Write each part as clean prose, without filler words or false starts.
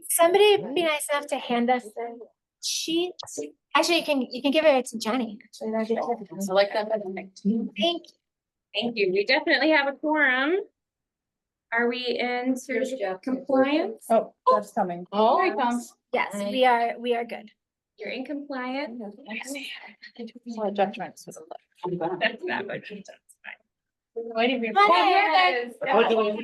Somebody be nice enough to hand us the sheet. Actually, you can give it to Jenny. Actually, that'd be perfect. Select them. Thank you. Thank you. We definitely have a quorum. Are we in compliance? Oh, that's coming. Oh, here it comes. Yes, we are good. You're in compliance. Judgments. That's not much. That's fine. Waiting for Come on,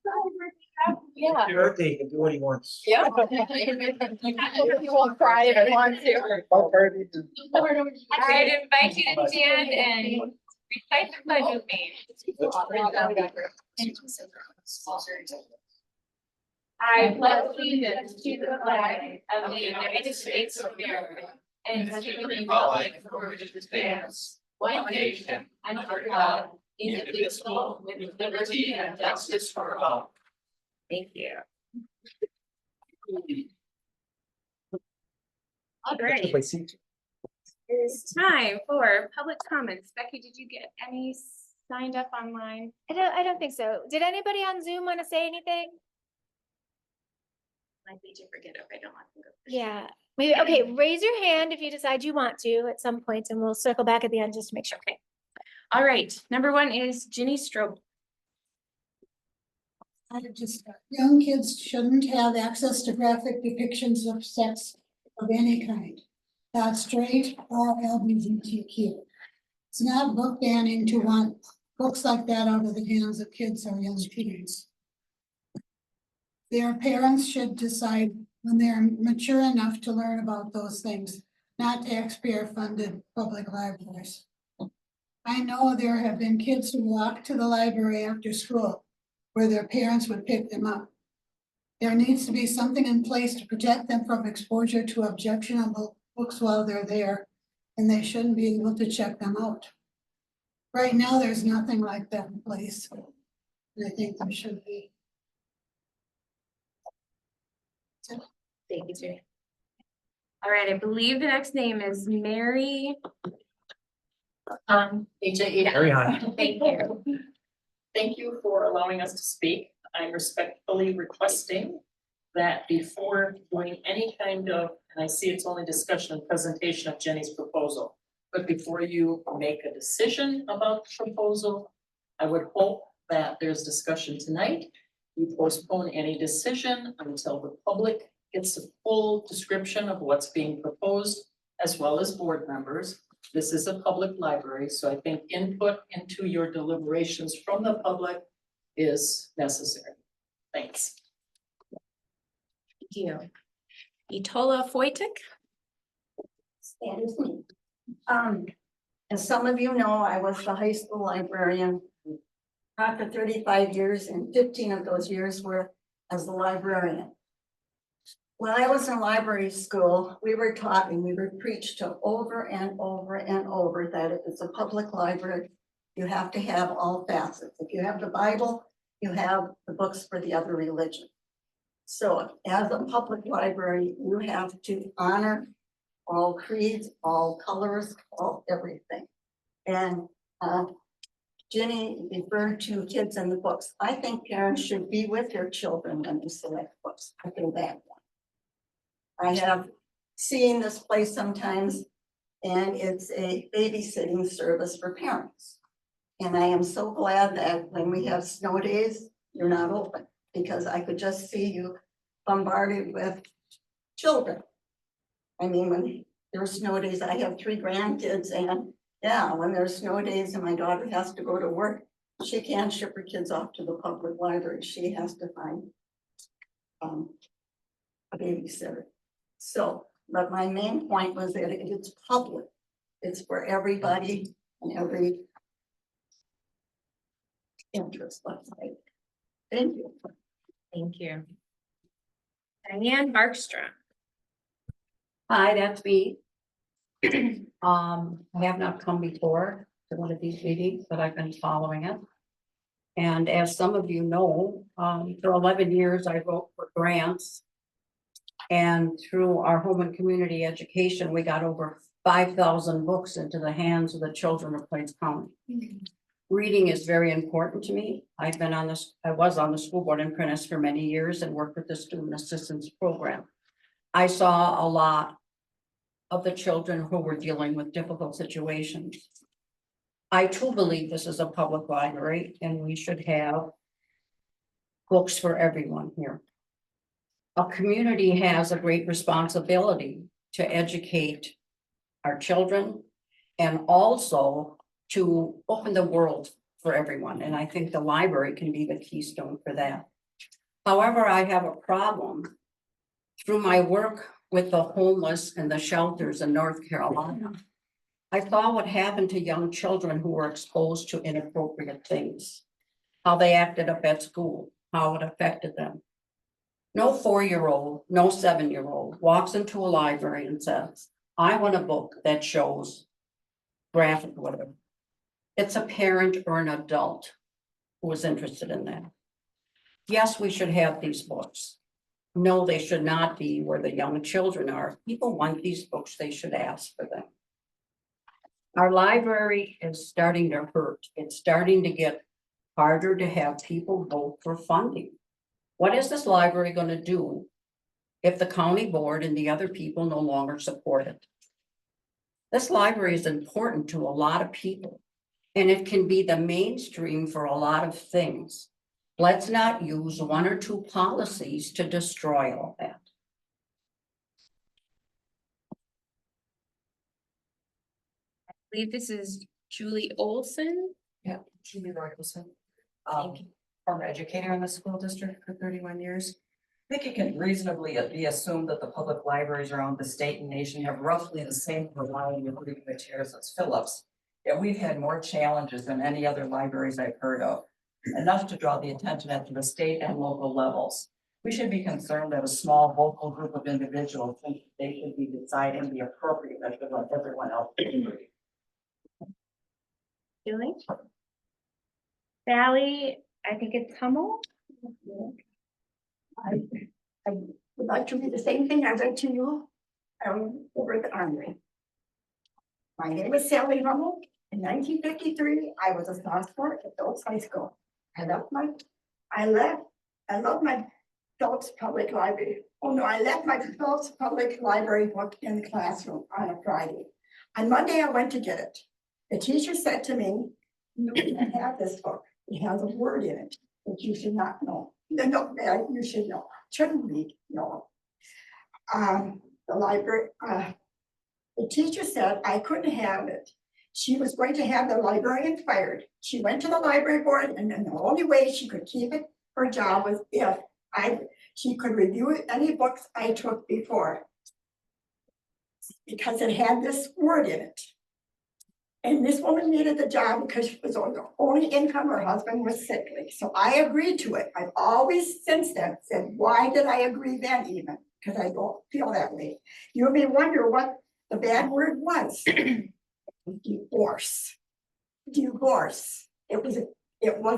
Yes. Yeah. Birthday, he can do what he wants. Yeah. You won't cry if you want to. I'd invite you to stand and recite the pledge with me. I pledge allegiance to the flag of the United States of America and to the republic for which it stands, one nation, under God, indivisible, with liberty and justice for all. Thank you. All right. It's time for public comments. Becky, did you get any signed up online? I don't think so. Did anybody on Zoom want to say anything? Likely to forget if I don't want to go. Yeah. Maybe, okay, raise your hand if you decide you want to at some point, and we'll circle back at the end just to make sure. Okay. All right. Number one is Ginny Strobe. Young kids shouldn't have access to graphic depictions of sex of any kind, not straight or LGBTQ. It's not book banning to want books like that out of the hands of kids or young teens. Their parents should decide when they're mature enough to learn about those things, not taxpayer-funded public libraries. I know there have been kids who walk to the library after school where their parents would pick them up. There needs to be something in place to protect them from exposure to objectionable books while they're there, and they shouldn't be able to check them out. Right now, there's nothing like that in place, and I think there should be. Thank you, Ginny. All right, I believe the next name is Mary. Very high. Thank you. Thank you for allowing us to speak. I'm respectfully requesting that before doing any kind of, and I see it's only discussion and presentation of Jenny's proposal, but before you make a decision about the proposal, I would hope that there's discussion tonight. You postpone any decision until the public gets a full description of what's being proposed, as well as board members. This is a public library, so I think input into your deliberations from the public is necessary. Thanks. Thank you. Itola Foytik. That is me. As some of you know, I was the high school librarian for 35 years, and 15 of those years were as the librarian. When I was in library school, we were taught and we were preached to over and over and over that if it's a public library, you have to have all facets. If you have the Bible, you have the books for the other religion. So as a public library, you have to honor all creeds, all colors, all everything. And Ginny referred to kids in the books. I think parents should be with their children when they select books. I feel that one. I have seen this place sometimes, and it's a babysitting service for parents. And I am so glad that when we have snow days, you're not open, because I could just see you bombarded with children. I mean, when there are snow days, I have 3 grandkids, and yeah, when there's snow days and my daughter has to go to work, she can't ship her kids off to the public library. She has to find a babysitter. So, but my main point was that it's public. It's for everybody and every interest, let's say. Thank you. Thank you. Diane Barkstrom. Hi, that's me. I have not come before to one of these meetings, but I've been following it. And as some of you know, for 11 years, I wrote for grants. And through our home and community education, we got over 5,000 books into the hands of the children of Plains County. Reading is very important to me. I've been on this, I was on the school board in Prentice for many years and worked with the student assistance program. I saw a lot of the children who were dealing with difficult situations. I too believe this is a public library and we should have books for everyone here. A community has a great responsibility to educate our children and also to open the world for everyone. And I think the library can be the keystone for that. However, I have a problem through my work with the homeless and the shelters in North Carolina. I saw what happened to young children who were exposed to inappropriate things, how they acted up at school, how it affected them. No 4-year-old, no 7-year-old walks into a library and says, I want a book that shows graphic, whatever. It's a parent or an adult who is interested in that. Yes, we should have these books. No, they should not be where the young children are. People want these books, they should ask for them. Our library is starting to hurt. It's starting to get harder to have people vote for funding. What is this library going to do if the county board and the other people no longer support it? This library is important to a lot of people, and it can be the mainstream for a lot of things. Let's not use 1 or 2 policies to destroy all that. I believe this is Julie Olson. Yeah, Julie Royalson. Former educator in the school district for 31 years. I think it can reasonably be assumed that the public libraries around the state and nation have roughly the same variety of reading materials as Phillips. Yet we've had more challenges than any other libraries I've heard of, enough to draw the attention at the state and local levels. We should be concerned that a small vocal group of individuals think they should be deciding the appropriate measure when everyone else is reading. Julie. Sally, I think it's Hummel. I would like to read the same thing I read to you over the armory. My name is Sally Rummel. In 1953, I was a sophomore at Phillips High School. I left my Phillips Public Library. Oh no, I left my Phillips Public Library book in the classroom on a Friday. On Monday, I went to get it. The teacher said to me, "You can't have this book. It has a word in it that you should not know. No, you should know. Shouldn't read, no." The library, the teacher said I couldn't have it. She was going to have the librarian fired. She went to the library board, and then the only way she could keep it, her job, was if she could review any books I took before, because it had this word in it. And this woman needed the job because she was on the only income, her husband was sickly. So I agreed to it. I've always since then said, why did I agree then even? Because I don't feel that way. You may wonder what the bad word was. Divorce. Divorce. It was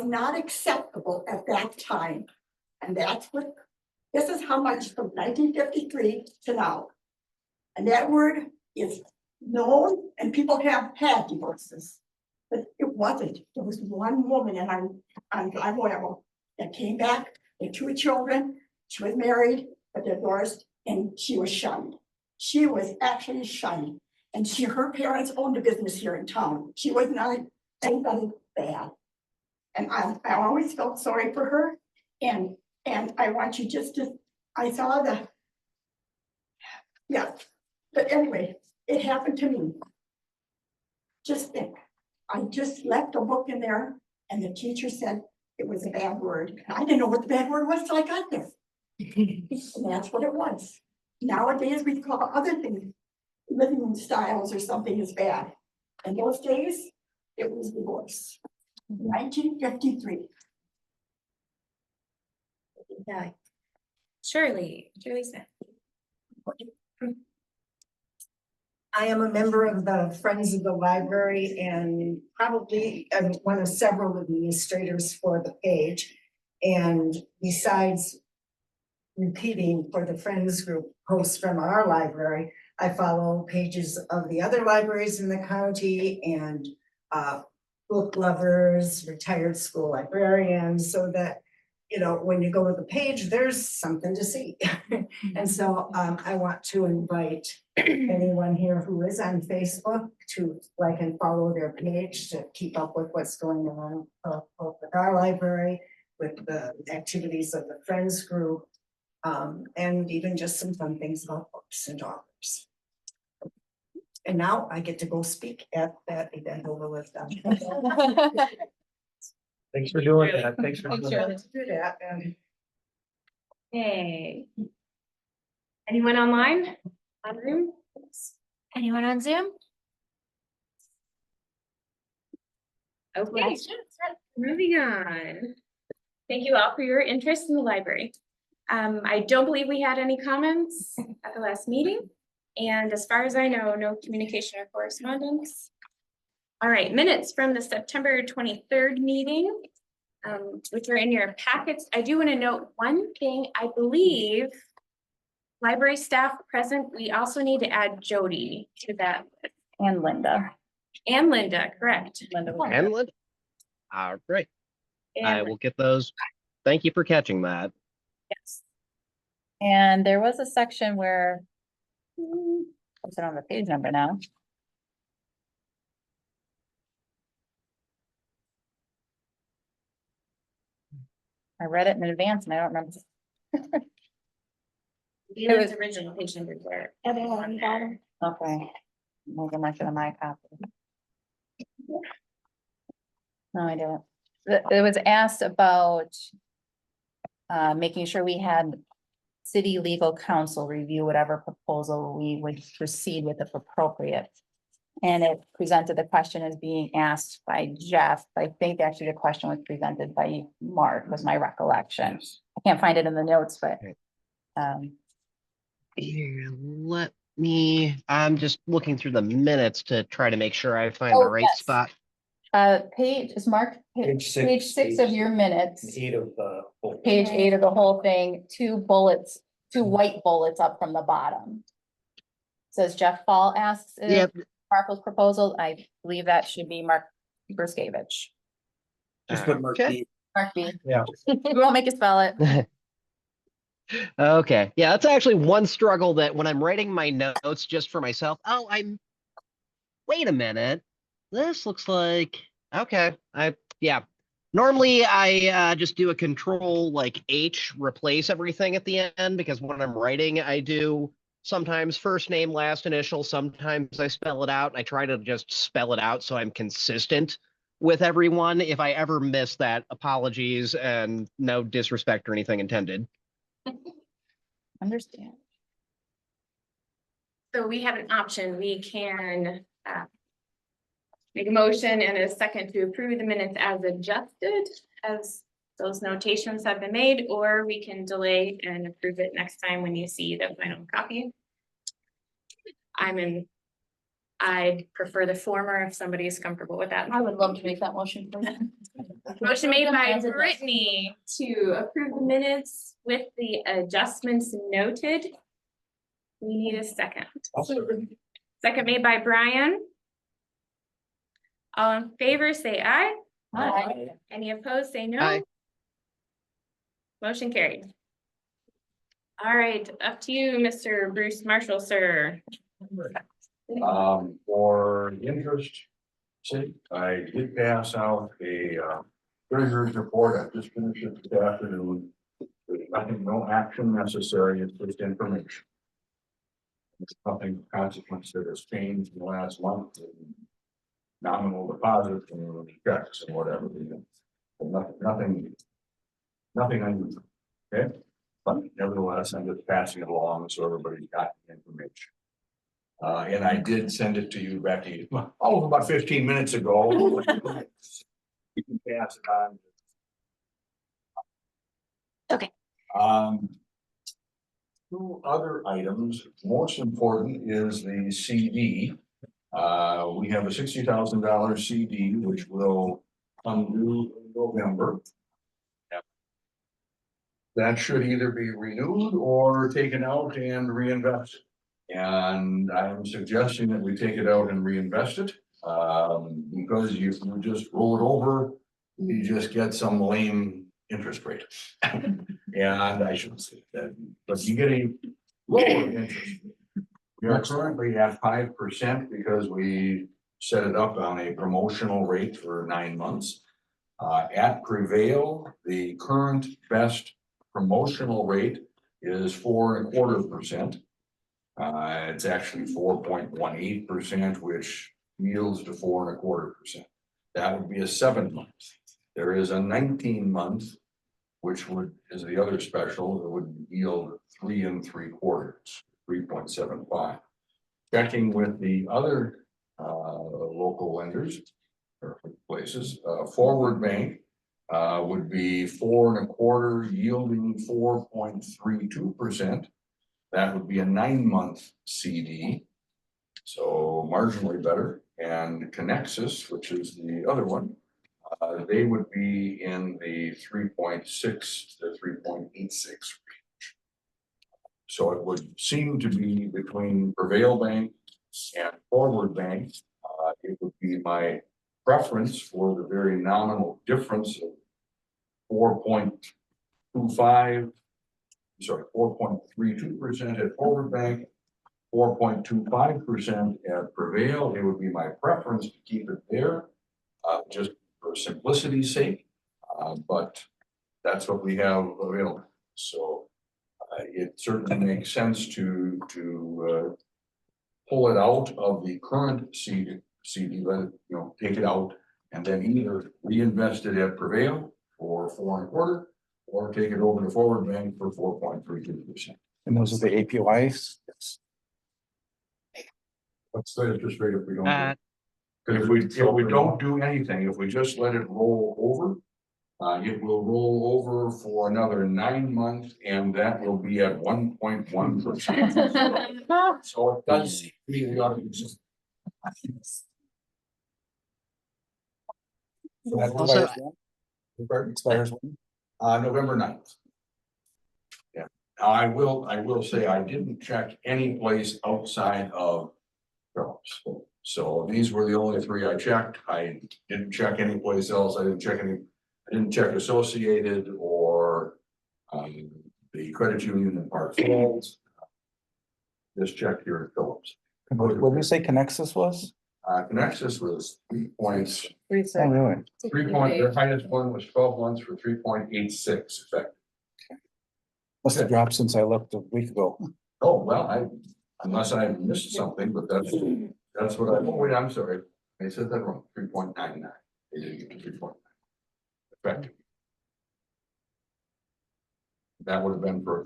not acceptable at that time. And that's what, this is how much from 1953 to now. And that word is known, and people have had divorces, but it wasn't. There was one woman, and I'm loyal, that came back with 2 children. She was married, but divorced, and she was shunned. She was actually shunned, and her parents owned a business here in town. She was not anybody bad, and I always felt sorry for her, and I want you just to, I saw the, yeah, but anyway. It happened to me. Just think, I just left a book in there and the teacher said it was a bad word. I didn't know what the bad word was till I got there. And that's what it was. Nowadays we call other things living styles or something is bad. In those days, it was divorce. 1953. Yeah. Shirley Smith. I am a member of the Friends of the Library and probably I'm one of several administrators for the page. And besides repeating for the Friends group posts from our library, I follow pages of the other libraries in the county and book lovers, retired school librarians, so that, you know, when you go to the page, there's something to see. And so I want to invite anyone here who is on Facebook to like and follow their page to keep up with what's going on both with our library, with the activities of the Friends group, and even just some fun things about books and authors. And now I get to go speak at that event over with them. Thanks for doing that. Thanks for Thanks, doing that. Shirley. Do that and Hey. Anyone online? On Zoom? Anyone on Zoom? Okay, moving on. Thank you all for your interest in the library. I don't believe we had any comments at the last meeting. And as far as I know, no communication or correspondence. All right, minutes from the September 23rd meeting, which are in your packets. I do want to note one thing. I believe library staff present, we also need to add Jody to that. And Linda. And Linda, correct. Linda. And Linda. All right, I And will get those. Thank you for catching that. yes. And there was a section where, what's it on the page number now? I read it in advance and I don't remember. It was original page number there. Other one, bottom. Okay. Maybe I might have my copy. No, I didn't. It was asked about making sure we had city legal counsel review whatever proposal we would proceed with if appropriate. And it presented the question as being asked by Jeff. I think actually the question was presented by Mark, was my recollection. I can't find it in the notes, but Here, let me, I'm just looking through the minutes to try to make sure I find Oh, the right yes. spot. page is Mark, Page six. page 6 of your minutes. 8 of the. whole- Page 8 of the whole thing, 2 bullets, 2 white bullets up from the bottom. Says Jeff Fall asks if Yep. Marco's proposal, I believe that should be Mark Berskevich. Just put Mark Okay. B. Mark B. Yeah. We won't make you spell it. Okay, yeah, that's actually one struggle that when I'm writing my notes just for myself, wait a minute, this looks like, okay, normally I just do a control like H, replace everything at the end, because when I'm writing, I do sometimes first name, last initial, sometimes I spell it out, and I try to just spell it out so I'm consistent with everyone. If I ever miss that, apologies and no disrespect or anything intended. Understand. So we have an option. We can make a motion and a second to approve the minutes as adjusted, as those notations have been made, or we can delay and approve it next time when you see the final copy. I'd prefer the former if somebody is comfortable with that. I would love to make that motion for you. Motion made by As adjusted. Brittany to approve the minutes with the adjustments noted. We need a second. Second made by Brian. All in favor, say aye. Aye. Any opposed, say no. Aye. Motion carried. All right, up to you, Mr. Bruce Marshall, sir. For interest sake, I did pass out a treasurer's report. I just finished it this afternoon. There's nothing, no action necessary, it's just information. There's nothing of consequence that has changed in the last month. Nominal deposits and checks and whatever. Nothing unusual, okay? But nevertheless, I'm just passing it along so everybody's got the information. And I did send it to you, Becky, about 15 minutes ago. You can pass it on. Okay. 2 other items. Most important is the CD. We have a $60,000 CD, which will come due in November. That should either be renewed or taken out and reinvested. And I'm suggesting that we take it out and reinvest it. Because you just roll it over, you just get some lame interest rate. And I shouldn't say that, but you get a lower interest. We are currently at 5% because we set it up on a promotional rate for 9 months. At Prevail, the current best promotional rate is 4.25%. It's actually 4.18%, which yields to 4.25%. That would be a 7-month. There is a 19-month, which is the other special, that would yield 3.75, 3.75. Checking with the other local lenders or places, Forward Bank would be 4.25, yielding 4.32%. That would be a 9-month CD, so marginally better. And Connexus, which is the other one, they would be in the 3.6 to 3.86 range. So it would seem to be between Prevail Bank and Forward Bank. It would be my preference for the very nominal difference of 4.32% at Forward Bank, 4.25% at Prevail. It would be my preference to keep it there, just for simplicity's sake. But that's what we have available. So it certainly makes sense to pull it out of the current CD, let it, take it out and then either reinvest it at Prevail for 4.25%, or take it over to Forward Bank for 4.32%. And those are the APYs? What's the interest rate if we don't? Because if we don't do anything, if we just let it roll over, it will roll over for another 9 months, and that will be at 1.1%. So it does seem to me we ought to be just. Expires when? November 9th. Yeah, I will say I didn't check any place outside of Phillips. So these were the only 3 I checked. I didn't check any place else. I didn't check Associated or the credit union in Park Falls. Just checked here at Phillips. What did you say Connexus was? Connexus was 3 points. Oh, really? 3 point, their highest one was 12 months for 3.86 effective. Must have dropped since I looked a week ago. Oh, well, unless I missed something, but that's what oh, wait, I'm sorry. I said that wrong, 3.99. They didn't get to 3.9. Effective. That would have been for a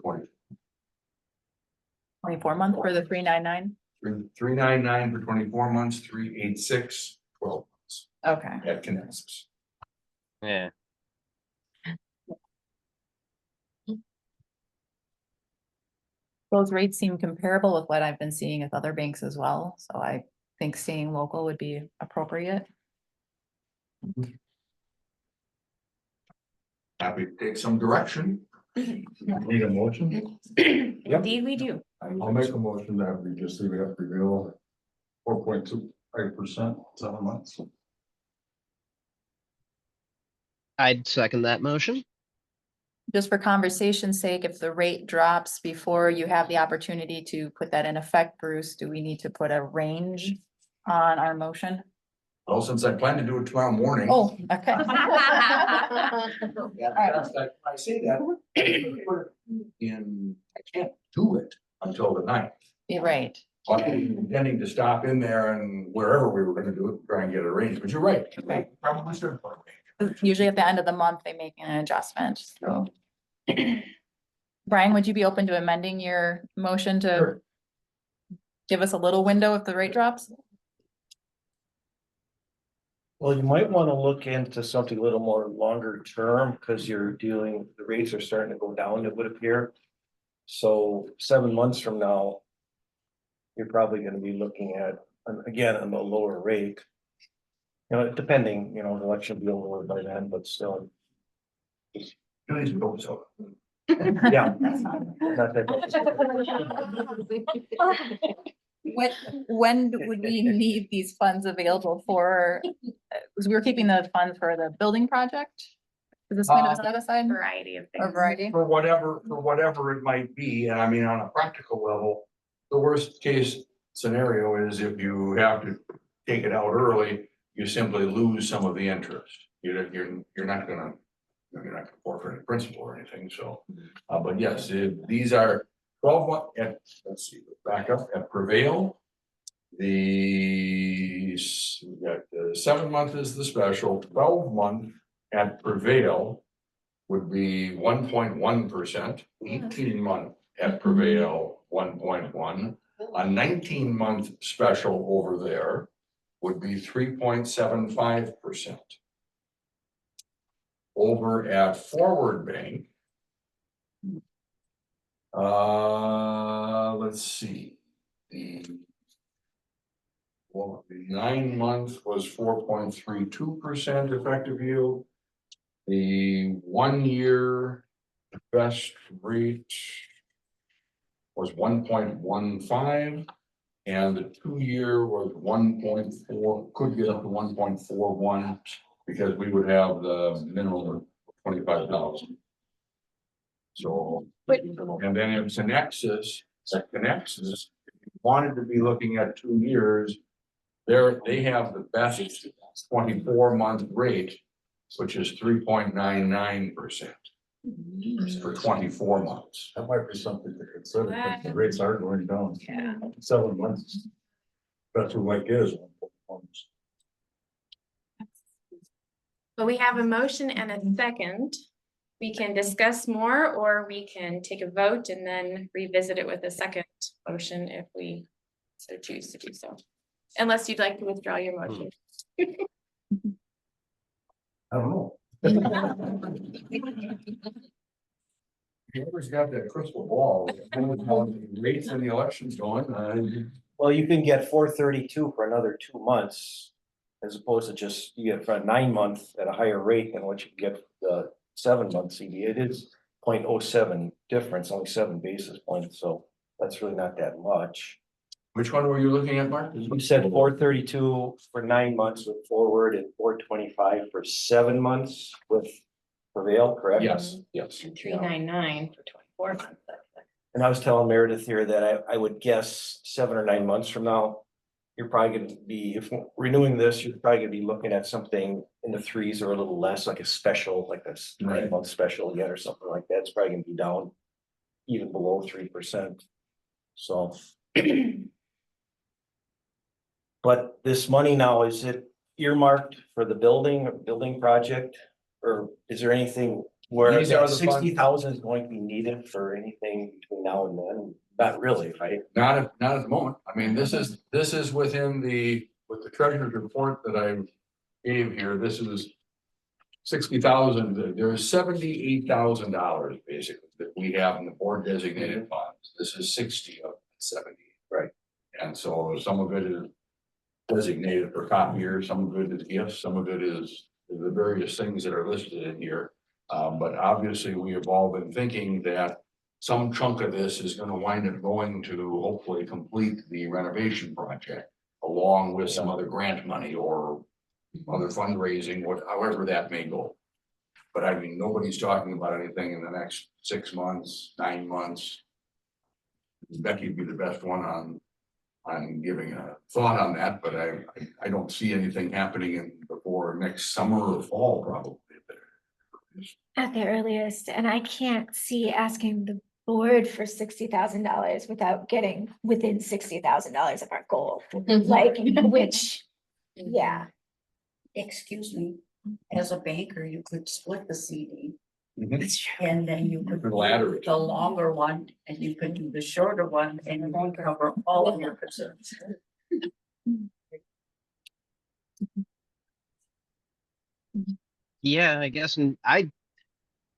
24 month for the 399. 3.99 for 24 months, 3.86, 12 months Okay. at Connexus. Yeah. Those rates seem comparable with what I've been seeing with other banks as well, so I think staying local would be appropriate. Happy to take some direction. Need a motion? Indeed, we do. I'll make a motion that we just leave it up Prevail 4.25%, 7 months. I'd second that motion. Just for conversation's sake, if the rate drops before you have the opportunity to put that in effect, Bruce, do we need to put a range on our motion? Well, since I plan to do it tomorrow morning. Oh, okay. I say that. I can't do it until the 9th. You're right. But I'm intending to stop in there and wherever we were gonna do it, try and get it arranged, but you're right. Right. Probably should. Usually at the end of the month, they make an adjustment, so. Brian, would you be open to amending your motion to Sure. give us a little window if the rate drops? Well, you might want to look into something a little more longer term, because the rates are starting to go down, it would appear. So 7 months from now, you're probably going to be looking at, again, on a lower rate. Depending, the election will be over by then, but still. Yeah. Not that- When would we need these funds available for? Because we were keeping the funds for the building project. Is this kind of a set aside Variety of or things. variety? For whatever it might be, and I mean, on a practical level, the worst case scenario is if you have to take it out early, you simply lose some of the interest. You're not gonna forfeit any principal or anything, so, but yes, these are 12 month, let's see, back up at Prevail. We got the 7 month is the special, 12 month at Prevail would be 1.1%, 18 month at Prevail, 1.1. A 19 month special over there would be 3.75%. Over at Forward Bank. Let's see, the 9 month was 4.32% effective yield. The 1 year best rate was 1.15, and the 2 year was 1.4, could get up to 1.41, because we would have the minimum of 25,000. So, and then it's an Nexus, if you wanted to be looking at 2 years, they have the best 24 month rate, which is 3.99% for 24 months. That might be something to consider, because the rates are going down. Yeah. 7 months. That's what like is. But we have a motion and a second. We can discuss more, or we can take a vote and then revisit it with a second motion if we so choose to do so. Unless you'd like to withdraw your motion. I don't know. Whoever's got that crystal ball, rates and the elections going, Well, you can get 432 for another 2 months. As opposed to just, you get for a 9 month at a higher rate than what you get for the 7 month CD. It is 0.07 difference, only 7 basis points, so that's really not that much. which one were you looking at, Mark? You said 432 for 9 months with Forward and 425 for 7 months with Prevail, correct? Yes. 399 for 24 months. And I was telling Meredith here that I would guess 7 or 9 months from now, you're probably gonna be, if renewing this, you're probably gonna be looking at something in the 3s or a little less, like a special, like a 9 month special yet or something like that. It's probably gonna be down even below 3%. So. But this money now, is it earmarked for the building project? Or is there anything where These are that the funds. 60,000 is going to be needed for anything between now and then? Not really, right? Not at the moment. I mean, this is within with the treasurer's report that I gave here, this is 60,000, there's $78,000 basically that we have in the board designated funds. This is 60 of 70. Right. And so some of it is designated for copier, some of it is gifts, some of it is the various things that are listed in here. But obviously we have all been thinking that some chunk of this is gonna wind up going to hopefully complete the renovation project, along with some other grant money or other fundraising, however that may go. But I mean, nobody's talking about anything in the next 6 months, 9 months. Becky'd be the best one on giving a thought on that, but I don't see anything happening before next summer or fall probably. At the earliest, and I can't see asking the board for $60,000 without getting within $60,000 of our goal, like, which, yeah. Excuse me, as a banker, you could split the CD. That's true. And then you could The do ladder. the longer one, and you could do the shorter one, and you won't cover all of your concerns. Yeah, I guess, and I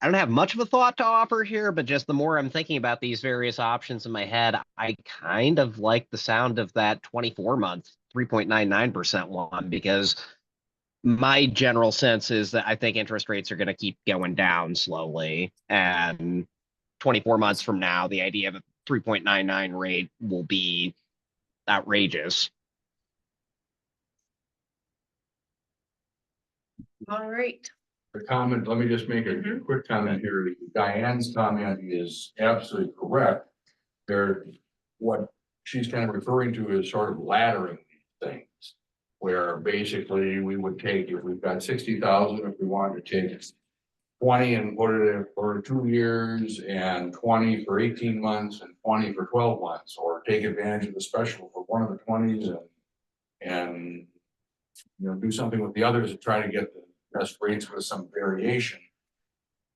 don't have much of a thought to offer here, but just the more I'm thinking about these various options in my head, I kind of like the sound of that 24-month 3.99% one, because my general sense is that I think interest rates are going to keep going down slowly, and 24 months from now, the idea of a 3.99 rate will be outrageous. All right. The comment, let me just make a quick comment here. Diane's comment is absolutely correct. There, what she's kind of referring to is sort of laddering these things. Where basically we would take, if we've got 60,000, if we wanted to take 20 and put it in for 2 years and 20 for 18 months and 20 for 12 months, or take advantage of the special for one of the 20s and you know, do something with the others and try to get the best rates with some variation.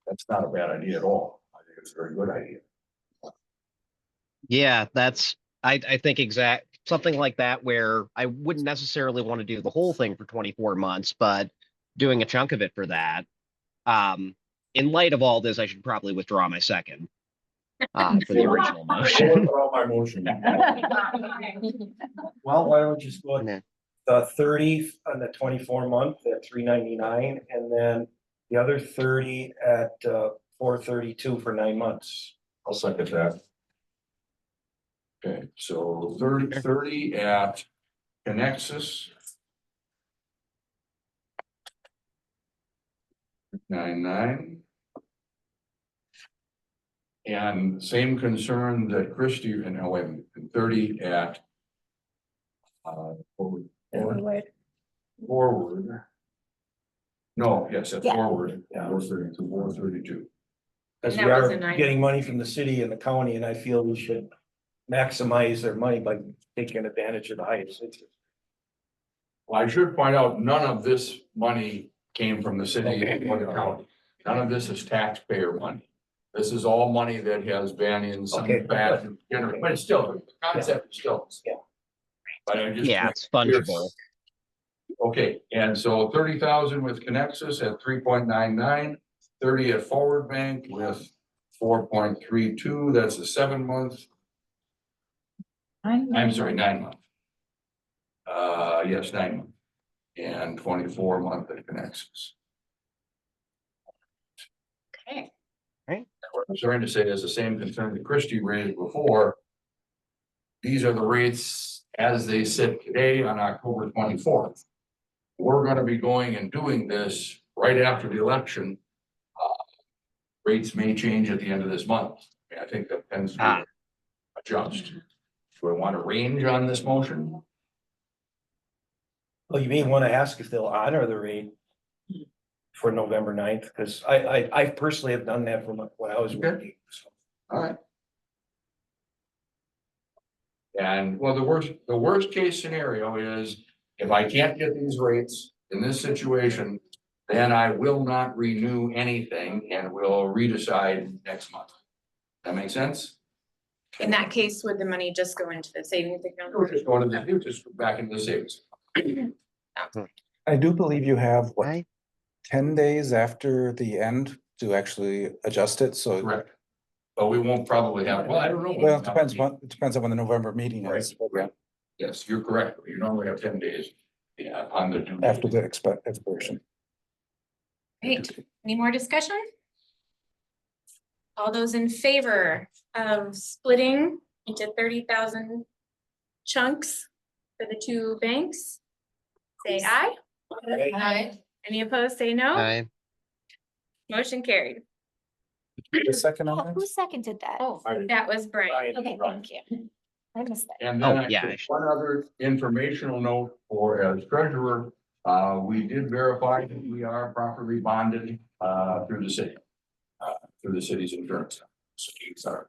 That's not a bad idea at all. I think it's a very good idea. Yeah, that's, I think something like that where I wouldn't necessarily want to do the whole thing for 24 months, but doing a chunk of it for that. In light of all this, I should probably withdraw my second for the original motion. Withdraw my motion. Well, why don't we just go Yeah. the 30 on the 24 month at $399, and then the other 30 at $432 for 9 months. I'll second that. Okay, so 30 at Connexus. 99. And same concern that Christie and 30 at forward. No, yes, at Yeah. forward, 432, 432. Because And we that was are a 9 getting money from the city and the county, and I feel we should maximize their money by taking advantage of the highest interest. Well, I should point out, none of this money came from the city or the county. None of this is taxpayer money. This is all money that has been in some Okay, fashion, but it's still, the concept is still. Yeah. But I just. Yeah, it's fungible. Okay, and so 30,000 with Connexus at 3.99, 30 at Forward Bank with 4.32, that's a 7-month, I'm sorry, 9-month. Yes, 9-month, and 24-month at Connexus. Okay. What I'm trying to say is the same concern that Christie raised before. These are the rates as they sit today on October 24th. We're gonna be going and doing this right after the election. Rates may change at the end of this month. I think that tends to adjust. Do I want a range on this motion? Well, you may want to ask if they'll honor the rate for November 9th, because I personally have done that from when I was working. So. All right. And well, the worst case scenario is if I can't get these rates in this situation, then I will not renew anything and will redecide next month. That make sense? In that case, would the money just go into the savings account? We're just going to just back into the savings. I do believe you have, what, Right? 10 days after the end to actually adjust it, so. Correct. But we won't probably have, well, I don't know. Well, it depends on when the November meeting is. Right. Yes, you're correct. You normally have 10 days. Yeah, on the due date. After the expiration. Great. Any more discussion? All those in favor of splitting into 30,000 chunks for the 2 banks? Say aye. Aye. Any opposed, say no. I, Motion carried. The second on Who that? seconded that? Oh, that was Brian. Okay, thank you. I missed that. And Oh, then yeah, actually, one other informational note for as treasurer, we did verify that we are properly bonded, through the city. Through the city's insurance. So these are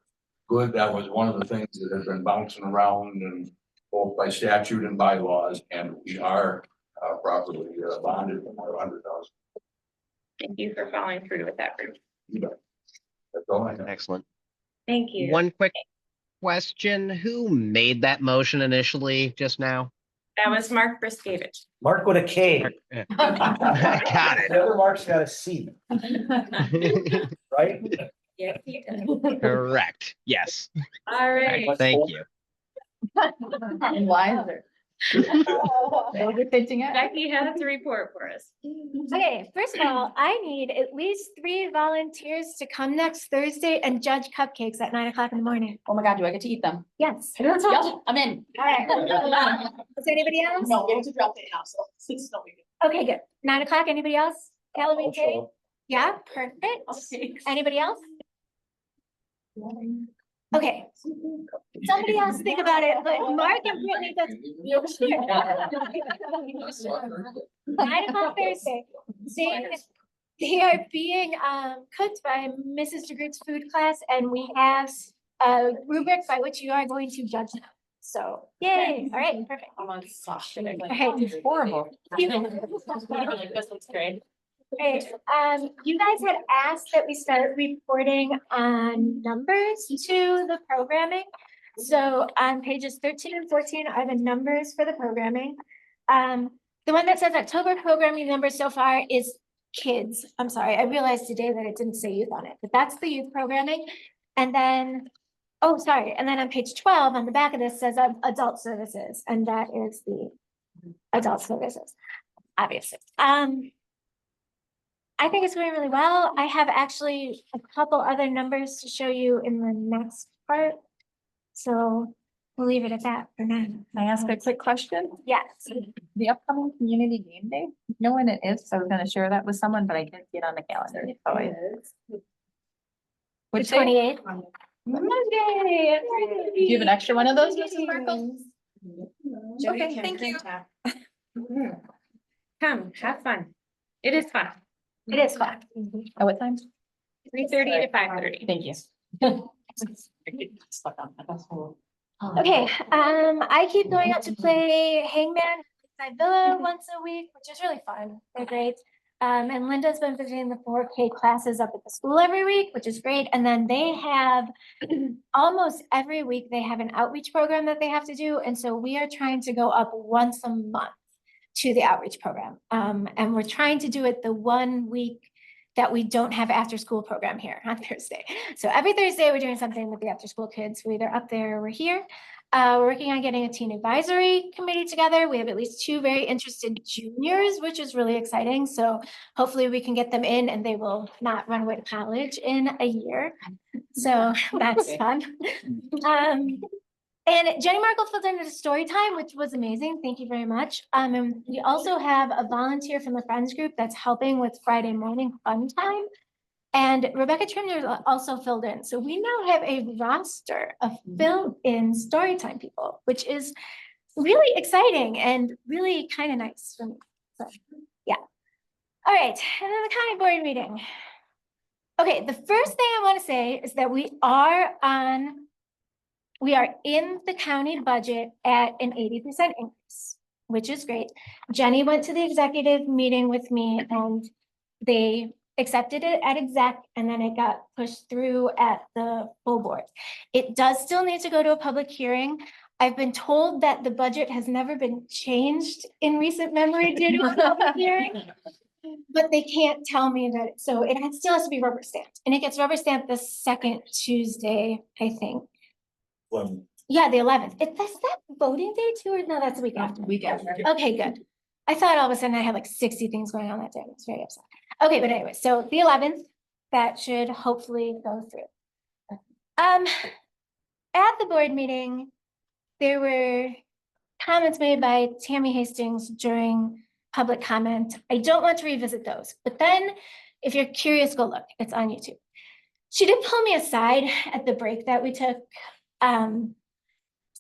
good. That was one of the things that has been bouncing around and both by statute and bylaws, and we are, properly bonded for $100,000. Thank you for following through with that, Bruce. That's all I have. excellent. Thank you. One quick question. Who made that motion initially just now? That was Mark Briskevich. Mark with a K. Got The other Mark's got a C, it. Yes, right? you did. Correct. Yes. All right. Thank you. And wiser. You're pitching it. Becky has a report for us. Okay, first of all, I need at least 3 volunteers to come next Thursday and judge cupcakes at 9 o'clock in the morning. Oh my God, do I get to eat them? Yes. Yep, I'm in. All right. Is anybody else? No, we have to drop it now, so it's no big deal. Okay, good. 9 o'clock, anybody else? Halloween I'll day? show up. Yeah, perfect. Okay. Anybody else? Okay. Somebody else think about it, but Mark and Brittany, that's. 9 o'clock Thursday. They are being cooked by Mrs. DeGroot's food class, and we have a rubric by which you are going to judge them. So, yay, all right, perfect. I'm on soft. Okay. It's horrible. This looks great. Great. You guys had asked that we start reporting on numbers to the programming. So on pages 13 and 14 are the numbers for the programming. The one that says October programming numbers so far is kids. I'm sorry, I realized today that it didn't say youth on it, but that's the youth programming. And then, oh, sorry, and then on page 12, on the back of this says adult services, and that is the adult services, obviously. I think it's going really well. I have actually a couple other numbers to show you in the next part. So we'll leave it at that for now. Can I ask a quick question? Yes. The upcoming community game day, you know when it is? So I was gonna share that with someone, but I didn't get on the calendar. The Which day? 28th. Monday. Do you have an extra one of those, Mrs. Markle? Jody Okay, can thank you. print out. Come, have fun. It is fun. It is fun. At what time? 3:30 to 5:30. Thank you. Okay, I keep going out to play Hangman inside Villa once a week, which is really fun. They're great. And Linda's been visiting the 4K classes up at the school every week, which is great. And then they have almost every week, they have an outreach program that they have to do. And so we are trying to go up once a month to the outreach program. And we're trying to do it the 1 week that we don't have after school program here on Thursday. So every Thursday, we're doing something with the after school kids. We're either up there or we're here. We're working on getting a teen advisory committee together. We have at least 2 very interested juniors, which is really exciting. So hopefully we can get them in and they will not run away to college in a year. So that's fun. And Jenny Markle filled in a story time, which was amazing. Thank you very much. And we also have a volunteer from the Friends group that's helping with Friday morning fun time. And Rebecca Trimner also filled in. So we now have a roster of fill-in storytime people, which is really exciting and really kind of nice for me. So, yeah. All right, and then the county board meeting. Okay, the first thing I want to say is that we are in the county budget at an 80% increase, which is great. Jenny went to the executive meeting with me and they accepted it at exec and then it got pushed through at the full board. It does still need to go to a public hearing. I've been told that the budget has never been changed in recent memory due to a public hearing. But they can't tell me that, so it still has to be rubber stamped and it gets rubber stamped the second Tuesday, I think. Yeah, the 11th. Is that voting day too, or no, that's the week after? Week after. Okay, good. I thought all of a sudden I had like 60 things going on that day. I was very upset. Okay, but anyway, so the 11th, that should hopefully go through. At the board meeting, there were comments made by Tammy Hastings during public comment. I don't want to revisit those, but then if you're curious, go look, it's on YouTube. She did pull me aside at the break that we took. And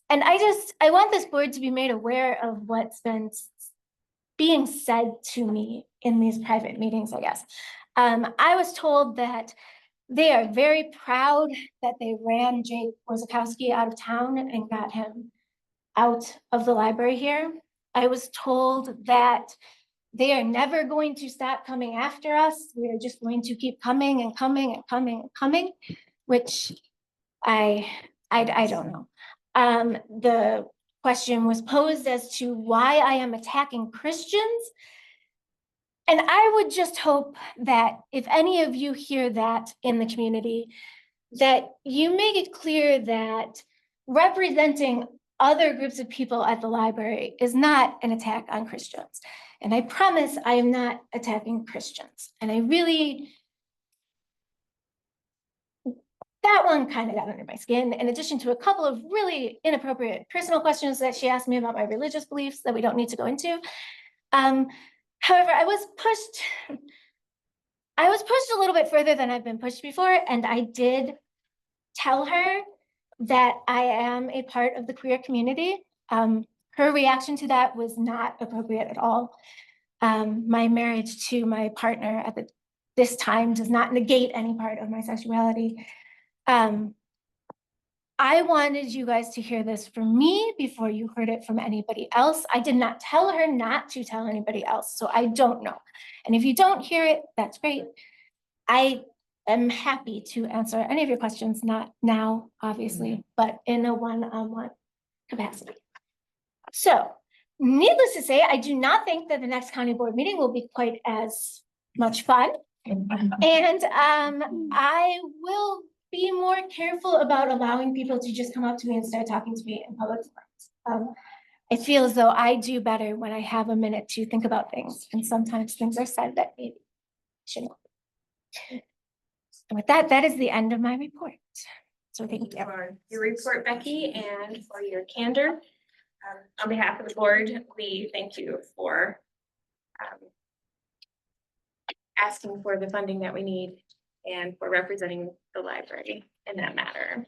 I want this board to be made aware of what's been being said to me in these private meetings, I guess. I was told that they are very proud that they ran Jake Warzakowski out of town and got him out of the library here. I was told that they are never going to stop coming after us. We are just going to keep coming and coming and coming and coming, which I don't know. The question was posed as to why I am attacking Christians. And I would just hope that if any of you hear that in the community, that you make it clear that representing other groups of people at the library is not an attack on Christians. And I promise I am not attacking Christians. And I really, that one kind of got under my skin, in addition to a couple of really inappropriate personal questions that she asked me about my religious beliefs that we don't need to go into. However, I was pushed a little bit further than I've been pushed before, and I did tell her that I am a part of the queer community. Her reaction to that was not appropriate at all. My marriage to my partner at this time does not negate any part of my sexuality. I wanted you guys to hear this from me before you heard it from anybody else. I did not tell her not to tell anybody else, so I don't know. And if you don't hear it, that's great. I am happy to answer any of your questions, not now, obviously, but in a one-on-one capacity. So, needless to say, I do not think that the next county board meeting will be quite as much fun. And I will be more careful about allowing people to just come up to me and start talking to me in public forums. I feel as though I do better when I have a minute to think about things, and sometimes things are said that maybe shouldn't. And with that, that is the end of my report. So thank you. For your report, Becky, and for your candor. On behalf of the board, we thank you for asking for the funding that we need and for representing the library in that matter.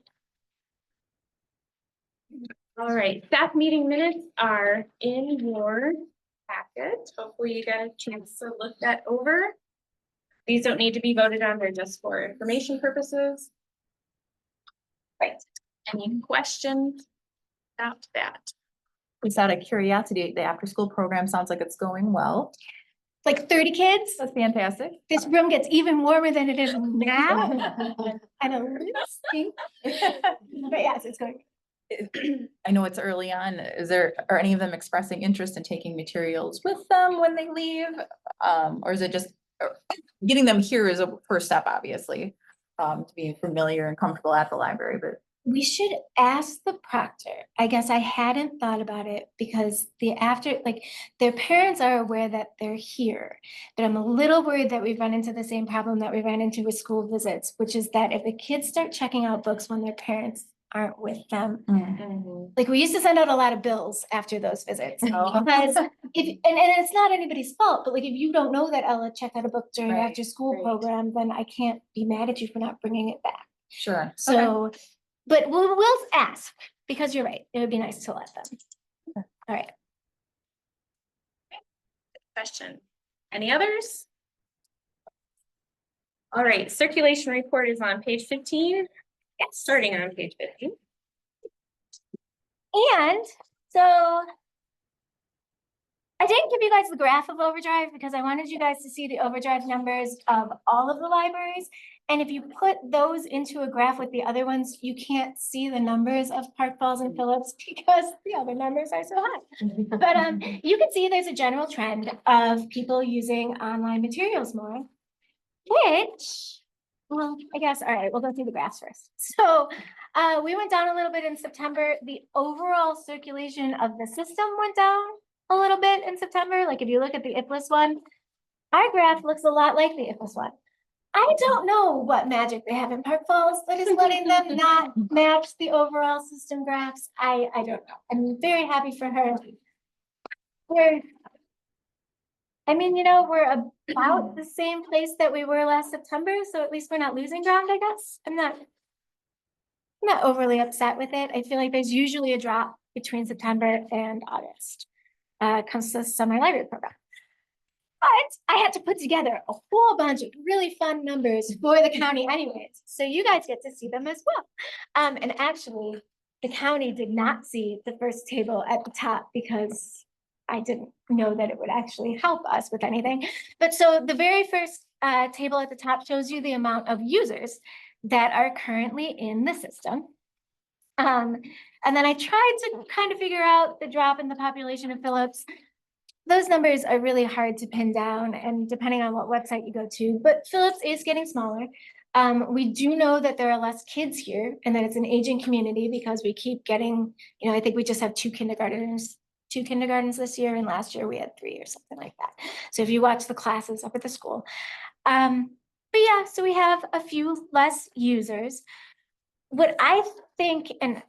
All right, staff meeting minutes are in your packet. Hopefully you got a chance to look that over. These don't need to be voted on, they're just for information purposes. Right, any questions about that? Just out of curiosity, the after-school program sounds like it's going well. Like 30 kids? That's fantastic. This room gets even warmer than it is now. I don't think. But yes, it's going. I know it's early on. Are any of them expressing interest in taking materials with them when they leave? Or is it just getting them here is a first step, obviously, to be familiar and comfortable at the library, but. We should ask the proctor. I guess I hadn't thought about it because their parents are aware that they're here. But I'm a little worried that we've run into the same problem that we ran into with school visits, which is that if the kids start checking out books when their parents aren't with them, like we used to send out a lot of bills after those visits. Because and it's not anybody's fault, but like if you don't know that Ella checked out a book during after school program, then I can't be mad at you for not bringing it back. Sure. So. But we'll ask, because you're right. It would be nice to let them. All right. Question. Any others? All right, circulation report is on page 15. Yes, starting on page 15. And so I didn't give you guys the graph of overdrive because I wanted you guys to see the overdrive numbers of all of the libraries. And if you put those into a graph with the other ones, you can't see the numbers of Park Falls and Phillips because the other numbers are so high. But you can see there's a general trend of people using online materials more, which, well, I guess, all right, we'll go through the graphs first. So we went down a little bit in September. The overall circulation of the system went down a little bit in September. Like if you look at the IPLIS one, our graph looks a lot like the IPLIS one. I don't know what magic they have in Park Falls that is letting them not match the overall system graphs. I don't know. I'm very happy for her. We're about the same place that we were last September, so at least we're not losing ground, I guess. I'm not overly upset with it. I feel like there's usually a drop between September and August. Comes to the summer library program. But I had to put together a whole bunch of really fun numbers for the county anyways, so you guys get to see them as well. And actually, the county did not see the first table at the top because I didn't know that it would actually help us with anything. But so the very first table at the top shows you the amount of users that are currently in the system. And then I tried to kind of figure out the drop in the population of Phillips. Those numbers are really hard to pin down and depending on what website you go to, but Phillips is getting smaller. We do know that there are less kids here and that it's an aging community because we keep getting, I think we just have two kindergartners this year, and last year we had 3 or something like that. So if you watch the classes up at the school. But yeah, so we have a few less users. What I think, and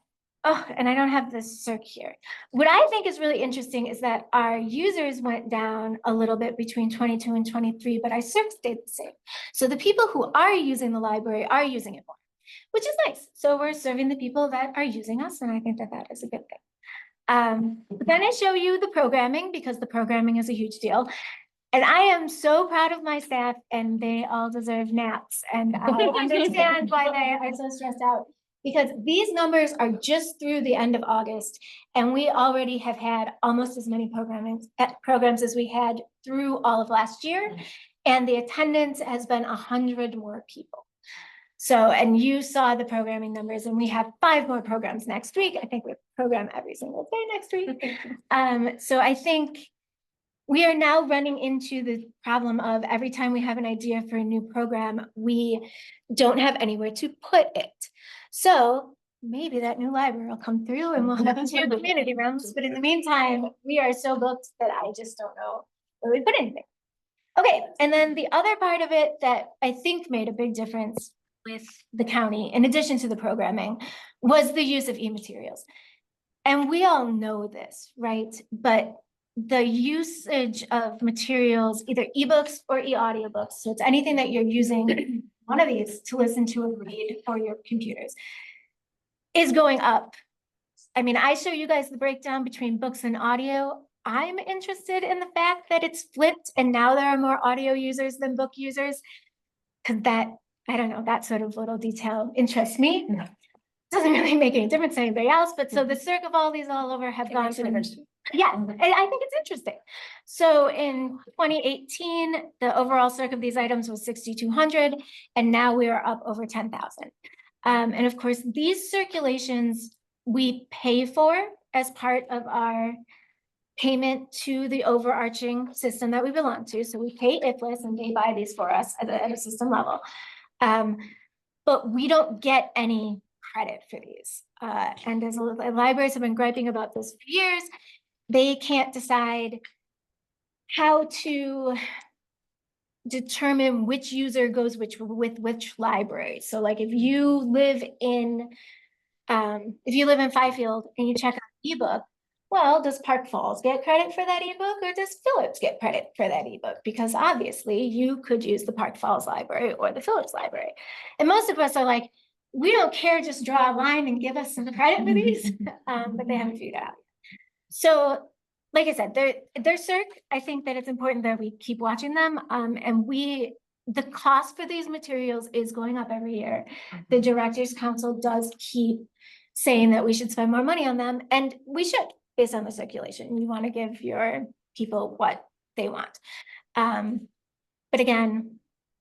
I don't have the circ here. What I think is really interesting is that our users went down a little bit between 22 and 23, but our circ stayed the same. So the people who are using the library are using it more, which is nice. So we're serving the people that are using us, and I think that that is a good thing. But then I show you the programming because the programming is a huge deal. And I am so proud of my staff, and they all deserve naps. And I understand why they are so stressed out, because these numbers are just through the end of August, and we already have had almost as many programs as we had through all of last year, and the attendance has been 100 more people. So, and you saw the programming numbers, and we have 5 more programs next week. I think we program every single day next week. So I think we are now running into the problem of every time we have an idea for a new program, we don't have anywhere to put it. So maybe that new library will come through and we'll have 2 community rooms, but in the meantime, we are so booked that I just don't know where we put anything. Okay, and then the other part of it that I think made a big difference with the county, in addition to the programming, was the use of e-materials. And we all know this, right? But the usage of materials, either ebooks or e-audiobooks, so it's anything that you're using one of these to listen to or read for your computers, is going up. I mean, I show you guys the breakdown between books and audio. I'm interested in the fact that it's flipped and now there are more audio users than book users, because that, I don't know, that sort of little detail interests me. Doesn't really make any difference to anybody else, but so the circ of all these all over have gone from, yeah, and I think it's interesting. So in 2018, the overall circ of these items was 6,200, and now we are up over 10,000. And of course, these circulations we pay for as part of our payment to the overarching system that we belong to. So we pay IFLIS and they buy these for us at a system level. But we don't get any credit for these. And as libraries have been griping about this for years, they can't decide how to determine which user goes with which library. So like if you live in Fifield and you check out ebook, well, does Park Falls get credit for that ebook, or does Phillips get credit for that ebook? Because obviously you could use the Park Falls library or the Phillips library. And most of us are like, we don't care, just draw a line and give us some credit for these, but they haven't figured it out. So like I said, they're circ. I think that it's important that we keep watching them. And the cost for these materials is going up every year. The Directors Council does keep saying that we should spend more money on them, and we should, based on the circulation. You want to give your people what they want. But again,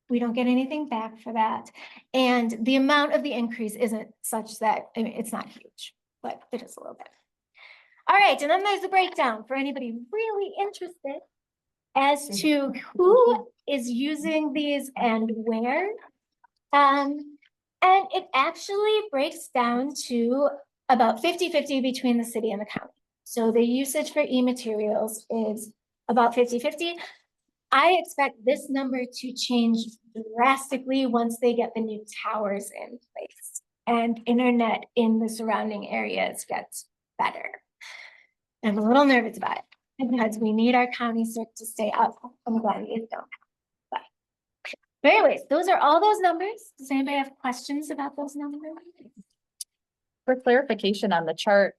we don't get anything back for that. And the amount of the increase isn't such that, I mean, it's not huge, but it is a little bit. All right, and then there's the breakdown for anybody really interested as to who is using these and where. And it actually breaks down to about 50-50 between the city and the county. So the usage for e-materials is about 50-50. I expect this number to change drastically once they get the new towers in place and internet in the surrounding areas gets better. I'm a little nervous about it because we need our county circ to stay up. I'm glad you don't. But anyways, those are all those numbers. Does anybody have questions about those numbers? For clarification on the chart,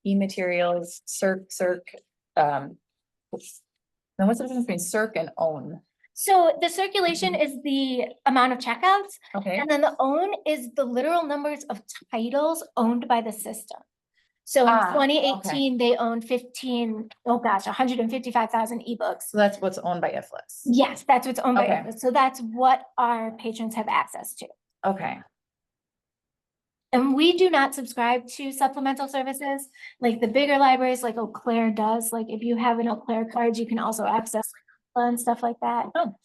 e-materials, circ, now what's the difference between circ and own? So the circulation is the amount of checkouts, Okay, and then the own is the literal numbers of titles owned by the system. So in 2018, they owned 155,000 ebooks. so that's what's owned by IFLIS. Yes, that's what's owned by Okay. IFLIS. So that's what our patrons have access to. Okay, And we do not subscribe to supplemental services like the bigger libraries, like Eau Claire does. Like if you have an Eau Claire card, you can also access and stuff like that. Oh.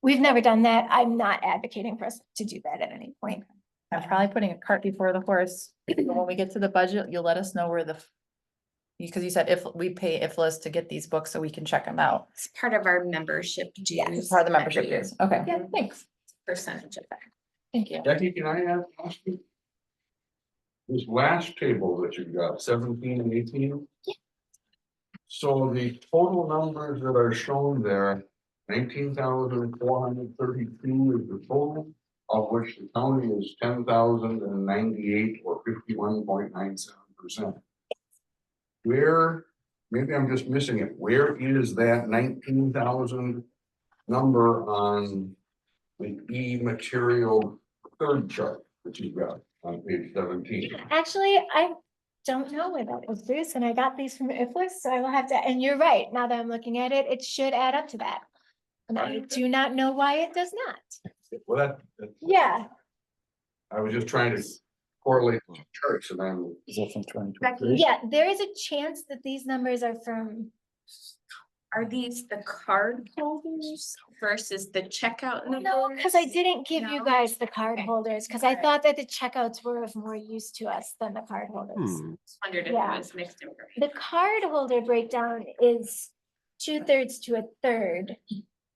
we've never done that. I'm not advocating for us to do that at any point. I'm probably putting a cart before the horse. When we get to the budget, you'll let us know where because you said if we pay IFLAS to get these books so we can check them out. It's part of our membership dues. It's part of the membership every year. dues. Okay, yeah, thanks. Percentage of that. Thank you. Jackie, can I ask you? This last table that you've got, 17 and 18? Yeah. So the total numbers that are shown there, 19,432 is the total, of which the county is 10,098 or 51.97%. Where, maybe I'm just missing it, where is that 19,000 number on the e-material third chart that you've got on page 17? Actually, I don't know where that is, Bruce, and I got these from IFLAS, so I will have to, and you're right, now that I'm looking at it, it should add up to that. And I do not know why it does not. Well, Yeah, I was just trying to correlate the charts and I'm. Is that from Becky, yeah, there is a chance that these numbers are from, are these the card holders versus the checkout numbers? no, because I didn't give you No? guys the card Okay. holders, because I thought that the checkouts were of more use to us than the card holders. Just wondered if it Yeah. was mixed information. The card holder breakdown is 2/3 to 1/3,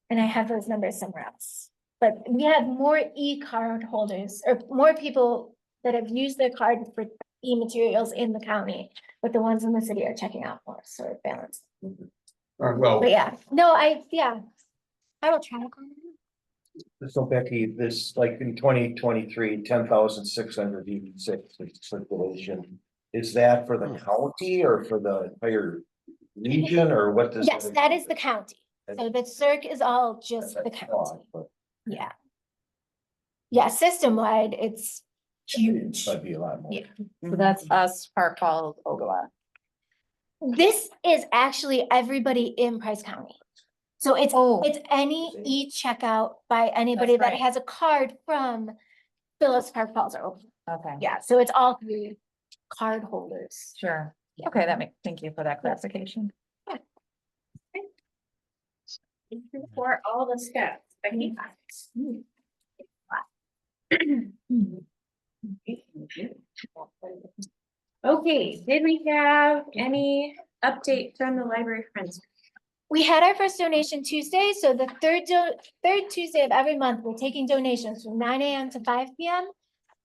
and I have those numbers somewhere else. But we have more e-card holders, or more people that have used their card for e-materials in the county, but the ones in the city are checking out more, so it balanced. All right, well, But yeah, no, I will try to find it. So Becky, this, like in 2023, 10,686 circulation. Is that for the county or for the entire region or what does? Yes, that is the county. So the circ is all just the That's county. broad, but Yeah. Yeah, system-wide, it's huge. That'd be a lot more. Yeah. So that's us, Park Falls, Ogama. This is actually everybody in Price County. So it's any e-checkout by anybody that right. has a card from Phillips, Park Falls, or Oakland. Okay, Yeah, so it's all three card holders. sure. Okay, thank you for that clarification. Thank you for all the steps. Becky. Okay, did we have any update from the library friends? We had our first donation Tuesday, so the third Tuesday of every month, we're taking donations from 9 AM to 5 PM.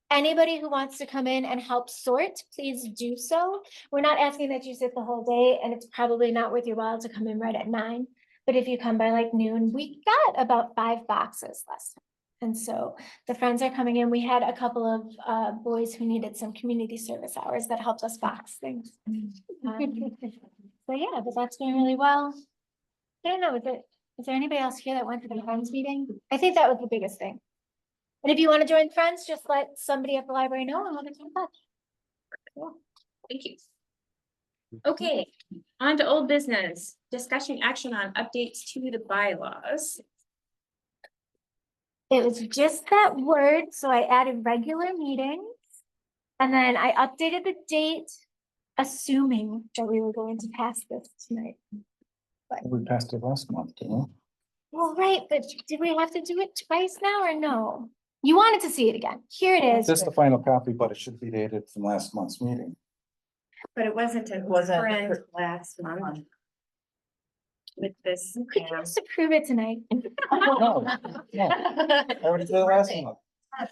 Anybody who wants to come in and help sort, please do so. We're not asking that you sit the whole day, and it's probably not worth your while to come in right at 9. But if you come by like noon, we got about 5 boxes last time. And so the friends are coming in. We had a couple of boys who needed some community service hours that helped us box things. So yeah, but that's going really well. I don't know, is there anybody else here that went to the friends meeting? I think that was the biggest thing. And if you want to join friends, just let somebody at the library know and we'll get you in touch. Thank you. Okay, on to old business, discussion action on updates to the bylaws. It was just that word, so I added regular meetings. And then I updated the date, assuming that we were going to pass this tonight. We passed it last month, didn't we? Well, right, but did we have to do it twice now or no? You wanted to see it again. Here it is. This is the final copy, but it should be dated from last month's meeting. But it wasn't a Wasn't. friend last month. With this. Could you just approve it tonight? No, no, I already did it last month.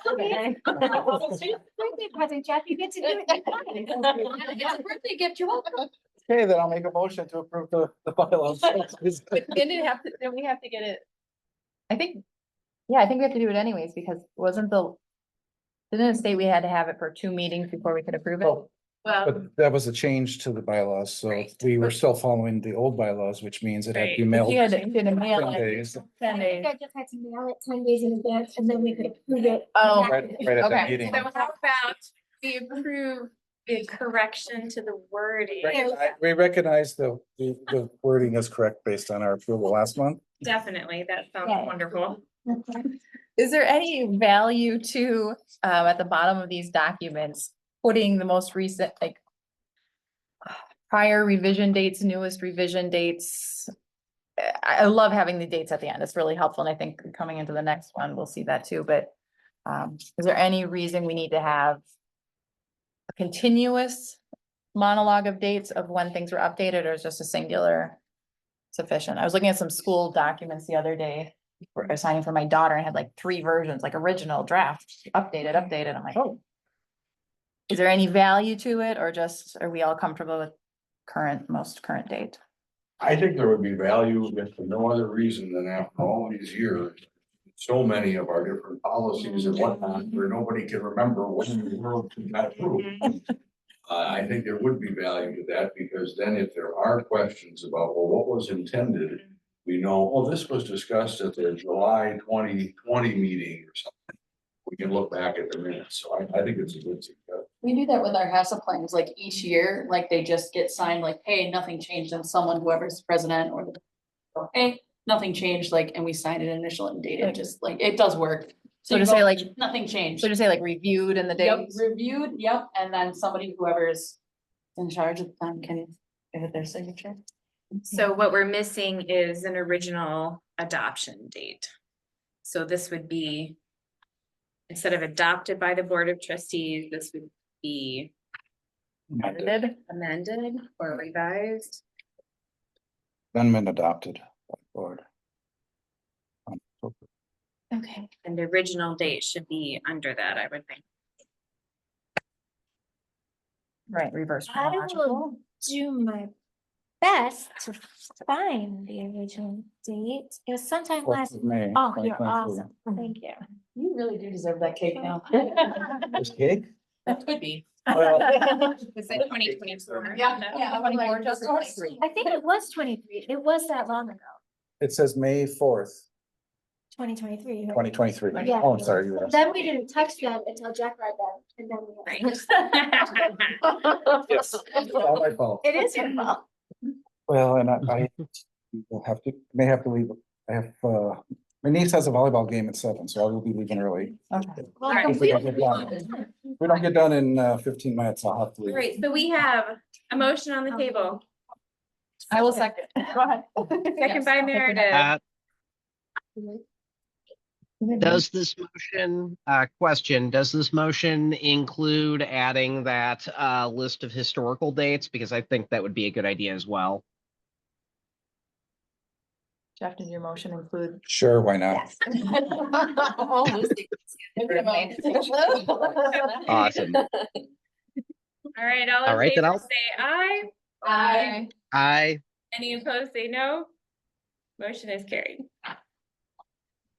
Okay. Birthday present, Jeff, you get to do it. It's a birthday gift, you're welcome. Okay, then I'll make a motion to approve the bylaws. Then we have to get it. I think we have to do it anyways, because didn't it state we had to have it for 2 meetings before we could approve it? Oh, Well, But that was a change to the bylaws, so Right. we were still following the old bylaws, which means it had to be Right. mailed. You had to mail 10 it. days. 10 I days. think I just had to mail it 10 days in advance and then we could approve it. Oh, Right at Okay. that meeting. so how about we approve the correction to the wording? We recognize the wording is correct based on our approval last month. Definitely, that sounds Yeah. wonderful. Is there any value to, at the bottom of these documents, putting the most recent, like, prior revision dates, newest revision dates? I love having the dates at the end. It's really helpful. And I think coming into the next one, we'll see that too, but is there any reason we need to have a continuous monologue of dates of when things were updated, or is just a singular sufficient? I was looking at some school documents the other day for assigning for my daughter and had like 3 versions, like original, draft, updated. I'm like, oh. Is there any value to it, or just, are we all comfortable with most current date? I think there would be value if for no other reason than after all these years. So many of our different policies and whatnot, where nobody can remember what in the world got approved. I think there would be value to that, because then if there are questions about, well, what was intended? We know, oh, this was discussed at the July 2020 meeting or something. We can look back at the minutes, so I think it's a good suggestion. We do that with our HACCP plans, like each year, like they just get signed, like, hey, nothing changed, and someone, whoever's president or hey, nothing changed, like, and we sign an initial and date it, just like, it does work. So you to say go, like, nothing changed. so to say like reviewed in the Yep, dates? reviewed, yep, and then somebody, whoever's in charge of them can give it their signature. So what we're missing is an original adoption date. So this would be, instead of adopted by the Board of Trustees, this would be amended or revised. Amendment adopted by the board. Okay. And the original date should be under that, I would think. Right, reverse. I will do my best to find the original date. It was sometime 4th last. of May, Oh, you're 2023. awesome. Thank you. You really do deserve that cake now. This cake? That could be. Well, Was it 2024? Yeah. 24, just 23. I think it was 23. It was that long ago, it says May 4th, 2023. 2023. Yeah. Oh, I'm sorry. You were Then we didn't touch them until Jack read them, and then we. Right. Yes, it's all my fault. It is your fault. Well, and I will may have to leave. I have, my niece has a volleyball game at 7, so I will be leaving early. Okay. Well, right. If we don't get done, if we don't get done in 15 minutes, I'll have to All leave. right, so we have a motion on the table. I will second. Go ahead. Second by Meredith. Does this motion, question, does this motion include adding that list of historical dates? Because I think that would be a good idea as well. Jeff, does your motion include? Sure, why not? Awesome. All right, all All in right, then favor, I'll- say aye. Aye. I, Any opposed, say no. Motion is carried.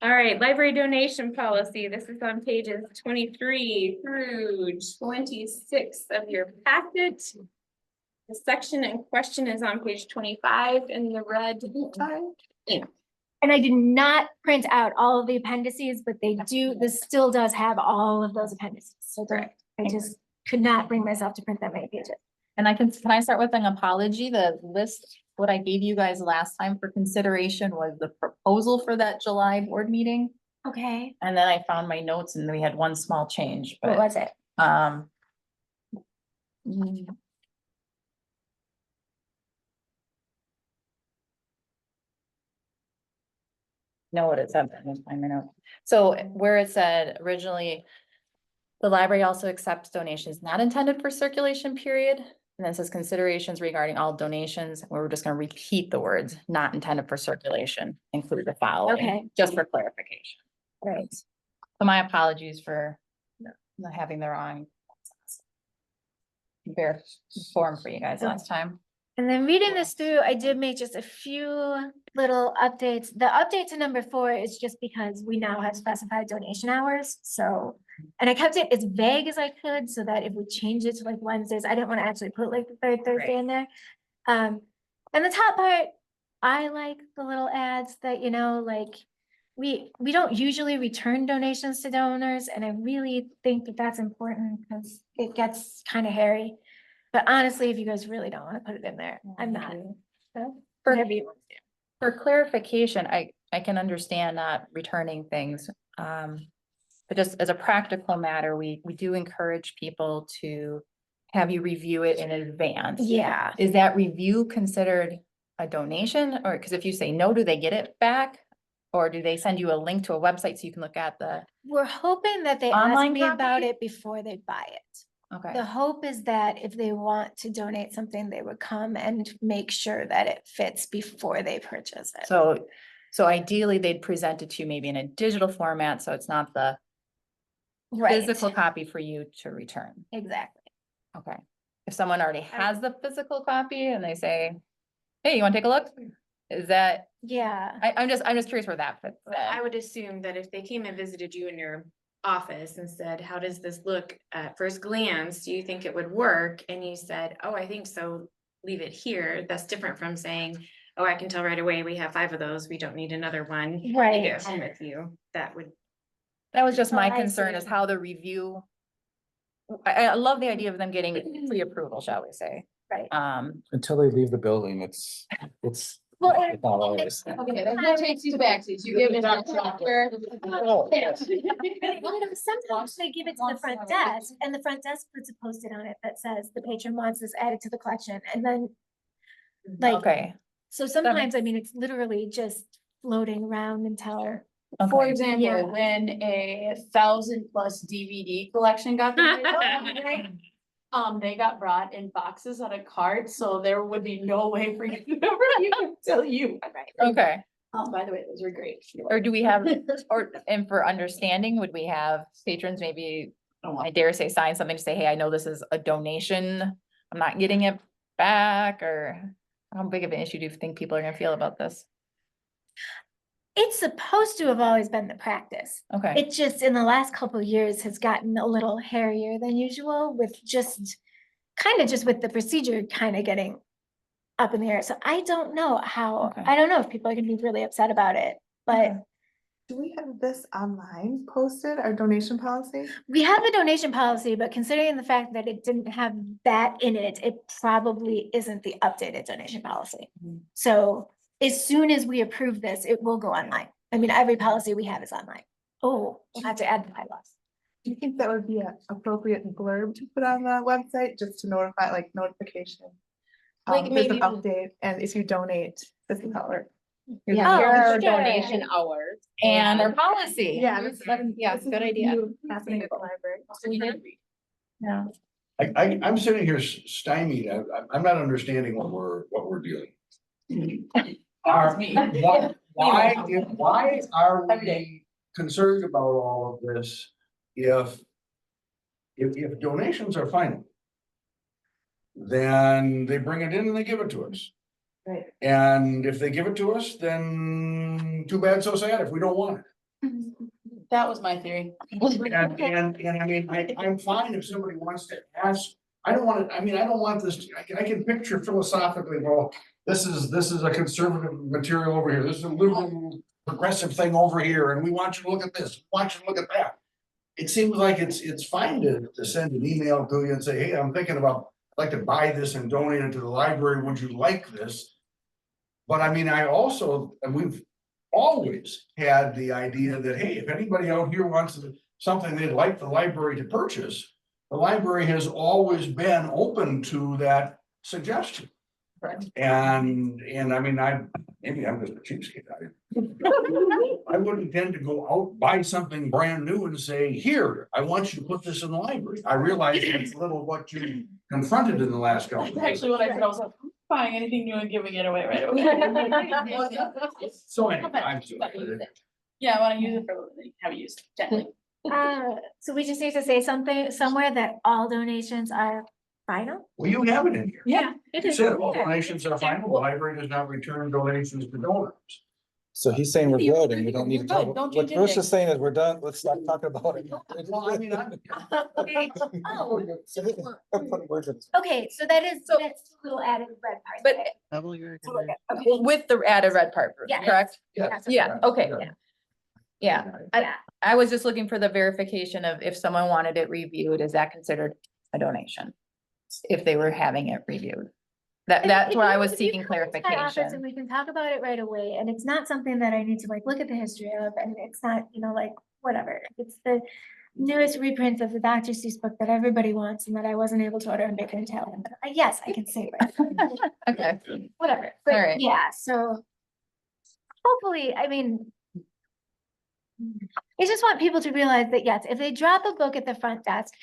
All right, library donation policy. This is on pages 23 through 26 of your packet. The section in question is on page 25 in the red. And I did not print out all of the appendices, but they do, this still does have all of those appendices. So don't, I just could not bring myself to print that many pages. And can I start with an apology? The list, what I gave you guys last time for consideration was the proposal for that July board meeting. Okay, And then I found my notes and we had one small change, what but, was it? know what it said, but I didn't find my note. So where it said originally, the library also accepts donations not intended for circulation period. And then it says considerations regarding all donations, where we're just gonna repeat the words, not intended for circulation, include the following. Okay. Just for clarification. Right. So my apologies for not having the wrong bare form for you guys last time. And then reading this through, I did make just a few little updates. The update to number 4 is just because we now have specified donation hours, so. And I kept it as vague as I could so that if we change it to like Wednesdays, I didn't want to actually put like the 3rd Thursday in there. And the top part, I like the little ads that, you know, like, we don't usually return donations to donors, and I really think that that's important because it gets kind of hairy. But honestly, if you guys really don't want to put it in there, I'm not. So, whatever you want to do. For clarification, I can understand not returning things. But just as a practical matter, we do encourage people to have you review it in advance. Yeah. Is that review considered a donation? Or, because if you say no, do they get it back? Or do they send you a link to a website so you can look at the, We're hoping that they ask Online me about copy? it before they buy it. okay, The hope is that if they want to donate something, they would come and make sure that it fits before they purchase it. so ideally they'd present it to you maybe in a digital format, so it's not the Right, physical copy for you to return. exactly. Okay. If someone already has the physical copy and they say, hey, you want to take a look? Is that, Yeah. I'm just curious where that fits. I would assume that if they came and visited you in your office and said, how does this look at first glance? Do you think it would work? And you said, oh, I think so, leave it here. That's different from saying, oh, I can tell right away, we have 5 of those. We don't need another one. Take Right. it home with you. That would, That was just Oh, my I concern is see. how the review. I love the idea of them getting pre-approval, shall we say. Right. Until they leave the building, it's. Well, It's not always. Okay, that's what takes you back seats. You give it that software. Sometimes they give it to the front desk and the front desk puts a post-it on it that says the patron wants this added to the collection and then like, Okay. so sometimes, I mean, it's literally just floating around until. For Okay. example, Yeah. when a 1,000+ DVD collection got there, they got brought in boxes on a cart, so there would be no way for you to review until you. Okay. By the way, those were great. Or do we have, or, and for understanding, would we have patrons maybe, I dare say, sign something to say, hey, I know this is a donation. I'm not getting it back, or how big of an issue do you think people are gonna feel about this? It's supposed to have always been the practice. Okay, It just in the last couple of years has gotten a little hairier than usual with just kind of just with the procedure kind of getting up in the air. So I don't know how, Okay. I don't know if people are gonna be really upset about it, but Okay. Do we have this online posted, our donation policy? we have the donation policy, but considering the fact that it didn't have that in it, it probably isn't the updated donation policy. Mhm. So as soon as we approve this, it will go online. I mean, every policy we have is online. Oh, we'll have to add the bylaws. Do you think that would be an appropriate blurb to put on the website, just to notify, like notification? Like There's an maybe- update, and if you donate, this is how it works. Here's Oh, here are our sure. donation hours. and our policy. Yeah, Here's- yeah, good idea. Happening at the library. Yeah. I'm sitting here stymied. I'm not understanding what we're doing. Why are we concerned about all of this if donations are final? Then they bring it in and they give it to us. Right. And if they give it to us, then too bad, so sad if we don't want it. That was my theory. And I mean, I'm fine if somebody wants to ask, I don't want this, I can picture philosophically, well, this is a conservative material over here, this is a liberal progressive thing over here, and we want you to look at this, want you to look at that. It seems like it's fine to send an email to you and say, hey, I'm thinking about, I'd like to buy this and donate it to the library, would you like this? But I mean, and we've always had the idea that, hey, if anybody out here wants something they'd like the library to purchase, the library has always been open to that suggestion. Right. And I mean, maybe I'm just a cheapskate. I wouldn't tend to go out, buy something brand new and say, here, I want you to put this in the library. I realize it's a little what you confronted in the last couple of That's years. actually what I said. I was like, buying anything new and giving it away right away. So anyway, I'm Yeah, I wanna use it for a little bit, have it used gently. So we just need to say something somewhere that all donations are final? Well, you have it in here. Yeah, It You is. said all Yeah. donations are final. The library does not return donations to donors. So he's saying we're good and we don't need to talk, Don't what change Bruce anything. is saying is we're done, let's stop talking about it. Well, I mean, Oh, Putting words in- okay, so that's a little added red part. But Double your. with the added red part, Yeah. correct? Yes. Yeah, okay. Yeah. Yeah, I was just looking for the verification of if someone wanted it reviewed, is that considered a donation? If they were having it reviewed. That's where I was seeking And clarification. we can talk about it right away, and it's not something that I need to like look at the history of, and it's not, like, whatever, it's newest reprints of the Dr. Seuss book that everybody wants and that I wasn't able to order in Baker and Taylor. Yes, I can say it. Okay, Whatever, but Alright. yeah, so hopefully, I mean, I just want people to realize that, yes, if they drop a book at the front desk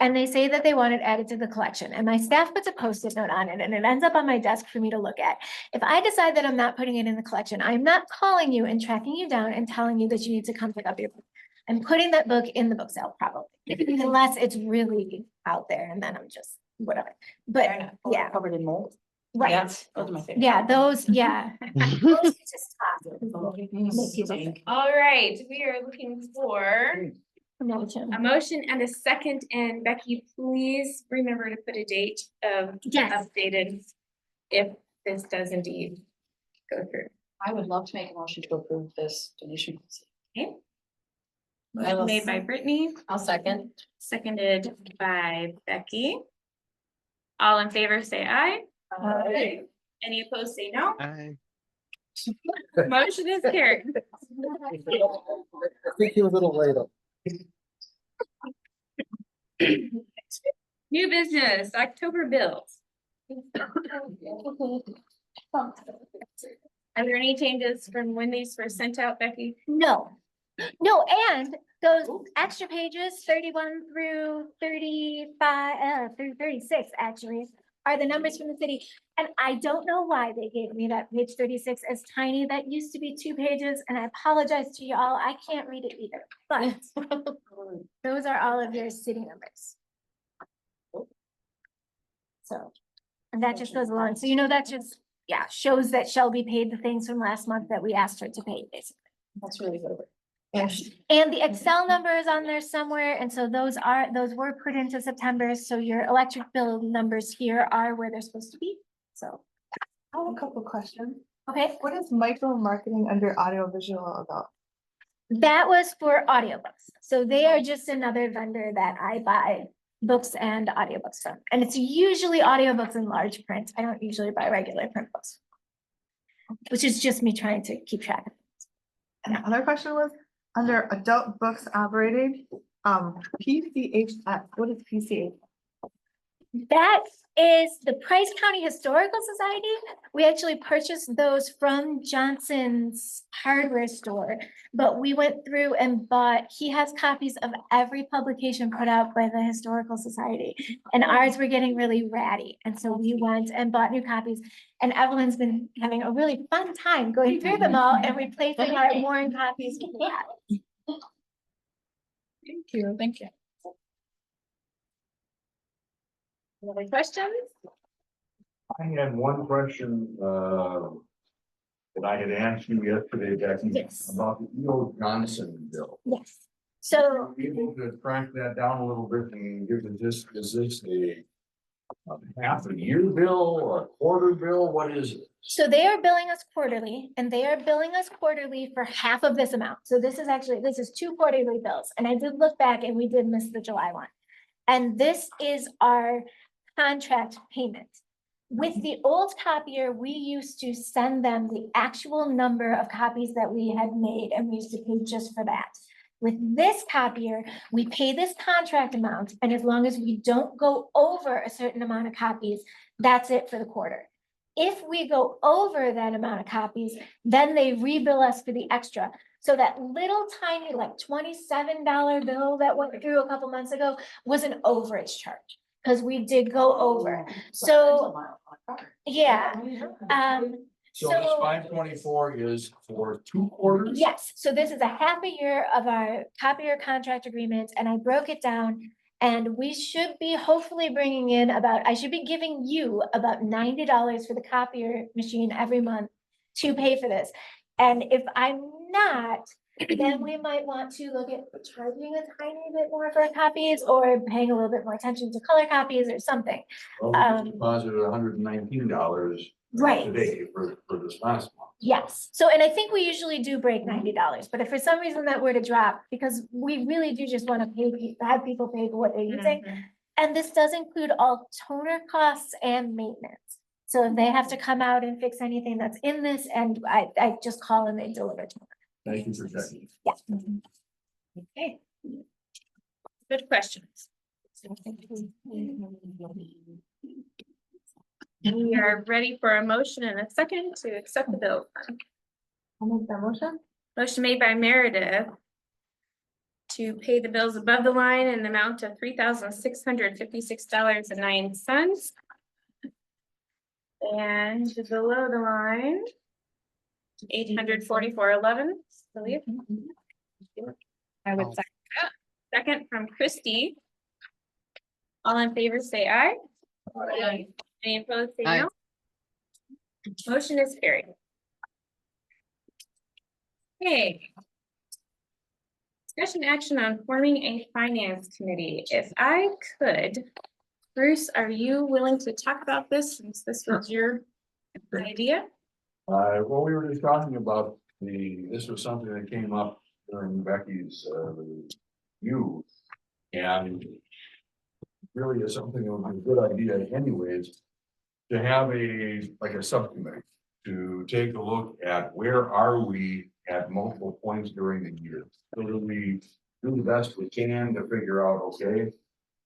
and they say that they want it added to the collection, and my staff puts a Post-it note on it, and it ends up on my desk for me to look at. If I decide that I'm not putting it in the collection, I'm not calling you and tracking you down and telling you that you need to come pick up your book. I'm putting that book in the book sale probably, unless it's really out there, and then I'm just, whatever. But, yeah, Covered in mold. right. Those are my favorite. Yeah, those, yeah. Those are just top. Make people think. All right, we are looking for Motion. a motion and a second, and Becky, please remember to put a date of Yes. updated if this does indeed go through. I would love to make a motion to approve this donation. Okay. I will Motion made by Brittany, I'll second. seconded by Becky. All in favor, say aye. Aye. Any opposed, say no. I- Motion is carried. I think he was a little late. New business, October bills. Are there any changes from when these were sent out, Becky? No, no, and those extra pages, 31 through 35, through 36 actually, are the numbers from the city. And I don't know why they gave me that page 36 as tiny. That used to be 2 pages, and I apologize to y'all. I can't read it either, but those are all of your city numbers. So, and that just goes along. So, you know, that just, yeah, shows that Shelby paid the things from last month that we asked her to pay, basically. That's really good. Yes. And the Excel number is on there somewhere, and so those were put into September, so your electric bill numbers here are where they're supposed to be, so. I have a couple questions. Okay, What is micro marketing under audiovisual about? that was for audiobooks, so they are just another vendor that I buy books and audiobooks from, and it's usually audiobooks in large print. I don't usually buy regular print books, which is just me trying to keep track of things. And the other question was, under adult books operating, PCHS, what is PCH? That is the Price County Historical Society. We actually purchased those from Johnson's hardware store, but we went through and bought, he has copies of every publication put out by the Historical Society. And ours were getting really ratty. And so we went and bought new copies. And Evelyn's been having a really fun time going through them all and replacing our worn copies with that. Thank you. Thank you. Any other questions? I had one question, that I had asked you yesterday, Becky. Yes. About the E.O. Johnson bill. Yes. So Are you able to track that down a little bit and give us this, is this a half a year bill or a quarter bill? What is it? So they are billing us quarterly, and they are billing us quarterly for half of this amount. So this is 2 quarterly bills, and I did look back and we did miss the July one. And this is our contract payment. With the old copier, we used to send them the actual number of copies that we had made, and we used to pay just for that. With this copier, we pay this contract amount, and as long as we don't go over a certain amount of copies, that's it for the quarter. If we go over that amount of copies, then they rebill us for the extra. So that little tiny, like $27 bill that went through a couple months ago was an overage charge, because we did go over. So, yeah, So this 524 is for 2 quarters? yes, so this is a half a year of our copier contract agreement, and I broke it down. And we should be hopefully bringing in I should be giving you about $90 for the copier machine every month to pay for this. And if I'm not, then we might want to look at charging a tiny bit more for copies, or paying a little bit more attention to color copies or something. Well, we just deposited $119 Right. today for this last month. Yes, so, and I think we usually do break $90, but if for some reason that were to drop, because we really do just want to have people pay for what they're using. And this does include all toner costs and maintenance. So if they have to come out and fix anything that's in this, and I just call and they deliver to them. Thank you for checking. Yeah. Okay. Good questions. We are ready for a motion and a second to accept the bill. I'll make that motion. Motion made by Meredith to pay the bills above the line in the amount of $3,656.09. And below the line, $844.11, I believe. I would second that. Second from Christie. All in favor, say aye. Aye. Any opposed, say Aye. no. Motion is carried. Okay. Discussion action on forming a finance committee. If I could, Bruce, are you willing to talk about this since this was your idea? Well, we were just talking about this was something that came up during Becky's, youth. And really is something that would be a good idea anyways, to have like a subcommittee, to take a look at where are we at multiple points during the year. So that we do the best we can to figure out, okay,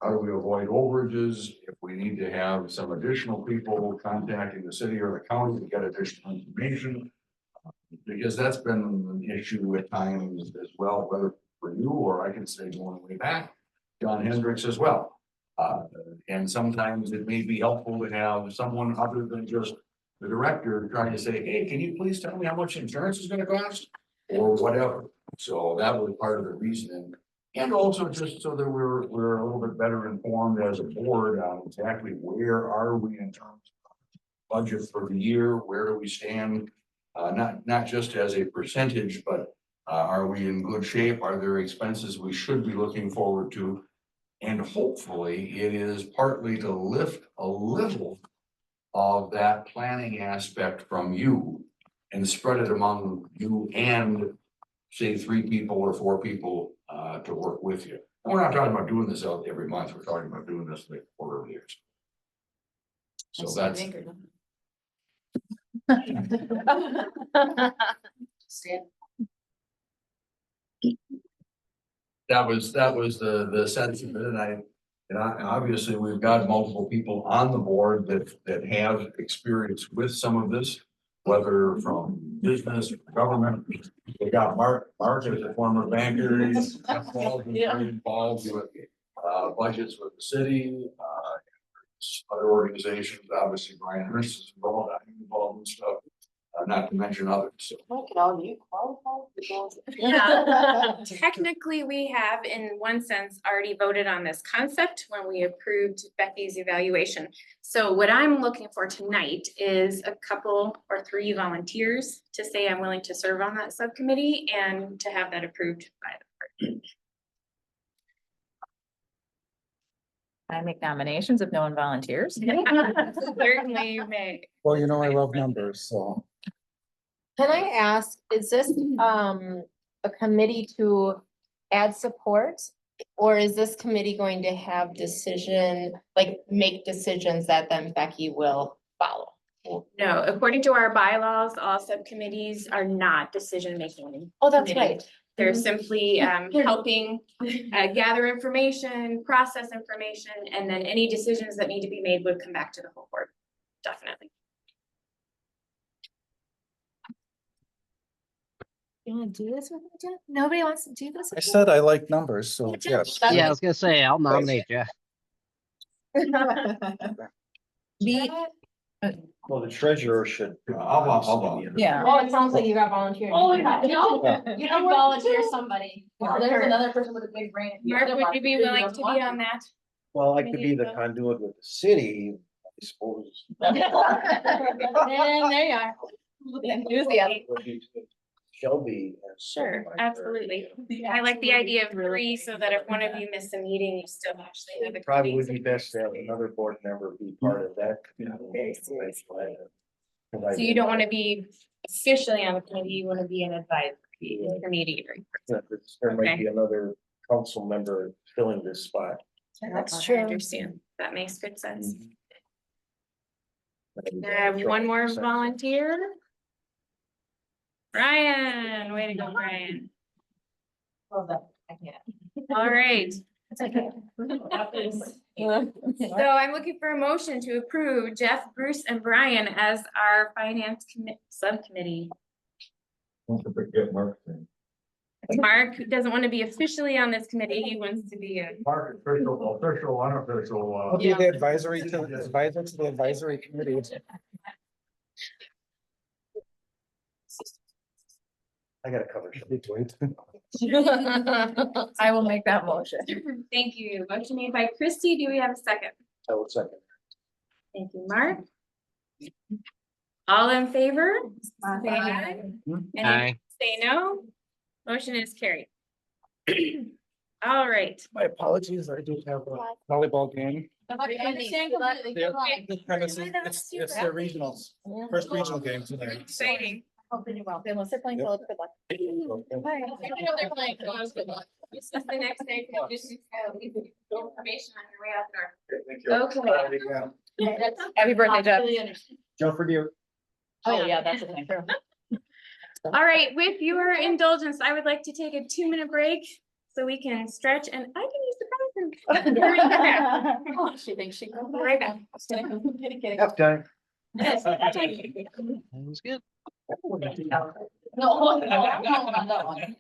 how do we avoid overages? If we need to have some additional people contacting the city or the county to get additional information. Because that's been an issue at times as well, whether for you or I can say going way back, John Hendricks as well. And sometimes it may be helpful to have someone other than just the director trying to say, hey, can you please tell me how much insurance is gonna cost? Or whatever. So that was part of the reasoning. And also just so that we're a little bit better informed as a board on exactly where are we in terms of budget for the year, where do we stand? Not just as a percentage, but are we in good shape? Are there expenses we should be looking forward to? And hopefully it is partly to lift a little of that planning aspect from you and spread it among you and say 3 people or 4 people to work with you. And we're not talking about doing this out every month. We're talking about doing this like quarter of years. So that's. That was the sense of it, and obviously we've got multiple people on the board that have experience with some of this, whether from business, government. We got Mark as a former banker, he's involved with budgets with the city, other organizations. Obviously Brian Hurst is involved, I'm involved in stuff. Not to mention others, so. Yeah, technically, we have in one sense already voted on this concept when we approved Becky's evaluation. So what I'm looking for tonight is a couple or 3 volunteers to say I'm willing to serve on that subcommittee and to have that approved by the board. I make nominations if no one volunteers. Certainly you may. Well, you know, I love numbers, so. Can I ask, is this a committee to add support? Or is this committee going to have make decisions that then Becky will follow? No, according to our bylaws, all subcommittees are not decision-making. Oh, that's committee. right. They're simply helping gather information, process information, and then any decisions that need to be made would come back to the whole board. Definitely. You wanna do this with me, Jeff? Nobody wants to do this? I with me? said I like numbers, so yes. Yeah, I was gonna say, I'll nominate you. Well, the treasurer should. I'll Yeah. Oh, it sounds like you got volunteered. Oh, yeah. You can volunteer somebody. There's another person with a big brain. Mark, would you be willing to be on that? Well, I could be the conduit with the city, I suppose. And there you are. Enthusiasm. Shelby. Sure, absolutely. I like the idea of 3 so that if one of you missed a meeting, you still actually have a. Probably would be best to have another board member be part of that. So you don't want to be officially on the committee, you want to be an advisory intermediary. There might be another council member filling this spot. That's true. I understand. That makes good sense. I have one more volunteer. Brian, way to go, Brian. Love that. I can't. All right, It's okay. So I'm looking for a motion to approve Jeff, Bruce, and Brian as our finance subcommittee. Don't forget Mark thing. Mark doesn't want to be officially on this committee. He wants to be a. Mark, official, unofficial, I'll be the advisor to the advisory committee. I gotta cover. Wait. I will make that motion. Thank you. Motion made by Christie. Do we have a second? I would second. Thank you, Mark. All in favor? Say aye. Any Aye. say no? Motion is carried. All right. My apologies, I do have a volleyball game. It's their regionals, first regional game tonight. Exciting. Hoping you're well. Then we'll sit playing Phillips. Good luck. They're playing close. Good luck. It's just the next day. Just leave the information on your way out the door. Okay. Happy birthday, Jeff. Jump for deer. Oh, yeah, that's the thing. All right, with your indulgence, I would like to take a 2-minute break so we can stretch and I can use the bathroom. Oh, she thinks she. Be right back. Yep, done. That was good. No, that one.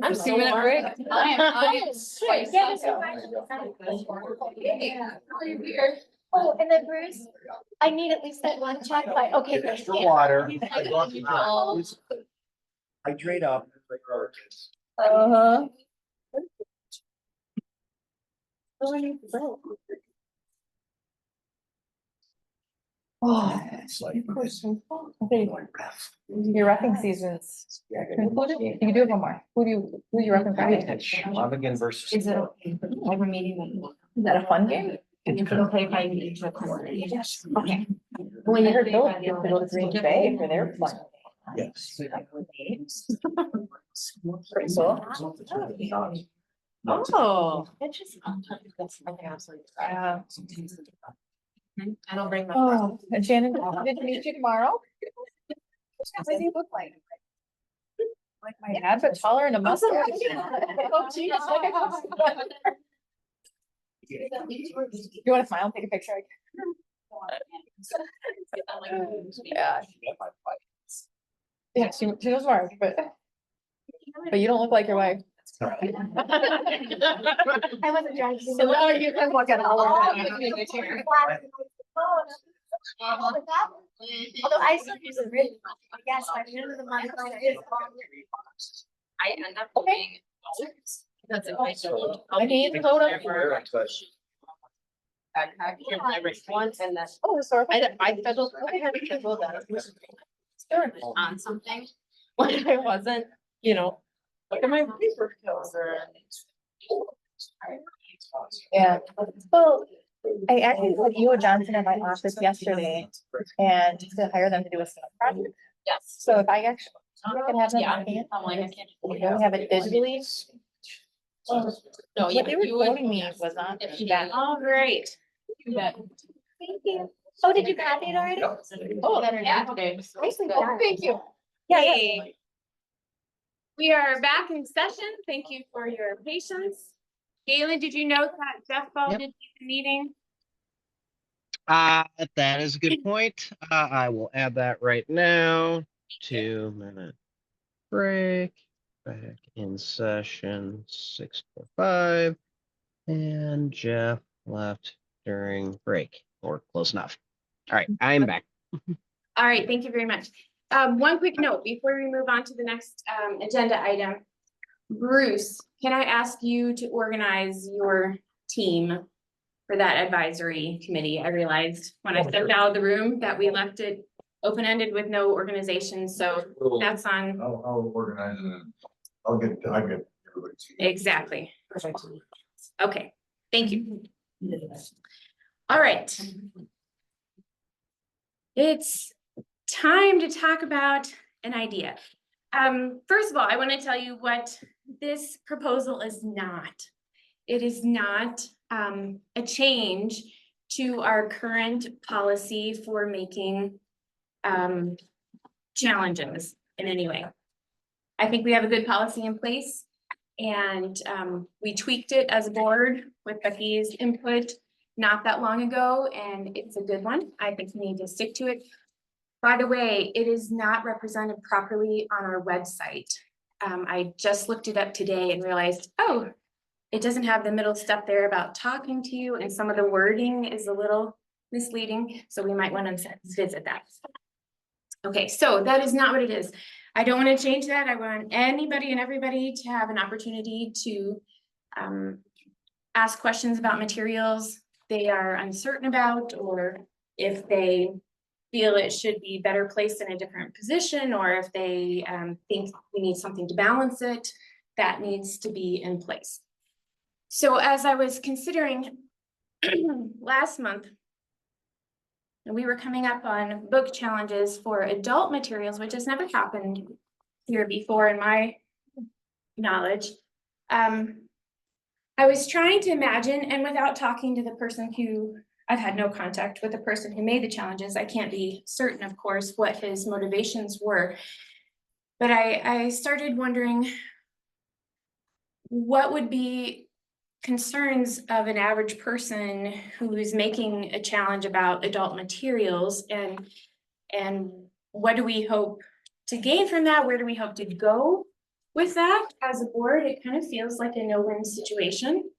I'm 2-minute break. I am. Oh, and then Bruce, I need at least that one check, but okay. Get extra water. Hydrate up. Uh-huh. Oh. It's like. Your roughing seasons concluded. You can do one more. Who you roughing Friday? Again versus. Is it okay for the library meeting? Is that a fun game? Is it okay if I need to record? Yes. Okay. When you heard Phillips get to go to Green Bay for their fun. Yes. Pretty cool. Oh. Interesting. I don't bring my. Oh, and Shannon, good to meet you tomorrow. What does he look like? Like my dad, but taller and a mustache. Oh, geez. You want to smile and take a picture? Yeah. Yeah, she was smart, but you don't look like your wife. I wasn't driving. So now you can look at all of them. Although I still use a ring. Yes, my end of the month is. I end up being. That's it. I need to go to. Once and then Oh, sorry. I scheduled that on something when I wasn't, look at my paper calendar. Yeah, well, I actually put you and Johnson in my office yesterday and to hire them to do a small project. Yes. So if I actually can have them. Yeah, on hand, I'm like, I can't. we don't have it digitally. No, What they were you would- quoting me yes. was not If too you- bad. All right. Thank you. Oh, did you copy it already? Oh, that Yeah. Nicely done. Thank you. Yay. We are back in session. Thank you for your patience. Galen, did you note that Jeff Ball Yep. did the meeting? That is a good point. I will add that right now. 2-minute break. Back in session 6:45. And Jeff left during break or close enough. All right, I'm back. All right, thank you very much. One quick note before we move on to the next agenda item. Bruce, can I ask you to organize your team for that advisory committee? I realized when I stepped out of the room that we left it open-ended with no organization, so that's on. I'll organize it. I'll get everybody. Exactly. Okay, thank you. All right. It's time to talk about an idea. First of all, I want to tell you what this proposal is not. It is not a change to our current policy for making challenges in any way. I think we have a good policy in place. And we tweaked it as a board with Becky's input not that long ago, and it's a good one. I think we need to stick to it. By the way, it is not represented properly on our website. I just looked it up today and realized, oh, it doesn't have the middle step there about talking to you, and some of the wording is a little misleading, so we might want to visit that. Okay, so that is not what it is. I don't want to change that. I want anybody and everybody to have an opportunity to ask questions about materials they are uncertain about, or if they feel it should be better placed in a different position, or if they think we need something to balance it, that needs to be in place. So as I was considering last month, and we were coming up on book challenges for adult materials, which has never happened here before in my knowledge. I was trying to imagine, and without talking to the person who, I've had no contact with the person who made the challenges, I can't be certain, of course, what his motivations were. But I started wondering what would be concerns of an average person who is making a challenge about adult materials, and what do we hope to gain from that? Where do we hope to go with that as a board? It kind of feels like a no-win situation.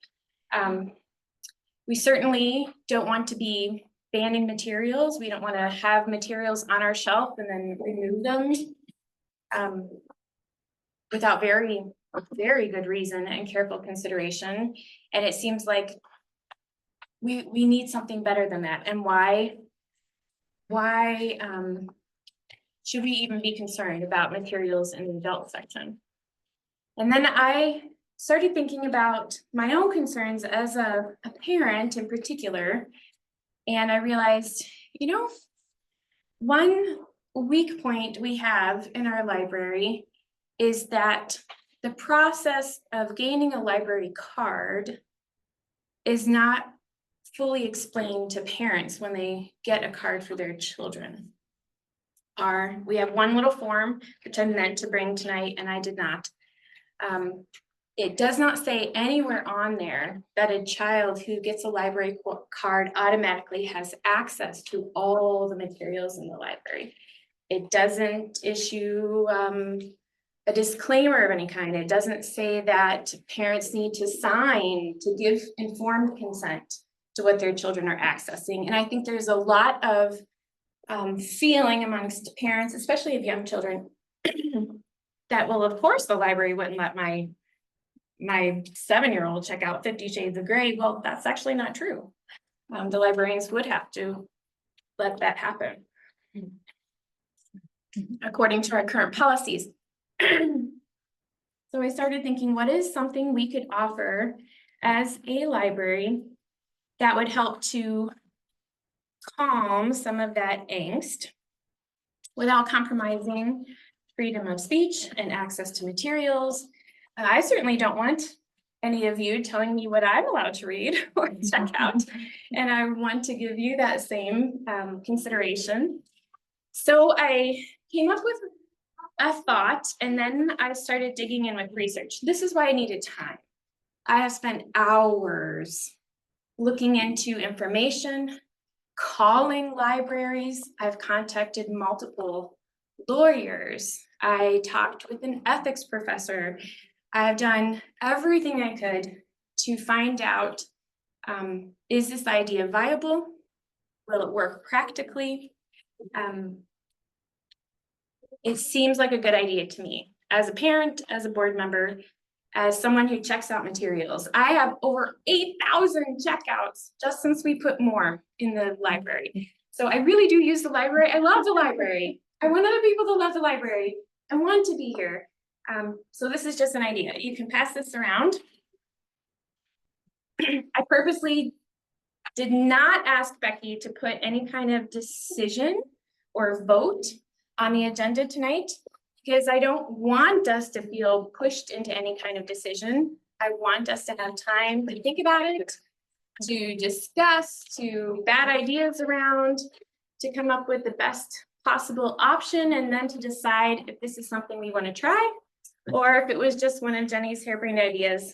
We certainly don't want to be banning materials. We don't want to have materials on our shelf and then remove them without very good reason and careful consideration. And it seems like we need something better than that. And why should we even be concerned about materials in the adult section? And then I started thinking about my own concerns as a parent in particular. And I realized, you know, one weak point we have in our library is that the process of gaining a library card is not fully explained to parents when they get a card for their children. We have one little form, which I meant to bring tonight, and I did not. It does not say anywhere on there that a child who gets a library card automatically has access to all the materials in the library. It doesn't issue a disclaimer of any kind. It doesn't say that parents need to sign to give informed consent to what their children are accessing. And I think there's a lot of feeling amongst parents, especially of young children, that, well, of course the library wouldn't let my 7-year-old check out 50 Shades of Grey. Well, that's actually not true. The librarians would have to let that happen according to our current policies. So I started thinking, what is something we could offer as a library that would help to calm some of that angst without compromising freedom of speech and access to materials. I certainly don't want any of you telling me what I'm allowed to read or check out, and I want to give you that same consideration. So I came up with a thought, and then I started digging in with research. This is why I needed time. I have spent hours looking into information, calling libraries. I've contacted multiple lawyers. I talked with an ethics professor. I've done everything I could to find out, is this idea viable? Will it work practically? It seems like a good idea to me. As a parent, as a board member, as someone who checks out materials. I have over 8,000 checkouts just since we put more in the library. So I really do use the library. I love the library. I want other people to love the library. I want to be here. So this is just an idea. You can pass this around. I purposely did not ask Becky to put any kind of decision or vote on the agenda tonight, because I don't want us to feel pushed into any kind of decision. I want us to have time to think about it, to discuss, to bat ideas around, to come up with the best possible option, and then to decide if this is something we want to try or if it was just one of Jenny's harebrained ideas,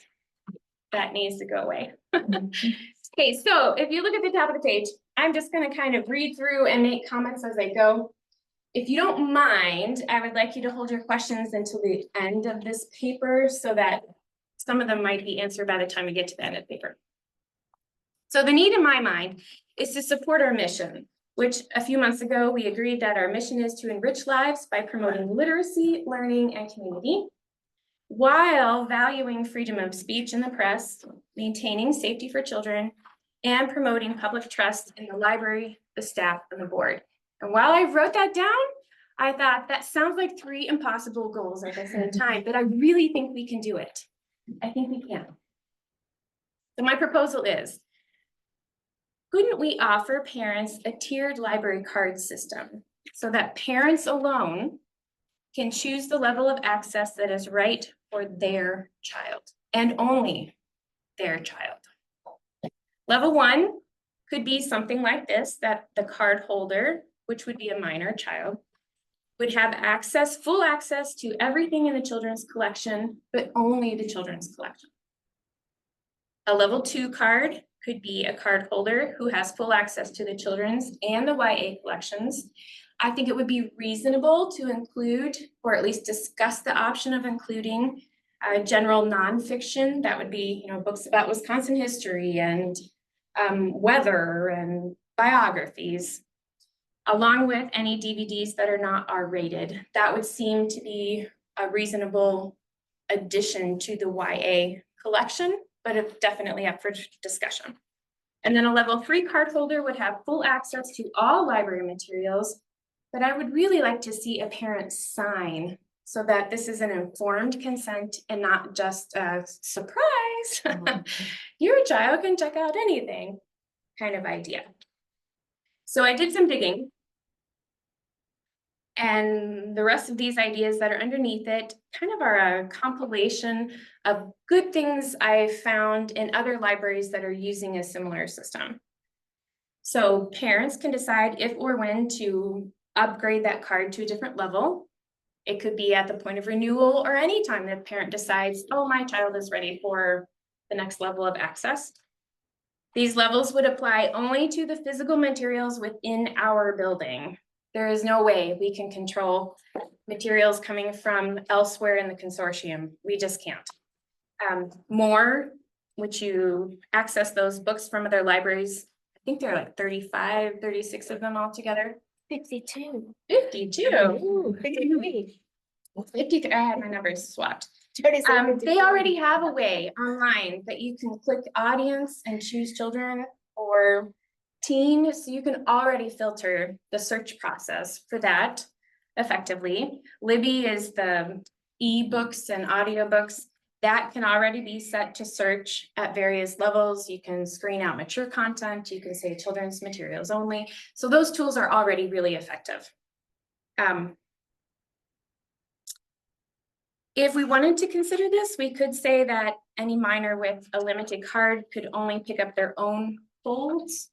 that needs to go away. Okay, so if you look at the top of the page, I'm just gonna kind of read through and make comments as I go. If you don't mind, I would like you to hold your questions until the end of this paper so that some of them might be answered by the time we get to the end of the paper. So the need in my mind is to support our mission, which a few months ago, we agreed that our mission is to enrich lives by promoting literacy, learning, and community, while valuing freedom of speech in the press, maintaining safety for children, and promoting public trust in the library, the staff, and the board. And while I wrote that down, I thought that sounds like 3 impossible goals at the same time, but I really think we can do it. I think we can. So my proposal is, couldn't we offer parents a tiered library card system so that parents alone can choose the level of access that is right for their child and only their child? Level 1 could be something like this, that the card holder, which would be a minor child, would have access, full access to everything in the children's collection, but only the children's collection. A level 2 card could be a card holder who has full access to the children's and the YA collections. I think it would be reasonable to include, or at least discuss the option of including general nonfiction. That would be, books about Wisconsin history and weather and biographies, along with any DVDs that are not R-rated. That would seem to be a reasonable addition to the YA collection, but it's definitely up for discussion. And then a level 3 card holder would have full access to all library materials, but I would really like to see a parent sign so that this is an informed consent and not just a surprise. Your child can check out anything kind of idea. So I did some digging. And the rest of these ideas that are underneath it kind of are a compilation of good things I found in other libraries that are using a similar system. So parents can decide if or when to upgrade that card to a different level. It could be at the point of renewal or anytime the parent decides, oh, my child is ready for the next level of access. These levels would apply only to the physical materials within our building. There is no way we can control materials coming from elsewhere in the consortium. We just can't. More, which you access those books from other libraries. I think there are like 35, 36 of them altogether. 52. 52. Ooh, 53. 53, I had my numbers swapped. 37, They already have a way online that you can click audience and choose children or teen, so you can already filter the search process for that effectively. Libby is the ebooks and audiobooks that can already be set to search at various levels. You can screen out mature content, you can say children's materials only. So those tools are already really effective. If we wanted to consider this, we could say that any minor with a limited card could only pick up their own folds.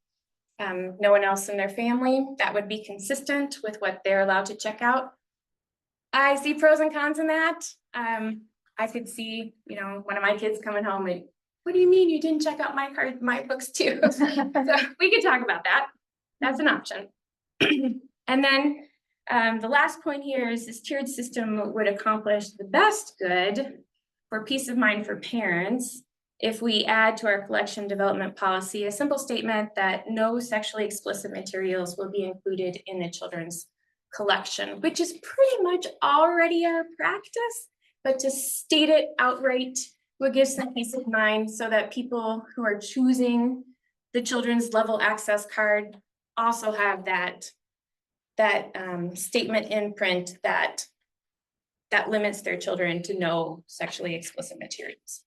No one else in their family. That would be consistent with what they're allowed to check out. I see pros and cons in that. I could see, one of my kids coming home and, what do you mean you didn't check out my books too? So we could talk about that. That's an option. And then the last point here is this tiered system would accomplish the best good for peace of mind for parents if we add to our collection development policy a simple statement that no sexually explicit materials will be included in the children's collection, which is pretty much already our practice, but to state it outright will give some peace of mind so that people who are choosing the children's level access card also have that statement in print that limits their children to no sexually explicit materials.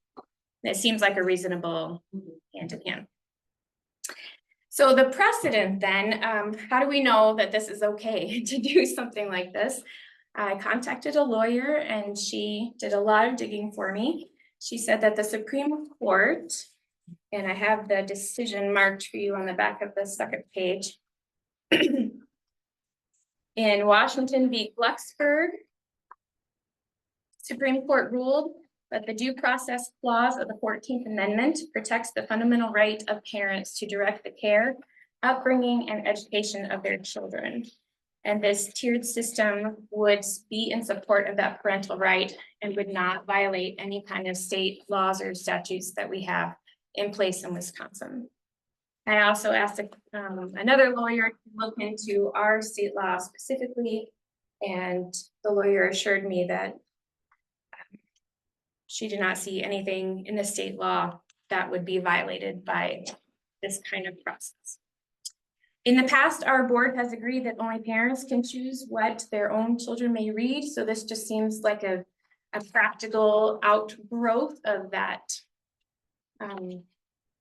And it seems like a reasonable hand in hand. So the precedent then, how do we know that this is okay to do something like this? I contacted a lawyer and she did a lot of digging for me. She said that the Supreme Court, and I have the decision marked for you on the back of the second page, in Washington v. Glucksberg, Supreme Court ruled that the due process clause of the 14th Amendment protects the fundamental right of parents to direct the care, upbringing, and education of their children. And this tiered system would be in support of that parental right and would not violate any kind of state laws or statutes that we have in place in Wisconsin. I also asked another lawyer to look into our state law specifically, and the lawyer assured me that she did not see anything in the state law that would be violated by this kind of process. In the past, our board has agreed that only parents can choose what their own children may read. So this just seems like a practical outgrowth of that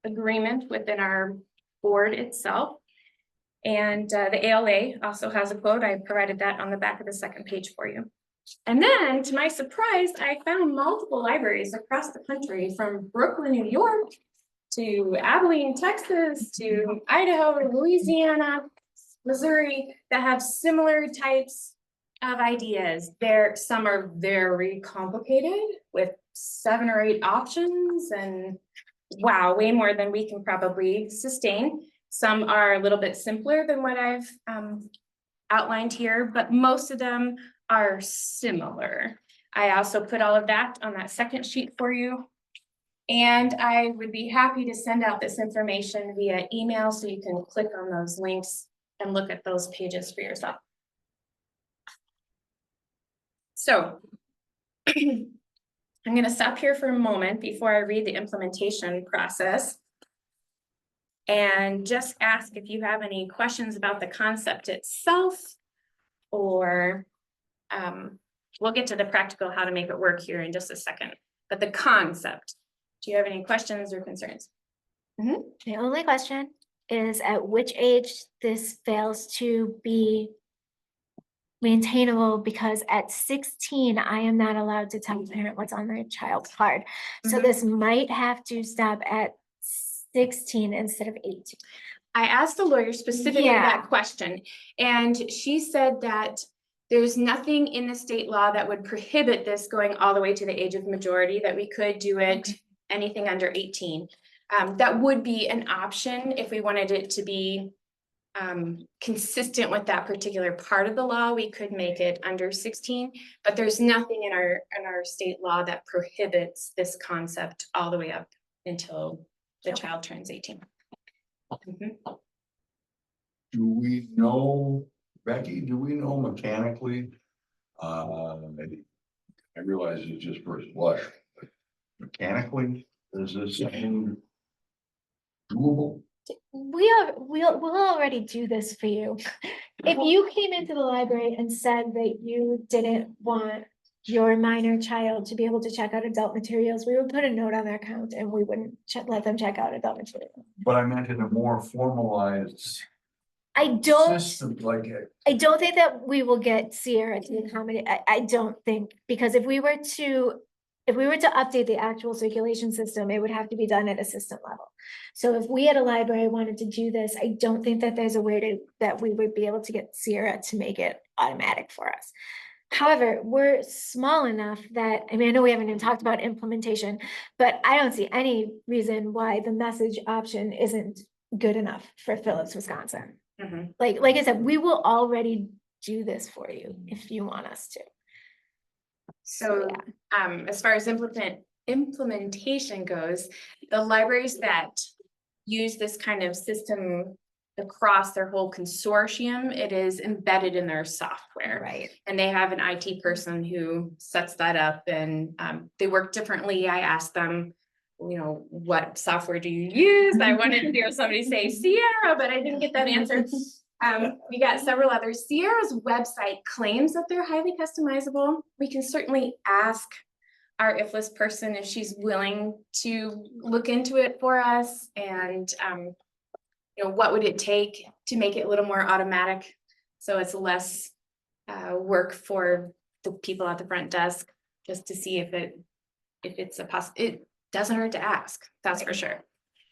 agreement within our board itself. And the ALA also has a quote. I provided that on the back of the second page for you. And then, to my surprise, I found multiple libraries across the country, from Brooklyn, New York, to Abilene, Texas, to Idaho, Louisiana, Missouri, that have similar types of ideas. Some are very complicated with 7 or 8 options, and wow, way more than we can probably sustain. Some are a little bit simpler than what I've outlined here, but most of them are similar. I also put all of that on that second sheet for you. And I would be happy to send out this information via email so you can click on those links and look at those pages for yourself. So I'm going to stop here for a moment before I read the implementation process and just ask if you have any questions about the concept itself, or we'll get to the practical how to make it work here in just a second. But the concept, do you have any questions or concerns? The only question is at which age this fails to be maintainable, because at 16, I am not allowed to tell a parent what's on their child's card. So this might have to stop at 16 instead of 18. I asked the lawyer specifically that question, and she said that there's nothing in the state law that would prohibit this going all the way to the age of majority, that we could do it anything under 18. That would be an option if we wanted it to be consistent with that particular part of the law. We could make it under 16, but there's nothing in our state law that prohibits this concept all the way up until the child turns 18. Do we know, Becky, do we know mechanically? I realize it's just first blush, but mechanically, is this something doable? We'll already do this for you. If you came into the library and said that you didn't want your minor child to be able to check out adult materials, we would put a note on their account and we wouldn't let them check out adult materials. But I meant in a more formalized I don't system, like it. I don't think that we will get Sierra to accommodate. I don't think, because if we were to update the actual circulation system, it would have to be done at a system level. So if we at a library wanted to do this, I don't think that there's a way that we would be able to get Sierra to make it automatic for us. However, we're small enough that, I mean, I know we haven't even talked about implementation, but I don't see any reason why the message option isn't good enough for Phillips, Wisconsin. Like I said, we will already do this for you if you want us to. So as far as implementation goes, the libraries that use this kind of system across their whole consortium, it is embedded in their software. Right. And they have an IT person who sets that up, and they work differently. I asked them, you know, what software do you use? I wanted to hear somebody say Sierra, but I didn't get that answer. We got several others. Sierra's website claims that they're highly customizable. We can certainly ask our IFLS person if she's willing to look into it for us, and you know, what would it take to make it a little more automatic so it's less work for the people at the front desk, just to see if it's a it doesn't hurt to ask, that's for sure.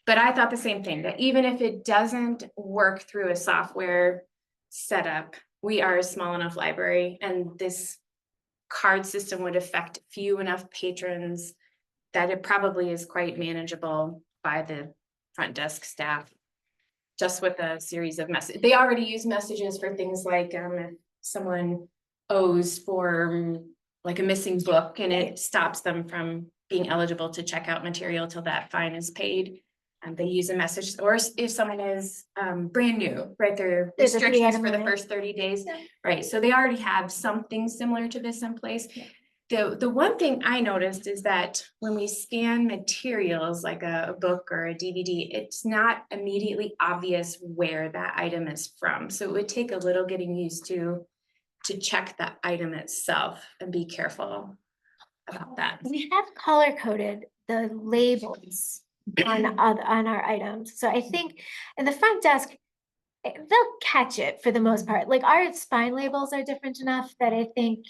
But I thought the same thing, that even if it doesn't work through a software setup, we are a small enough library, and this card system would affect few enough patrons that it probably is quite manageable by the front desk staff. Just with a series of messages. They already use messages for things like, if someone owes for like a missing book and it stops them from being eligible to check out material till that fine is paid. And they use a message, or if someone is brand new, right, there are There's a restrictions 3-item for the limit. first 30 days, right? So they already have something similar to this in place. The one thing I noticed is that when we scan materials like a book or a DVD, it's not immediately obvious where that item is from. So it would take a little getting used to check that item itself and be careful about that. We have color coded the labels on our items. So I think in the front desk, they'll catch it for the most part. Like our spine labels are different enough that I think,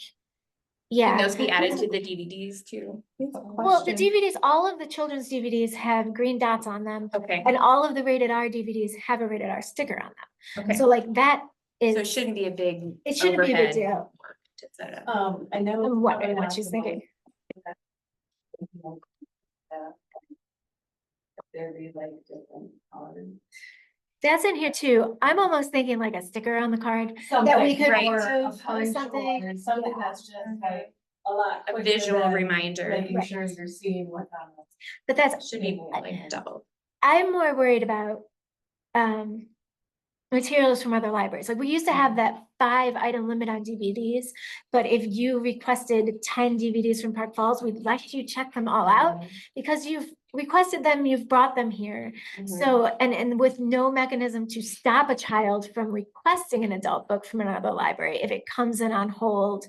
yeah. Can those be added to the DVDs too? Well, the DVDs, all of the children's DVDs have green dots on them, Okay, and all of the rated R DVDs have a rated R sticker on them. okay. So like that is. So it shouldn't be a big It shouldn't be a big overhead deal. work to set up. I know. I'm wondering what she's thinking. There be like different colors. That's in here too. I'm almost thinking like a sticker on the card that we could right. remove Or a or punch something. or something Yeah. that's just like a lot. A quicker visual than reminder. Making Right. sure you're seeing what's on it. But that's, Should be like double. I'm more worried about materials from other libraries. Like we used to have that 5-item limit on DVDs, but if you requested 10 DVDs from Park Falls, we'd let you check them all out because you've requested them, you've brought them here. So, and with no mechanism to stop a child from requesting an adult book from another library, if it comes in on hold.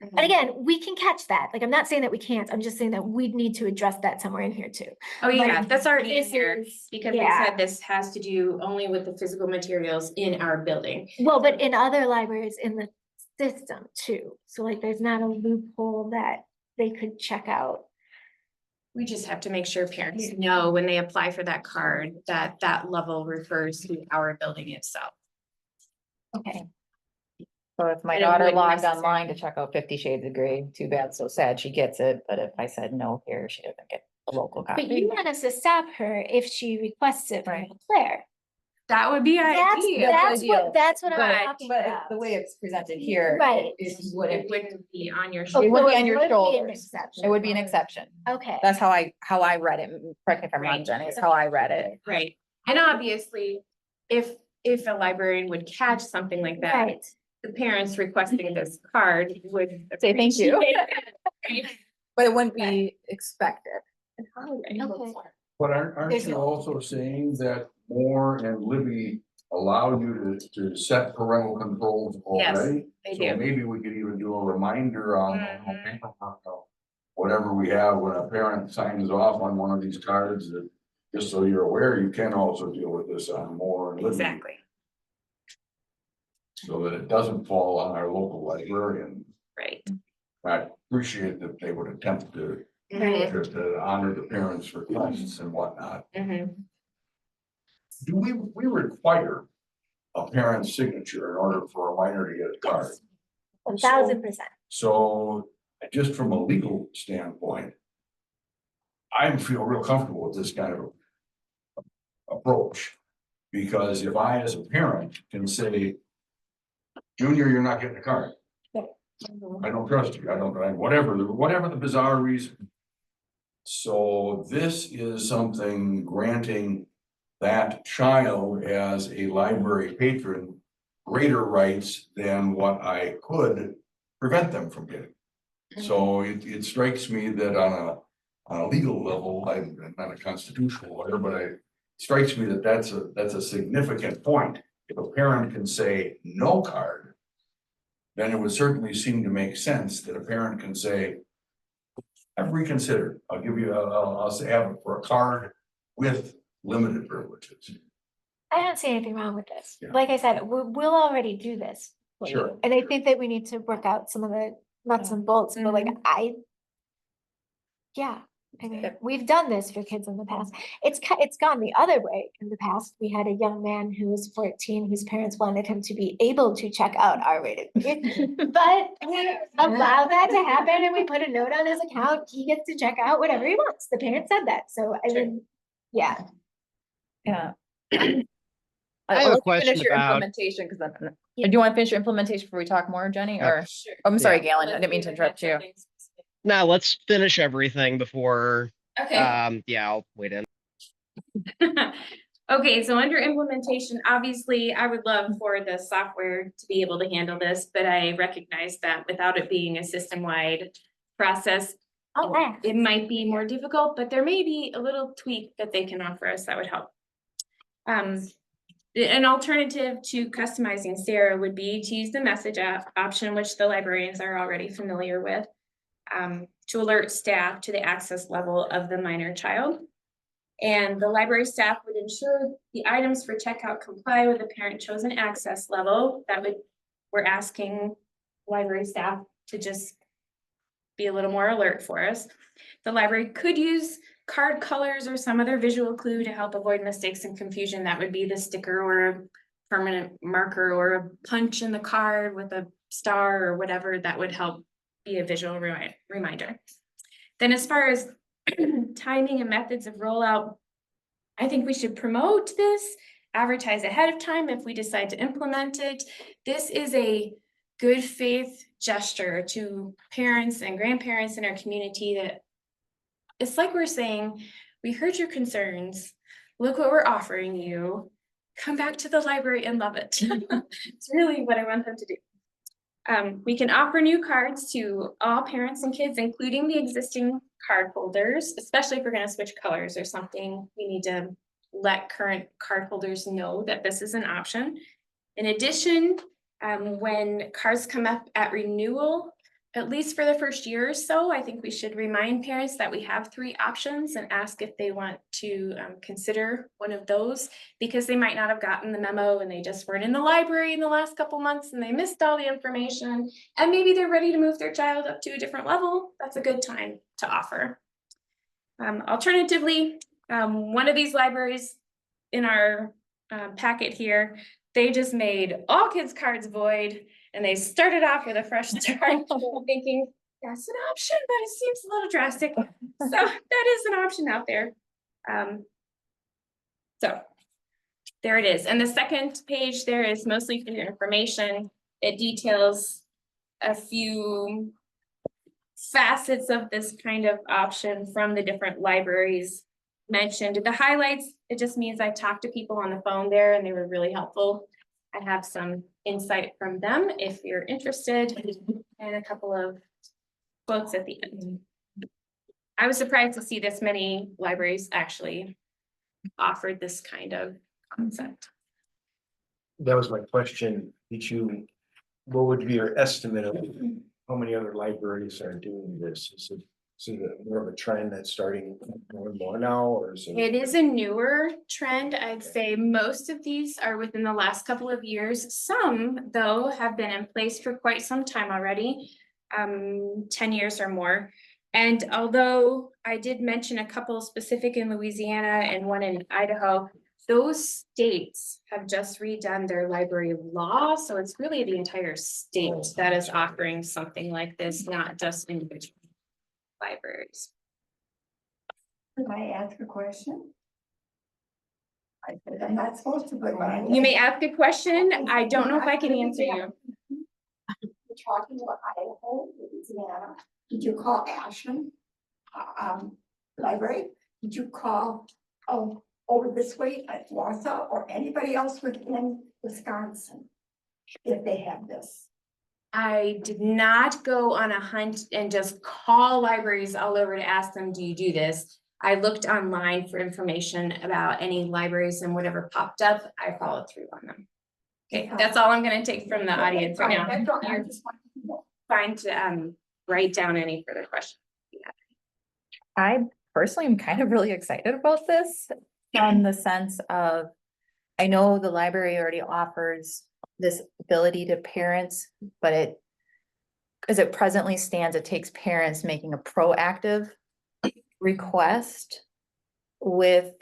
And again, we can catch that. Like, I'm not saying that we can't, I'm just saying that we'd need to address that somewhere in here too. Oh, yeah, Like, that's already in this here, is- because they yeah. said this has to do only with the physical materials in our building. Well, but in other libraries in the system too. So like, there's not a loophole that they could check out. We just have to make sure parents know when they apply for that card, that that level refers to our building itself. Okay. So if my And it daughter wouldn't logged necessarily- online to check out 50 Shades of Grey, too bad, so sad, she gets it, but if I said no here, she doesn't get a local But copy. you want us to stop her if she requests it from Right. Claire. That would be ideal. That's what I'm But- talking But about. the way it's presented here, Right. it It wouldn't, wouldn't be on your. it would be on your would be an shoulders. exception. It would be an exception. Okay. That's how I read it. Correct me if I'm wrong, Right. Jenny, is how I read it. Right, and obviously, if a librarian would catch something like that, Right. the parents requesting this card would. Say thank you. appreciate it. But it wouldn't be expected. Okay. But aren't There's you no- also saying that Moore and Libby allow you to set parental controls Yes, already? they So do. maybe we could even do a reminder on whatever we have when a parent signs off on one of these cards, that just so you're aware, you can also deal with this on Moore and Libby. Exactly, So that it doesn't fall on our local librarian. right. I appreciate that they would attempt to Right. to honor the parents' requests and whatnot. Mhm. Do we require a parent's signature in order for a minor to get a card? 1000%. So just from a legal standpoint, I feel real comfortable with this kind of approach. Because if I, as a parent, can say, Junior, you're not getting a card. I don't trust you. I don't, whatever the bizarre reason. So this is something granting that child as a library patron greater rights than what I could prevent them from getting. So it strikes me that on a legal level, I'm not a constitutional lawyer, but it strikes me that that's a significant point. If a parent can say no card, then it would certainly seem to make sense that a parent can say, I've reconsidered, I'll give you, I'll say have it for a card with limited privileges. I don't see anything wrong with this. Yeah. Like I said, we'll already do this. for you. Sure. And I think that we need to work out some of the nuts and bolts, but like Mhm. yeah, I mean, we've done this for kids in the past. It's gone the other way in the past. We had a young man who was 14 whose parents wanted him to be able to check out R-rated movies. But we allow that to happen and we put a note on his account. He gets to check out whatever he wants. The parent said that. So I mean, yeah. Yeah. I have I'll a let you question finish your about- implementation, because then, do you want to finish your implementation before we talk more, Jenny, or? Sure. I'm sorry, Yeah. Galen, I didn't mean to interrupt you. Now let's finish everything before, Okay. yeah, I'll wait in. Okay, so under implementation, obviously, I would love for the software to be able to handle this, but I recognize that without it being a system-wide process, it might be more difficult, but there may be a little tweak that they can offer us that would help. An alternative to customizing Sarah would be to use the message app option, which the librarians are already familiar with, to alert staff to the access level of the minor child. And the library staff would ensure the items for checkout comply with the parent chosen access level. We're asking library staff to just be a little more alert for us. The library could use card colors or some other visual clue to help avoid mistakes and confusion. That would be the sticker or a permanent marker or a punch in the card with a star or whatever that would help be a visual reminder. Then as far as timing and methods of rollout, I think we should promote this, advertise ahead of time if we decide to implement it. This is a good faith gesture to parents and grandparents in our community that it's like we're saying, we heard your concerns. Look what we're offering you. Come back to the library and love it. It's really what I want them to do. We can offer new cards to all parents and kids, including the existing card holders, especially if we're going to switch colors or something. We need to let current card holders know that this is an option. In addition, when cards come up at renewal, at least for the first year or so, I think we should remind parents that we have 3 options and ask if they want to consider one of those, because they might not have gotten the memo and they just weren't in the library in the last couple months and they missed all the information, and maybe they're ready to move their child up to a different level. That's a good time to offer. Alternatively, one of these libraries in our packet here, they just made all kids' cards void, and they started off with a fresh start. Thinking that's an option, but it seems a little drastic. So that is an option out there. So there it is. And the second page there is mostly for your information. It details a few facets of this kind of option from the different libraries mentioned. The highlights, it just means I talked to people on the phone there and they were really helpful. I have some insight from them if you're interested, and a couple of quotes at the end. I was surprised to see this many libraries actually offered this kind of concept. That was my question. What would be your estimate of how many other libraries are doing this? Is it more of a trend that's starting more and more now, or is it? It is a newer trend. I'd say most of these are within the last couple of years. Some, though, have been in place for quite some time already, 10 years or more. And although I did mention a couple specific in Louisiana and one in Idaho, those states have just redone their library law. So it's really the entire state that is offering something like this, not just individual libraries. Can I ask a question? I said, I'm not supposed to, but when I. You may ask a question. I don't know if I can answer you. You're talking about Idaho, Louisiana. Did you call Ashland Library? Did you call over this way at Warsaw or anybody else within Wisconsin if they have this? I did not go on a hunt and just call libraries all over to ask them, do you do this? I looked online for information about any libraries, and whatever popped up, I followed through on them. Okay, that's all I'm gonna take from the audience right now. You're fine to write down any further questions. I personally am kind of really excited about this from the sense of, I know the library already offers this ability to parents, but as it presently stands, it takes parents making a proactive request with,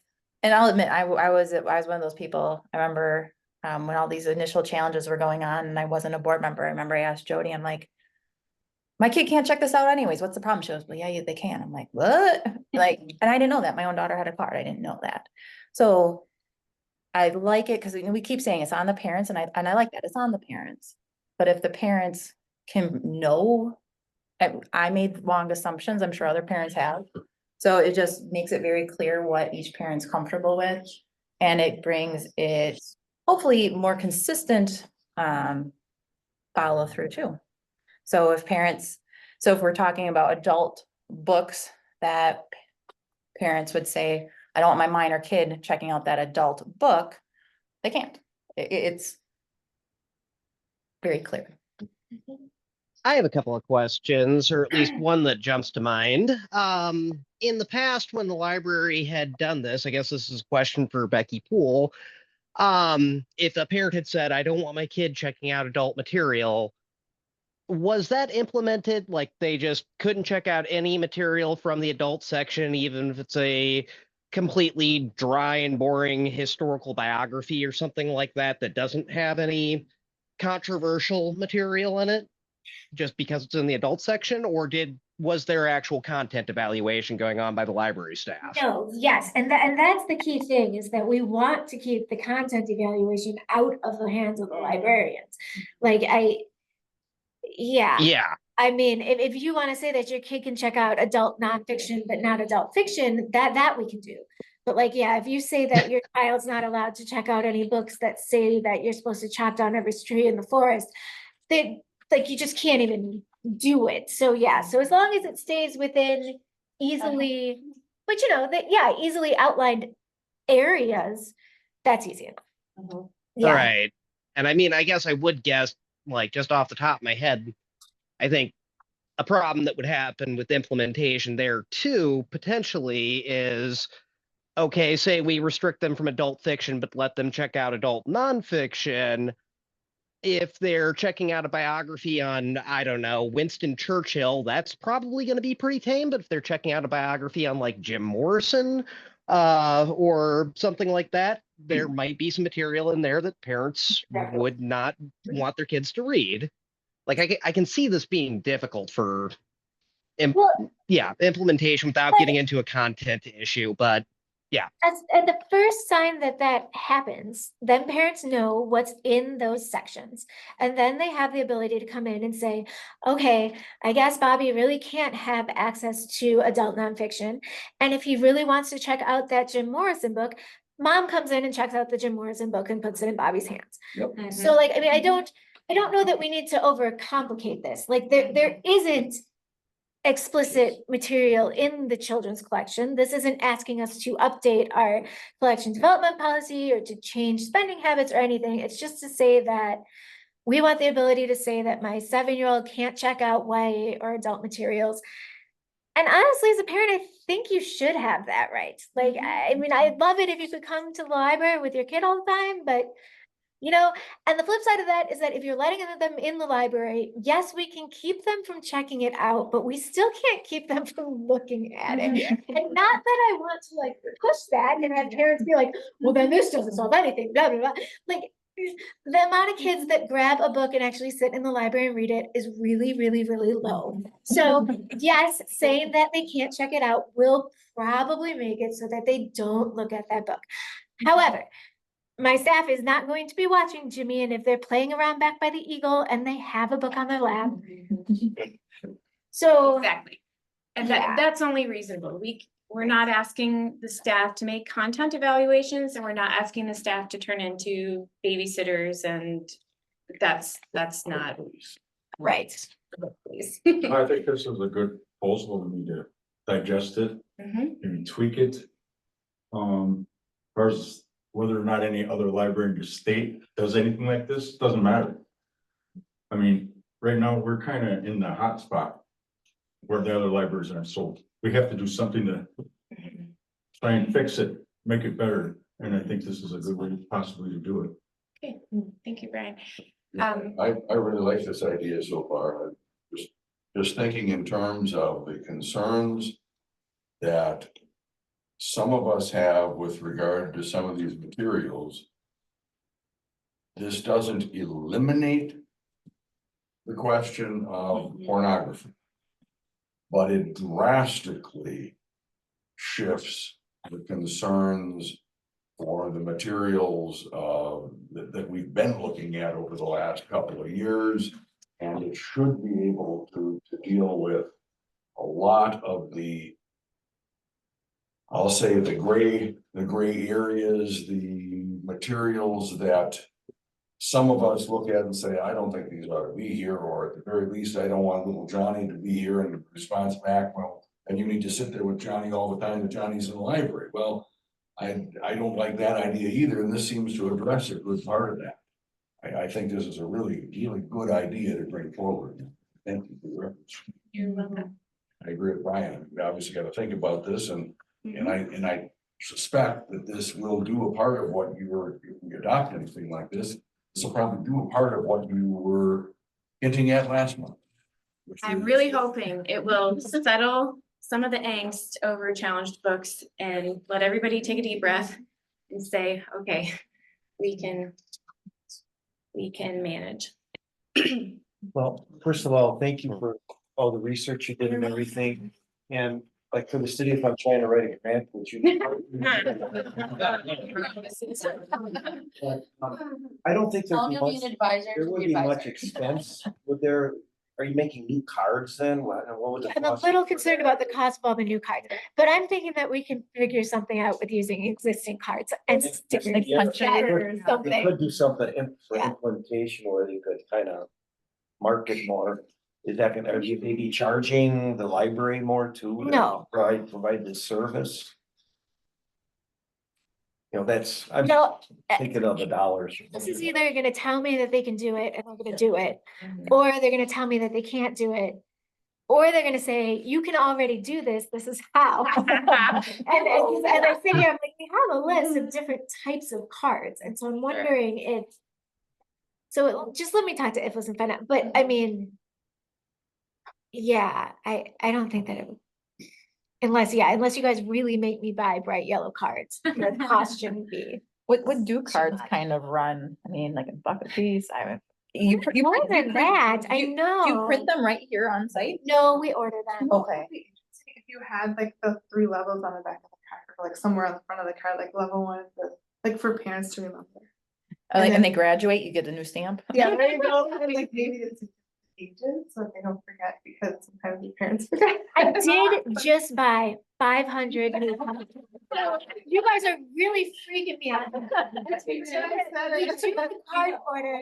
and I'll admit, I was one of those people, I remember when all these initial challenges were going on and I wasn't a board member, I remember I asked Jody, I'm like, my kid can't check this out anyways, what's the problem? She goes, well, yeah, they can. I'm like, what? Like, and I didn't know that, my own daughter had a card, I didn't know that. So I like it, because we keep saying it's on the parents, and I like that, it's on the parents. But if the parents can know, I made wrong assumptions, I'm sure other parents have. So it just makes it very clear what each parent's comfortable with. And it brings it hopefully more consistent follow through too. So if we're talking about adult books that parents would say, I don't want my minor kid checking out that adult book, they can't. It's very clear. I have a couple of questions, or at least one that jumps to mind. In the past, when the library had done this, I guess this is a question for Becky Poole. If a parent had said, I don't want my kid checking out adult material, was that implemented? Like they just couldn't check out any material from the adult section, even if it's a completely dry and boring historical biography or something like that, that doesn't have any controversial material in it, just because it's in the adult section? Or was there actual content evaluation going on by the library staff? No, yes, and that's the key thing, is that we want to keep the content evaluation out of the hands of the librarians. Like Yeah. I mean, if you want to say that your kid can check out adult nonfiction, but not adult fiction, that we can do. But like, yeah, if you say that your child's not allowed to check out any books that say that you're supposed to chop down every tree in the forest, they, like, you just can't even do it. So yeah, so as long as it stays within easily, but easily outlined areas, that's easy enough. Yeah. Right. And I mean, I guess I would guess, like, just off the top of my head, I think a problem that would happen with implementation there too, potentially, is, okay, say we restrict them from adult fiction, but let them check out adult nonfiction. If they're checking out a biography on, I don't know, Winston Churchill, that's probably going to be pretty tame. But if they're checking out a biography on like Jim Morrison, or something like that, there might be some material in there that parents would not want their kids to read. Like I can see this being difficult for implementation without getting into a content issue, but yeah. And the first sign that happens, then parents know what's in those sections. And then they have the ability to come in and say, okay, I guess Bobby really can't have access to adult nonfiction. And if he really wants to check out that Jim Morrison book, mom comes in and checks out the Jim Morrison book and puts it in Bobby's hands. Yep. So like, I mean, I don't know that we need to overcomplicate this. Like there isn't explicit material in the children's collection. This isn't asking us to update our collection development policy or to change spending habits or anything. It's just to say that we want the ability to say that my 7-year-old can't check out YA or adult materials. And honestly, as a parent, I think you should have that right. Like, I mean, I'd love it if you could come to the library with your kid all the time, but and the flip side of that is that if you're letting them in the library, yes, we can keep them from checking it out, but we still can't keep them from looking at it. And not that I want to like push that and have parents be like, well, then this doesn't solve anything, blah, blah, blah. Like the amount of kids that grab a book and actually sit in the library and read it is really, really, really low. So yes, saying that they can't check it out will probably make it so that they don't look at that book. However, my staff is not going to be watching Jimmy, and if they're playing around back by the Eagle and they have a book on their lap. So Exactly. And that's only reasonable. We're not asking the staff to make content evaluations, and we're not asking the staff to turn into babysitters, and that's not right. Please. I think this is a good proposal. We need to digest it, maybe tweak it. First, whether or not any other library in the state does anything like this, doesn't matter. I mean, right now, we're kind of in the hot spot where the other libraries are, so we have to do something to try and fix it, make it better, and I think this is a good way possibly to do it. Okay, thank you, Brian. I really like this idea so far. Just thinking in terms of the concerns that some of us have with regard to some of these materials. This doesn't eliminate the question of pornography, but it drastically shifts the concerns for the materials that we've been looking at over the last couple of years. And it should be able to deal with a lot of the, I'll say the gray areas, the materials that some of us look at and say, I don't think these ought to be here, or at the very least, I don't want little Johnny to be here, and the response back, well, and you need to sit there with Johnny all the time, that Johnny's in the library. Well, I don't like that idea either, and this seems to address a good part of that. I think this is a really good idea to bring forward. Thank you for the reference. You're welcome. I agree with Brian. We obviously got to think about this, and I suspect that this will do a part of what you were, if we adopt anything like this, this will probably do a part of what you were hinting at last month. I'm really hoping it will settle some of the angst over challenged books and let everybody take a deep breath and say, okay, we can manage. Well, first of all, thank you for all the research you did and everything. And like for the city, if I'm trying to write a grant, which you. I don't think there'd be much, there would be much expense. Are you making new cards then? What would the I'm a cost? little concerned about the cost of all the new cards, but I'm thinking that we can figure something out with using existing cards and stickers Like and shatter or You something. could do something for Yeah. implementation where you could kind of market more. Is that gonna, are you maybe charging the library more too? to No. Provide this service? You know, I'm No, thinking of the dollars. this is either gonna tell me that they can do it and they're gonna do it, or they're gonna tell me that they can't do it. Or they're gonna say, you can already do this, this is how. And as I sit here, I'm like, we have a list of different types of cards, and so I'm wondering if. So just let me talk to IFLS and find out, but I mean. Yeah, I don't think that it would. Unless you guys really make me buy bright yellow cards, the cost shouldn't be. What do cards kind of run? I mean, like a buck a piece, More than that, I know. Do you print them right here on site? No, we order them. Okay. If you had like the 3 levels on the back of the card, or like somewhere on the front of the card, like level 1, like for parents to remember. And they graduate, you get a new stamp? Yeah, there you go. And like maybe it's pages, so they don't forget, because sometimes your parents forget. I did just buy 500 new cards. You guys are really freaking me out. We do the card order.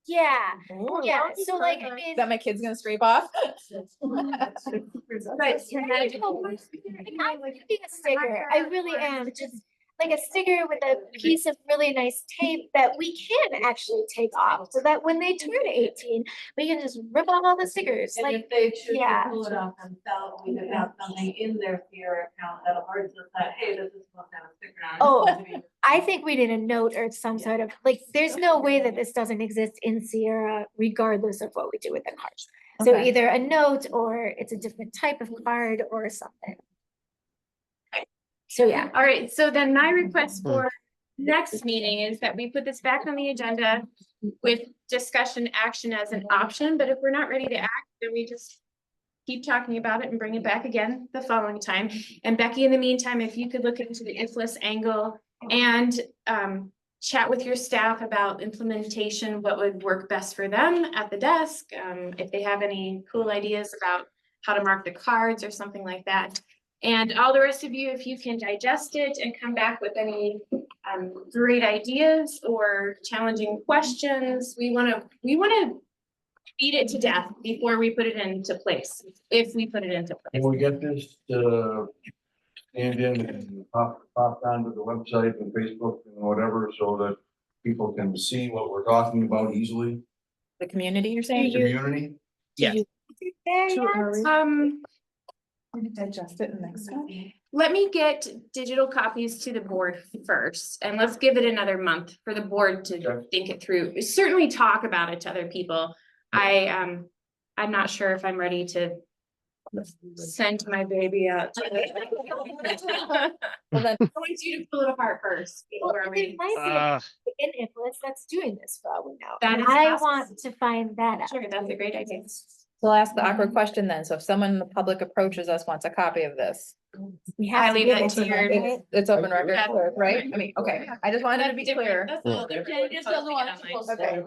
Yeah, yeah, so like, I mean. That my kid's gonna scrape off? But I'm thinking a sticker, I really am, just like a sticker with a piece of really nice tape that we can actually take off, so that when they turn 18, we can just rip off all the stickers, And like, if they choose to yeah. pull it off themselves, we could have something in their Sierra account that alerts us that, hey, this is supposed to have a sticker on it. Oh, I think we need a note or some sort of, like, there's no way that this doesn't exist in Sierra regardless of what we do with the cards. So Okay. either a note or it's a different type of card or something. So yeah, All right, so then my request for next meeting is that we put this back on the agenda with discussion action as an option, but if we're not ready to act, then we just keep talking about it and bring it back again the following time. And Becky, in the meantime, if you could look into the IFLS angle and chat with your staff about implementation, what would work best for them at the desk, if they have any cool ideas about how to mark the cards or something like that. And all the rest of you, if you can digest it and come back with any great ideas or challenging questions, we want to beat it to death before we put it into place, if we put it into place. Can we get this stand in and pop onto the website and Facebook and whatever, so that people can see what we're talking about easily? The community, you're saying? Community? Yeah. We can digest it next time. Let me get digital copies to the board first, and let's give it another month for the board to think it through. Certainly talk about it to other people. I'm not sure if I'm ready to send my baby out. Well, then, I want you to pull it apart first. Well, before it'd we- be nice if in influence that's doing this for all we know. That And is I possible. want to find that out. Sure, that's a great idea. so I'll ask the awkward question then. So if someone in the public approaches us, wants a copy of this, We I have to leave give that it to to your- them, right? it's open record, Yeah. right? I mean, okay, I just wanted to be clear. That's all they're doing. Just doesn't want it to Okay.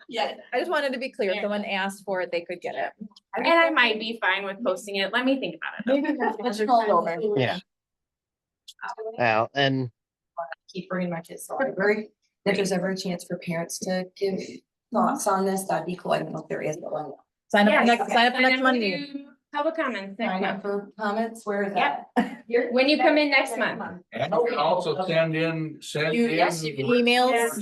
Yeah, I just wanted to be clear. If someone asked for it, they could get it. And I might be fine with posting it. Let me think about it. Maybe that's what you're called over. Yeah. Well, and Keep bringing my kids to the library. If there's ever a chance for parents to give thoughts on this, that'd be cool. I don't know if there is, but one. Sign up for Yes. next, sign up for next to Monday. do Public comments next Sign up month. for comments, where is Yep. that? When you come in next month. And you can also send in. Yes, you can. Emails.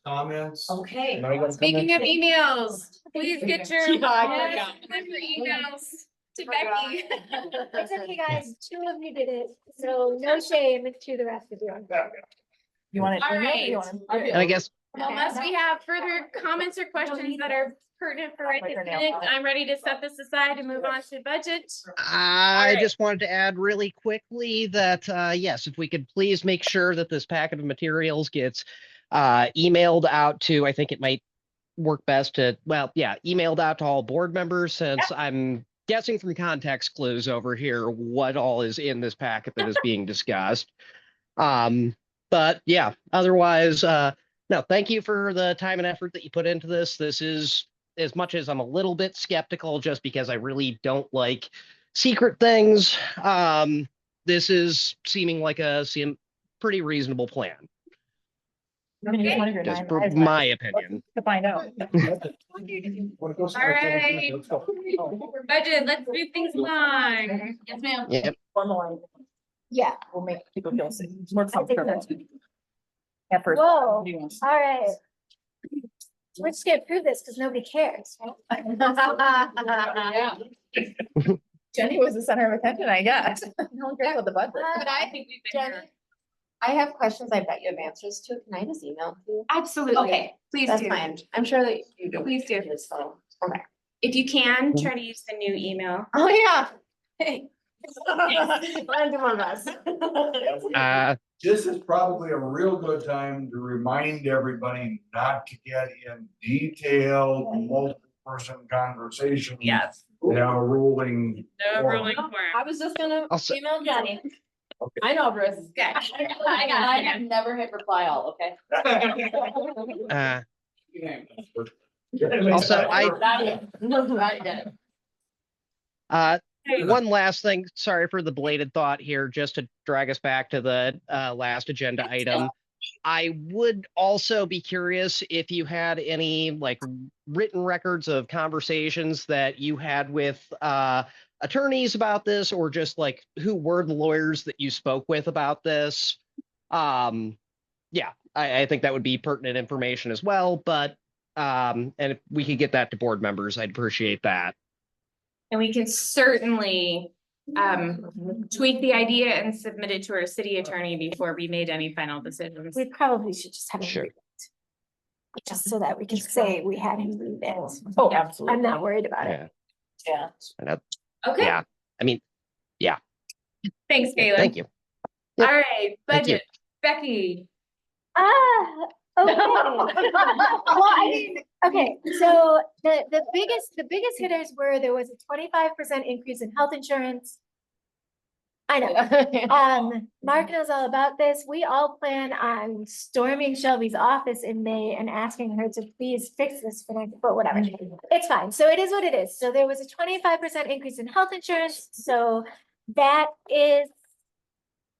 Comments. Okay. Now you gotta come Speaking in. of emails, please get your Yeah, I yes, send your emails to Becky. It's okay, guys. 2 of you did it, so no shame to the rest of you. You want it? All emailed or you right. want it- and I guess Unless we have further comments or questions that are pertinent for right this minute, I'm ready to set this aside and move on to budget. I Alright. just wanted to add really quickly that, yes, if we could please make sure that this packet of materials gets emailed out to, I think it might work best to, well, yeah, emailed out to all board members, since I'm guessing from context clues over here what all is in this packet that is being discussed. But yeah, otherwise, no, thank you for the time and effort that you put into this. This is, as much as I'm a little bit skeptical just because I really don't like secret things, this is seeming like a pretty reasonable plan, I'm gonna use one of your just 9 for lives my opinion. to find out. Wanna go- All right. Let's go. Budget, let's move things along. Yes, ma'am. Yep. Formalize. Yeah. We'll make people feel safe, more comfortable. Effort. Whoa, all right. We're just gonna prove this because nobody cares, right? Yeah. Jenny was the center of attention, I guess. No one cares about the budget. But I think we've been here. I have questions I bet you have answers to. Can I just email to you? Absolutely. Okay, Please That's do. fine. I'm sure that you do. Please do. So, okay. If you can, try to use the new email. Oh, yeah. Hey. I'm doing my best. This is probably a real good time to remind everybody not to get in detailed, multi-person conversations. Yes. Without a ruling. No forum. ruling for I was just gonna Also- email Jenny. I know, Bruce. Okay. I have never hit reply all, okay? Also, I. one last thing, sorry for the belated thought here, just to drag us back to the last agenda item. I would also be curious if you had any like written records of conversations that you had with attorneys about this, or just like who were the lawyers that you spoke with about this. Yeah, I think that would be pertinent information as well, but and if we could get that to board members, I'd appreciate that. And we can certainly tweak the idea and submit it to our city attorney before we made any final decisions. We probably should just have him Sure. read it. Just so that we can say we had him read it. Oh, absolutely. I'm not worried about it. Yeah. Yeah. Okay, Yeah, I mean, thanks, Galen. thank you. All right, Thank you. budget, Becky. Okay. Well, I mean, okay, so the biggest hitters were, there was a 25% increase in health insurance. I know, Mark knows all about this. We all plan on storming Shelby's office in May and asking her to please fix this for next, but whatever. It's fine. So it is what it is. So there was a 25% increase in health insurance, so that is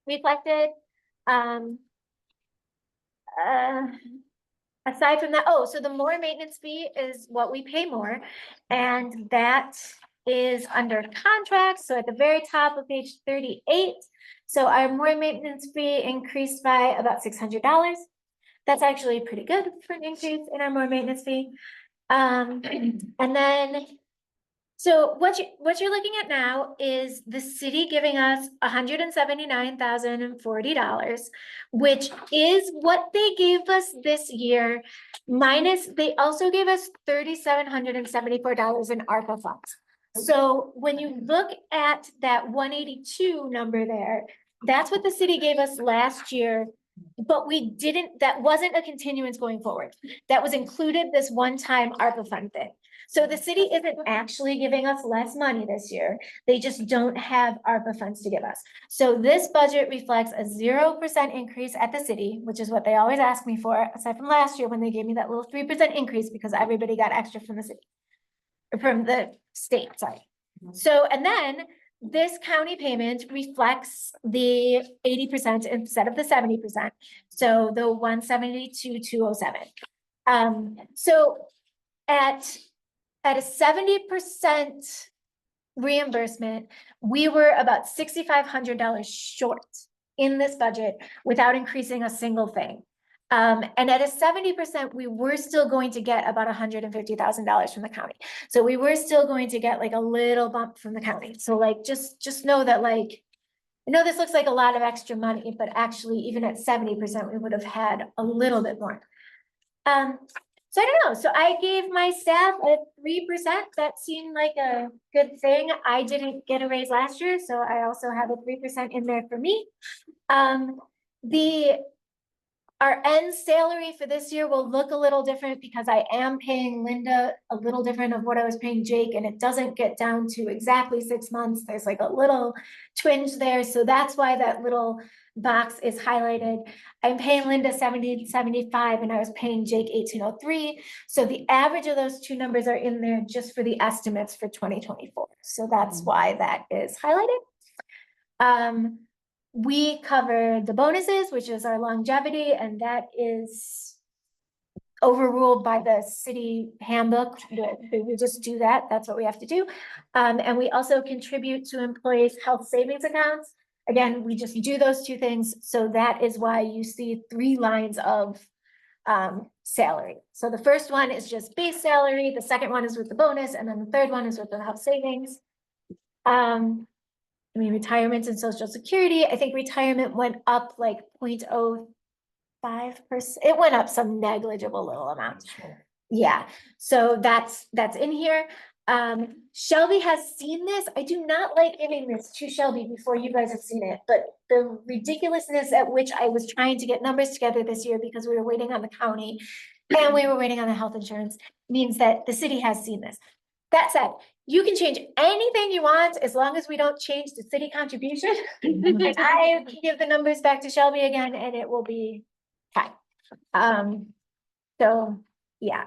reflected. Aside from that, oh, so the more maintenance fee is what we pay more, and that is under contract, so at the very top of page 38. So our more maintenance fee increased by about $600. That's actually pretty good for an increase in our more maintenance fee. And then, so what you're looking at now is the city giving us $179,040, which is what they gave us this year, minus they also gave us $3,774 in ARPA funds. So when you look at that 182 number there, that's what the city gave us last year. But we didn't, that wasn't a continuance going forward. That was included this one-time ARPA fund thing. So the city isn't actually giving us less money this year. They just don't have ARPA funds to give us. So this budget reflects a 0% increase at the city, which is what they always ask me for, aside from last year when they gave me that little 3% increase because everybody got extra from the city. From the state, sorry. So, and then this county payment reflects the 80% instead of the 70%. So the 172,207. So at a 70% reimbursement, we were about $6,500 short in this budget without increasing a single thing. And at a 70%, we were still going to get about $150,000 from the county. So we were still going to get like a little bump from the county. So like, just know that like, I know this looks like a lot of extra money, but actually even at 70%, we would have had a little bit more. So I don't know. So I gave my staff a 3%. That seemed like a good thing. I didn't get a raise last year, so I also have a 3% in there for me. Our end salary for this year will look a little different because I am paying Linda a little different of what I was paying Jake, and it doesn't get down to exactly 6 months. There's like a little twinge there. So that's why that little box is highlighted. I'm paying Linda 70.75 and I was paying Jake 1803. So the average of those two numbers are in there just for the estimates for 2024. So that's why that is highlighted. We cover the bonuses, which is our longevity, and that is overruled by the city handbook. We just do that. That's what we have to do. And we also contribute to employees' health savings accounts. Again, we just do those two things. So that is why you see 3 lines of salary. So the first one is just base salary. The second one is with the bonus. And then the third one is with the health savings. I mean, retirement and social security, I think retirement went up like 0.05%. It went up some negligible little amount. Yeah, so that's in here. Shelby has seen this. I do not like giving this to Shelby before you guys have seen it, but the ridiculousness at which I was trying to get numbers together this year because we were waiting on the county and we were waiting on the health insurance means that the city has seen this. That said, you can change anything you want as long as we don't change the city contribution. And I can give the numbers back to Shelby again and it will be fine. So yeah.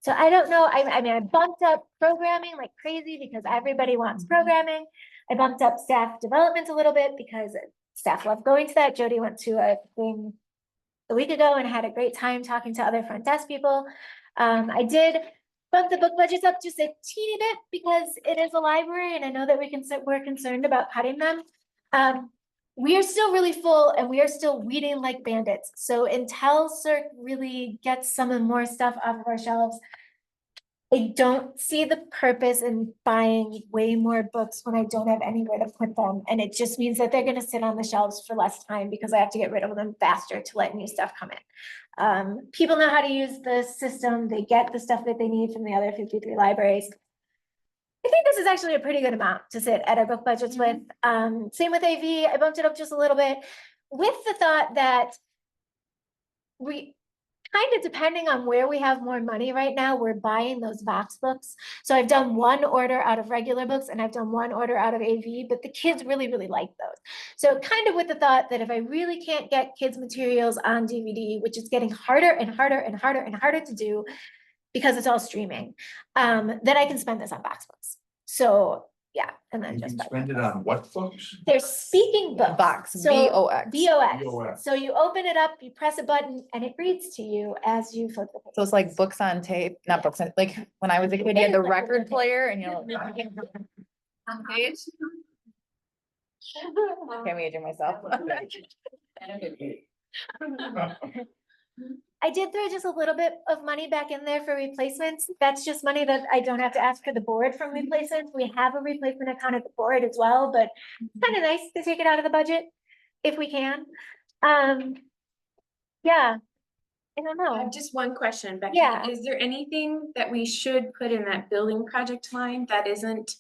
So I don't know. I mean, I bumped up programming like crazy because everybody wants programming. I bumped up staff development a little bit because staff love going to that. Jody went to a thing a week ago and had a great time talking to other front desk people. I did bump the book budgets up just a teeny bit because it is a library and I know that we're concerned about cutting them. We are still really full and we are still reading like bandits. So until CERC really gets some of more stuff off of our shelves, I don't see the purpose in buying way more books when I don't have anywhere to put them. And it just means that they're going to sit on the shelves for less time because I have to get rid of them faster to let new stuff come in. People know how to use the system. They get the stuff that they need from the other 53 libraries. I think this is actually a pretty good amount to sit at our book budgets with. Same with AV. I bumped it up just a little bit with the thought that we kind of depending on where we have more money right now, we're buying those box books. So I've done one order out of regular books and I've done one order out of AV, but the kids really, really like those. So kind of with the thought that if I really can't get kids materials on DVD, which is getting harder and harder and harder and harder to do because it's all streaming, then I can spend this on box books. So yeah, and then You just can spend it on what books? they're speaking books. Box, So, BOX. BOX. So you open it up, you press a button, and it reads to you as you flip the page. So it's like books on tape, not books, like when I was a kid, you had the record player and you know. On page. Can't imagine myself. I did throw just a little bit of money back in there for replacements. That's just money that I don't have to ask for the board from replacements. We have a replacement account at the board as well, but it's kind of nice to take it out of the budget if we can. Yeah, I don't I know. have just one question, Becky. Yeah. Is there anything that we should put in that building project line that isn't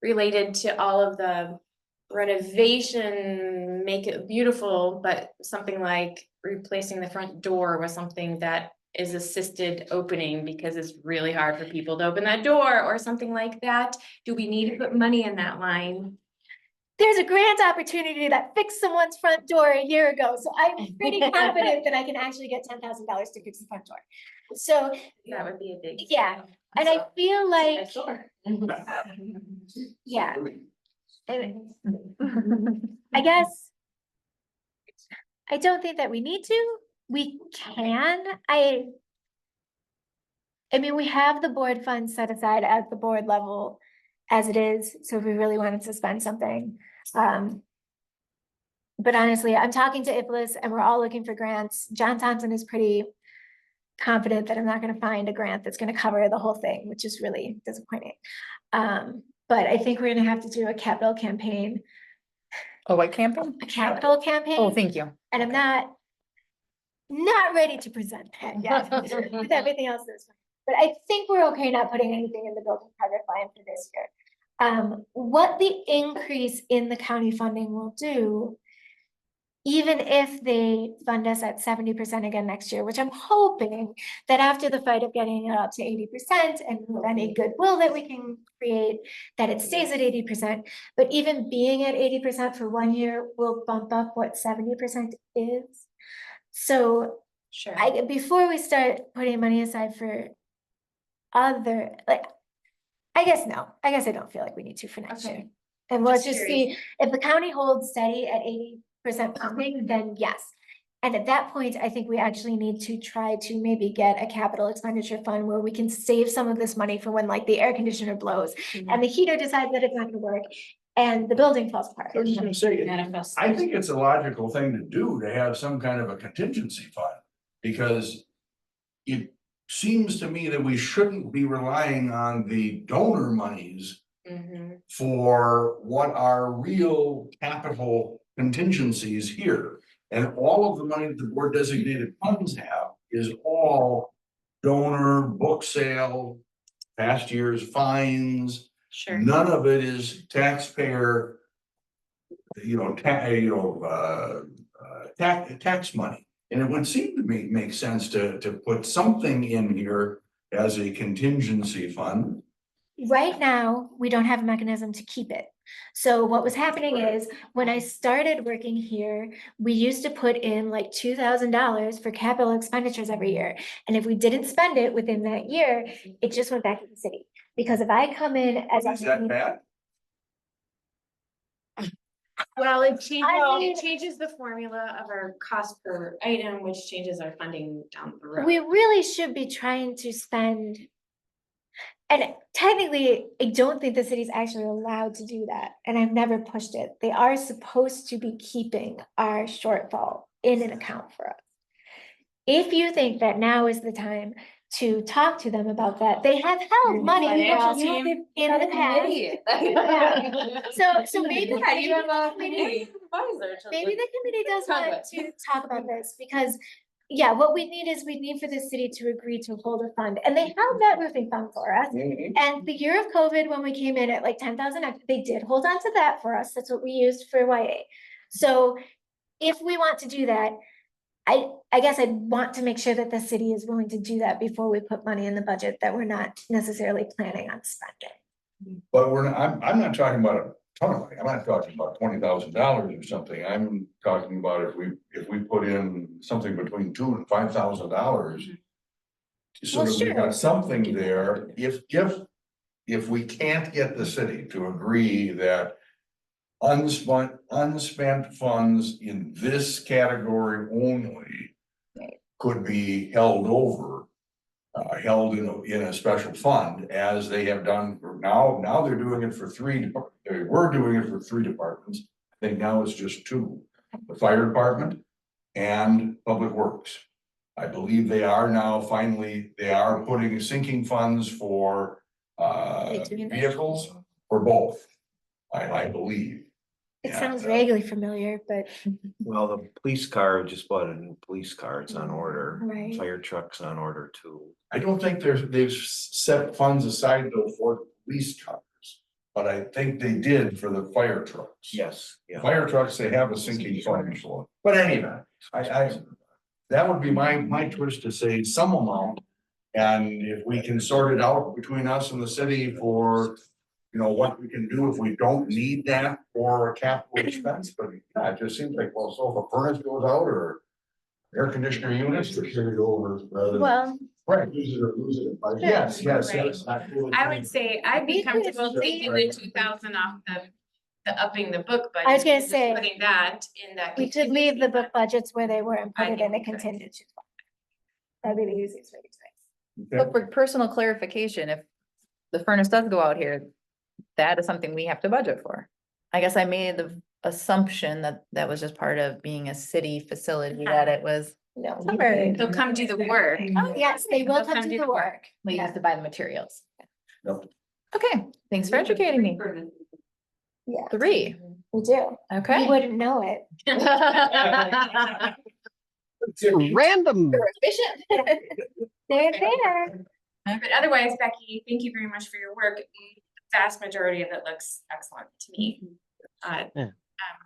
related to all of the renovation, make it beautiful, but something like replacing the front door with something that is assisted opening because it's really hard for people to open that door or something like that. Do we need to put money in that line? There's a grant opportunity that fixed someone's front door a year ago, so I'm pretty confident that I can actually get $10,000 to fix the front door. So, That would be a big. yeah, and I feel like, yeah. And I guess I don't think that we need to. We can. I mean, we have the board funds set aside at the board level as it is, so if we really wanted to spend something. But honestly, I'm talking to IFLS and we're all looking for grants. John Thompson is pretty confident that I'm not gonna find a grant that's gonna cover the whole thing, which is really disappointing. But I think we're gonna have to do a capital campaign, Oh, what campaign? a capital campaign. Oh, thank you. And I'm not ready to present that yet, with everything else that's fine. But I think we're okay not putting anything in the building project line for this year. What the increase in the county funding will do, even if they fund us at 70% again next year, which I'm hoping that after the fight of getting it up to 80% and with any goodwill that we can create, that it stays at 80%. But even being at 80% for 1 year will bump up what 70% is. So Sure. before we start putting money aside for other, like, I guess I don't feel like we need to for next year. And let's just see, if the county holds steady at 80% funding, then yes. And at that point, I think we actually need to try to maybe get a capital expenditure fund where we can save some of this money for when like the air conditioner blows and the heater decides that it's not gonna work and the building falls apart. I was gonna say, I think it's a logical thing to do, to have some kind of a contingency fund, because it seems to me that we shouldn't be relying on the donor monies for what are real capital contingencies here. And all of the money that the board designated funds have is all donor, book sale, past year's fines. Sure. None of it is taxpayer, tax money. And it would seem to me make sense to put something in here as a contingency fund. Right now, we don't have a mechanism to keep it. So what was happening is, when I started working here, we used to put in like $2,000 for capital expenditures every year. And if we didn't spend it within that year, it just went back to the city. Because if I come in as Is that bad? Well, it I mean- changes the formula of our cost per item, which changes our funding down the road. we really should be trying to spend. And technically, I don't think the city's actually allowed to do that, and I've never pushed it. They are supposed to be keeping our shortfall in an account for us. If you think that now is the time to talk to them about that, they have held money Financial in team. the past. So maybe Yeah, you have a maybe advisor. maybe the committee does Talk want about to talk about this, because yeah, what we need for the city to agree to hold a fund, and they have that roofing fund for us. And the year of COVID, when we came in at like 10,000, they did hold on to that for us. That's what we used for YA. So if we want to do that, I guess I'd want to make sure that the city is willing to do that before we put money in the budget that we're not necessarily planning on spending. But I'm not talking about a ton of money. I'm not talking about $20,000 or something. I'm talking about if we put in something between $2,000 and $5,000. So that we got something there, if we can't get the city to agree that unspent funds in this category only could be held over, held in a special fund, as they have done for now they're doing it for they were doing it for 3 departments. I think now it's just 2, the fire department and public works. I believe they are now finally, they are putting sinking funds for vehicles for both, I believe. It sounds vaguely familiar, but Well, the police car just bought a new police car. It's on order. Right. Fire truck's on order too. I don't think they've set funds aside though for police cars. But I think they did for the fire trucks. Yes, yeah. Fire trucks, they have a sinking fund, so, but anyway, that would be my twist to say some amount. And if we can sort it out between us and the city for, you know, what we can do if we don't need that for a capital expense, but yeah, it just seems like, well, so if a furnace goes out or air conditioner units, or should it over rather than. Well, Right, use it or lose it. Yes, yes, yes. I would say I'd be We could- comfortable taking the 2,000 off the upping the book budget. I was gonna and just say, Putting that in that. we could leave the book budgets where they were and put I it in a think contingency. fund. That'd be the easiest way to say it. But for personal clarification, if the furnace does go out here, that is something we have to budget for. I guess I made the assumption that that was just part of being a city facility, that it was No. covered. They'll come do the work. Oh, yes, they will come do the work. We have to buy the materials. Yep. Okay, thanks for educating me. Yeah, 3, we do. You okay. wouldn't know it. Random. They're there. But otherwise, Becky, thank you very much for your work. The vast majority of it looks excellent to me.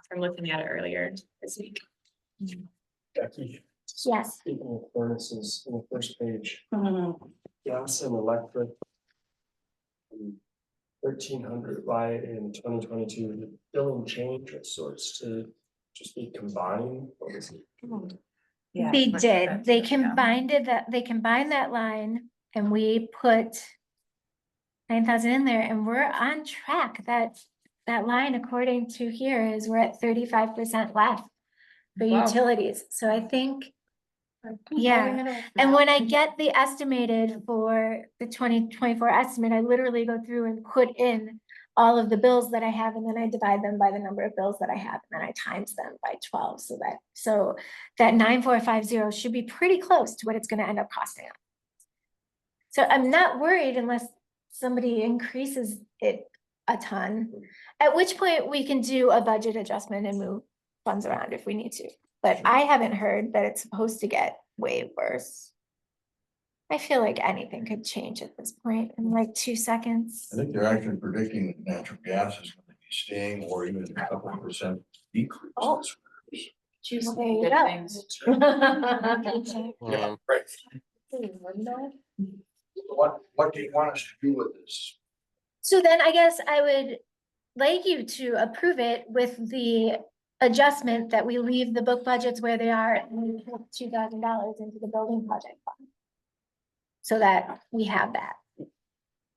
From looking at it earlier this week. Becky, Yes. speaking of furnaces, in the first page, Mm-hmm. gas and electric. 1,300 by in 2022, the billing change of sorts to just be combined. What is it? They did. They combined that line and we put 9,000 in there and we're on track. That line, according to here, is we're at 35% left for Wow. utilities. So I think, yeah. And when I get the estimated for the 2024 estimate, I literally go through and put in all of the bills that I have, and then I divide them by the number of bills that I have, and then I times them by 12, so that 9450 should be pretty close to what it's gonna end up costing us. So I'm not worried unless somebody increases it a ton, at which point we can do a budget adjustment and move funds around if we need to. But I haven't heard that it's supposed to get way worse. I feel like anything could change at this point in like 2 seconds. I think they're actually predicting that natural gas is going to be staying or even a couple of % decrease. Oh. Choose There you good go. things. Yeah, right. What do you want us to do with this? So then I guess I would like you to approve it with the adjustment that we leave the book budgets where they are and we put $2,000 into the building project fund. So that we have that.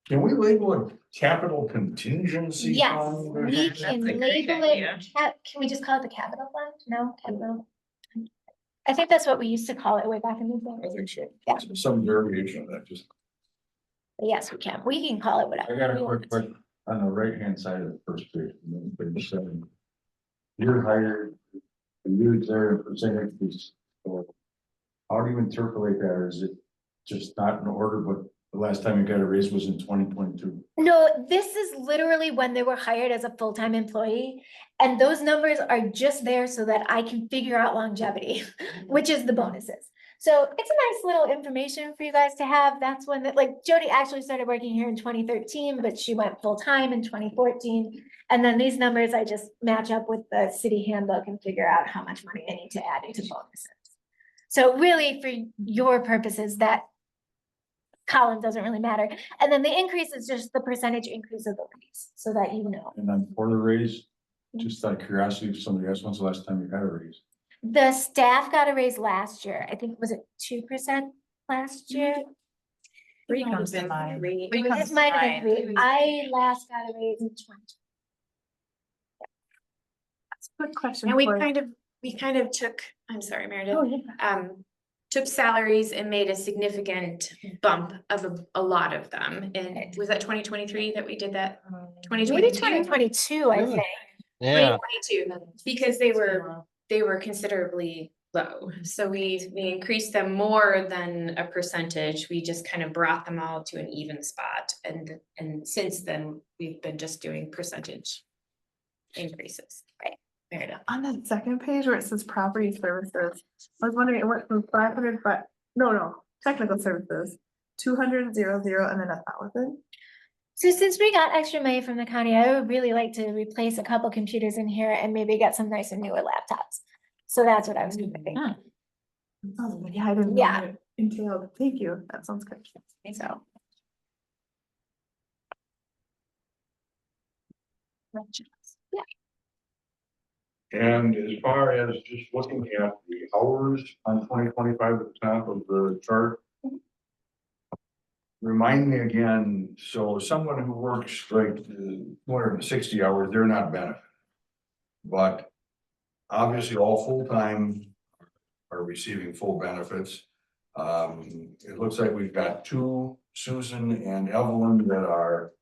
Can we label it capital contingency? Yes, fund or we something? can That's a great label idea. it, can we just call it the capital fund? No, capital. I think that's what we used to call it way back in the I day. think so. Yeah. Some variation of that, just. But yes, we can call it whatever. I got a we want quick it to. question on the right hand side of the first page, and then page 7. You're hired, and you there percentage is. How do you interpolate that, or is it just not in order, but the last time you got a raise was in 2022? No, this is literally when they were hired as a full-time employee. And those numbers are just there so that I can figure out longevity, which is the bonuses. So it's a nice little information for you guys to have. That's when, like Jody actually started working here in 2013, but she went full-time in 2014. And then these numbers, I just match up with the city handbook and figure out how much money I need to add into bonuses. So really, for your purposes, that column doesn't really matter. And then the increase is just the percentage increase of the raise, so that you know. And then for the raise, just out of curiosity, if somebody else, when's the last time you got a raise? The staff got a raise last year. I think, was it 2% last year? 3 comes to mind. It might have been 3. I last got a raise in 2020. That's a good question. And we for- kind of took, I'm sorry, Meredith. Oh, yeah. Took salaries and made a significant bump of a lot of them. And was that 2023 that we did that? Maybe 2022? 2022, I think. Yeah. 2022, because they were considerably low. So we increased them more than a percentage. We just kind of brought them all to an even spot. And since then, we've been just doing percentage increases. Right. Meredith. On the second page where it says property services, I was wondering, it went from 500, but no, technical services, 200, 0, 0, and then 1,000. So since we got extra money from the county, I would really like to replace a couple computers in here and maybe get some nicer newer laptops. So that's what I was thinking. Yeah, I didn't know Yeah. what it entailed. Thank you. That sounds good. So. Yeah. And as far as just looking at the hours on 2025 at the top of the chart. Remind me again, so someone who works like 260 hours, they're not benefited. But obviously all full-time are receiving full benefits. It looks like we've got two, Susan and Evelyn, that are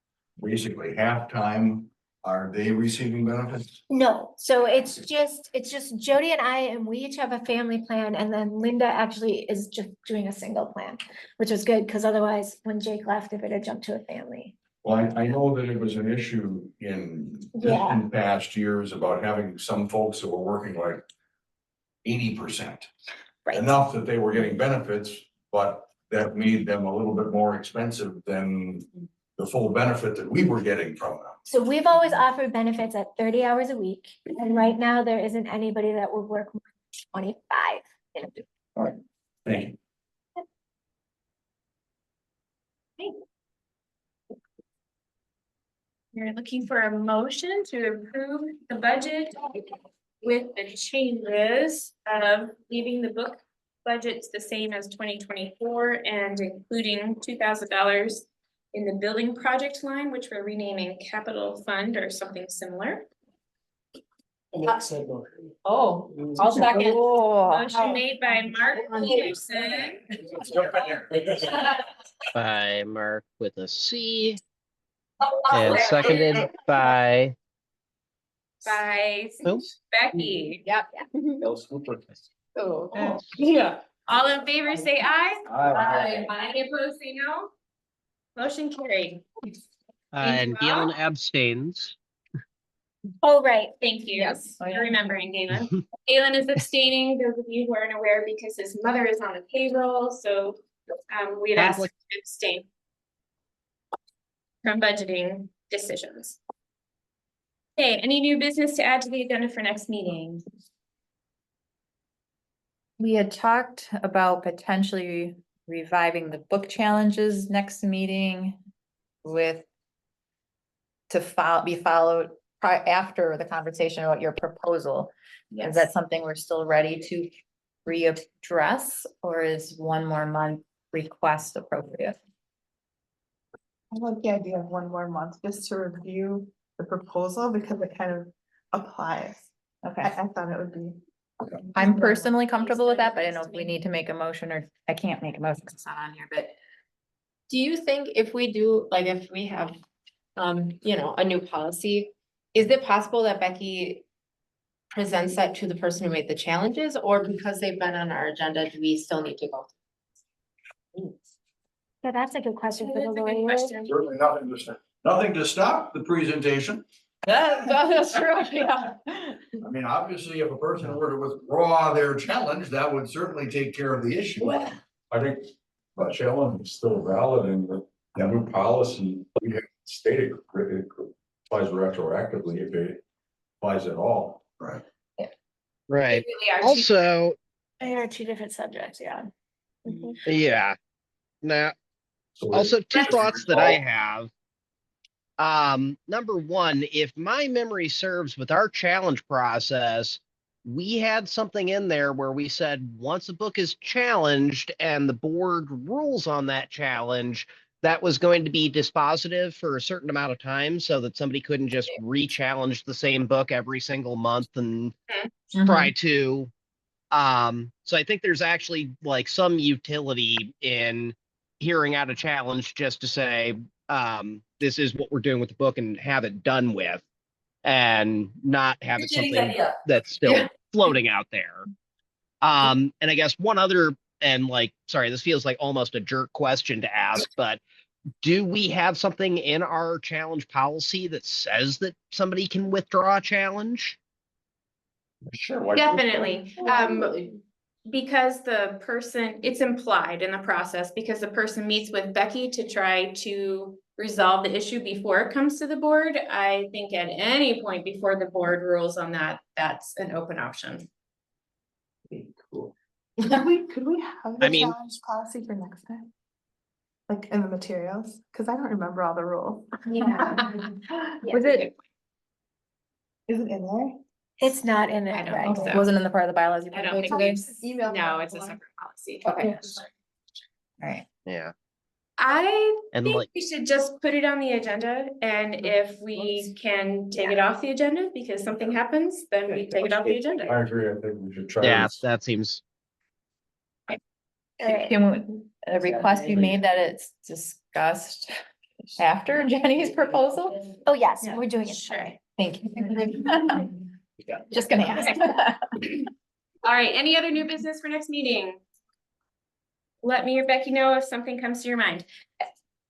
basically half-time. Are they receiving benefits? No, so it's just Jody and I, and we each have a family plan, and then Linda actually is just doing a single plan, which was good, because otherwise, when Jake left, if it had jumped to a family. Well, I know that it was an issue in distant past years about having some folks that were working like 80%. Right. Enough that they were getting benefits, but that made them a little bit more expensive than the full benefit that we were getting from them. So we've always offered benefits at 30 hours a week, and right now there isn't anybody that would work more than 25. All right, thank you. You're looking for a motion to approve the budget with the changes of leaving the book budgets the same as 2024 and including $2,000 in the building project line, which we're renaming capital fund or something similar. Oh, I'll second. Motion made by Mark Peterson. Let's jump in there. By Mark with a C. And seconded by By who? Becky. Yep. Oh. Yeah. All in favor, say aye. Aye. Any opposed, say no. Motion carried. And you, Galen Al. abstains. Oh, right, thank you. Yes. For remembering Galen. Galen is abstaining, those of you who aren't aware, because his mother is on the payroll, so we had asked him to abstain from budgeting decisions. Okay, any new business to add to the agenda for next meeting? We had talked about potentially reviving the book challenges next meeting to be followed after the conversation about your proposal. Is that something we're still ready to readdress, or is one more month request appropriate? I like the idea of one more month just to review the proposal because it kind of applies. Okay. I thought it would be. I'm personally comfortable with that, but I don't know if we need to make a motion, or I can't make a motion because it's not on here, but. Do you think if we do, like, if we have, you know, a new policy, is it possible that Becky presents that to the person who made the challenges, or because they've been on our agenda, do we still need to go? So that's a good question for the That's a good lawyer. question. Certainly nothing to stop the presentation. That's true, yeah. I mean, obviously, if a person were to withdraw their challenge, that would certainly take care of the issue. I think the challenge is still valid and the new policy, we have stated it applies retroactively if it applies at all. Right. Right. They really are two- Also, They are two different subjects, yeah. yeah. Now, So also two just thoughts that I recall- have. Number one, if my memory serves with our challenge process, we had something in there where we said once a book is challenged and the board rules on that challenge, that was going to be dispositive for a certain amount of time so that somebody couldn't just re-challenge the same book every single month and try to. So I think there's actually like some utility in hearing out a challenge just to say, this is what we're doing with the book and have it done with, and not have it something that's still floating out there. And I guess one other, and like, sorry, this feels like almost a jerk question to ask, but do we have something in our challenge policy that says that somebody can withdraw a challenge? Sure. Definitely, because the person, it's implied in the process, because the person meets with Becky to try to resolve the issue before it comes to the board. I think at any point before the board rules on that, that's an open option. Cool. Could we have I the mean- challenge policy for next time? Like in the materials, cause I don't remember all the rules. Was it, Is it in there? it's not in there, I don't right? think so. Wasn't in the part of the bylaws you I put don't today? think we've, no, it's a separate policy. Okay. Alright, Yeah. I And think like, we should just put it on the agenda, and if we can take it off the agenda because something happens, then we take it off the agenda. I agree, I think we should try. yeah, this. that seems, Alright. can a request be made that it's discussed after Jenny's proposal? Oh, yes, we're doing it. Sure. Thank you. Just gonna ask. All right, any other new business for next meeting? Let me or Becky know if something comes to your mind.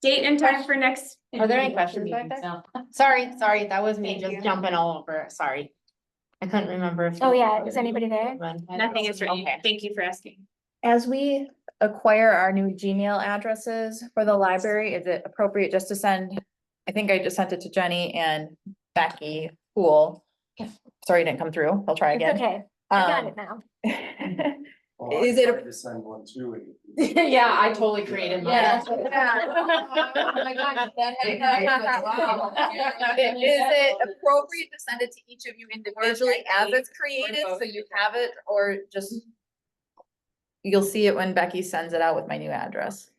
Date and time for next. Are there any questions back there? Sorry, that was me just jumping all over, it. Sorry. I couldn't remember if. Oh, yeah, is anybody there? Nothing is written. Okay. Thank you for asking. As we acquire our new Gmail addresses for the library, is it appropriate just to send? I think I just sent it to Jenny and Becky. Cool. Sorry, it didn't come through. I'll try It's again. okay, I got Um, it now. Is it a- To send one too. Yeah, I totally created mine. Yeah. Oh my gosh, that Is it appropriate to send it to each of you individually as it's created, so you have it, or just? You'll see it when Becky sends it out with my new address.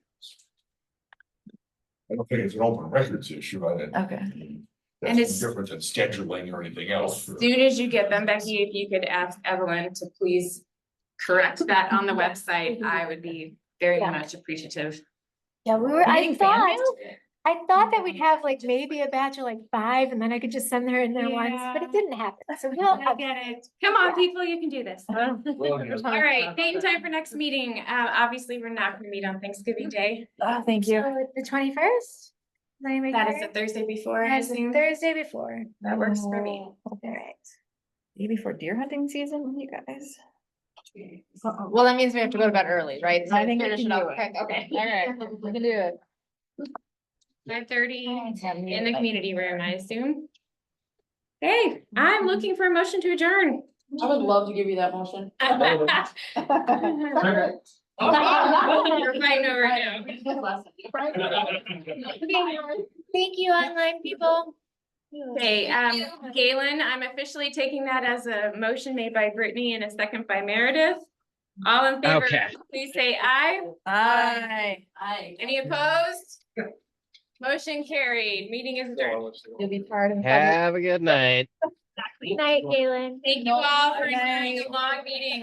I don't think it's an open records issue, I didn't. Okay. And That's it's- no different than scheduling or anything else. As soon as you get them, Becky, if you could ask Evelyn to please correct that on the website, I would be very Yeah. much appreciative. Yeah, we were, You I getting fan thought that we'd have like maybe a batch of like 5 and then I could just send her in there once, but it didn't happen. So we'll, I get it. Come on, people, you can do this. All right, date and time for next meeting. Obviously, we're not gonna meet on Thanksgiving Day. Oh, thank you. so the 21st? That is the Thursday before, I That's the assume. Thursday before. That works for me. All right. Day before deer hunting season, you guys. Well, that means we have to go to bed early, right? So I think we finish can it do up it. quick. Okay. All right, we can do it. 5:30 in the community room, I assume. Hey, I'm looking for a motion to adjourn. I would love to give you that motion. You're fighting over him. Thank you, online people. Okay, Galen, I'm officially taking that as a motion made by Brittany and a second by Meredith. All in favor, Okay. please say aye. Aye. Any opposed? Motion carried. Meeting is adjourned. You'll be part of. have a good night. Good night, Galen. Thank you all for enduring a long meeting.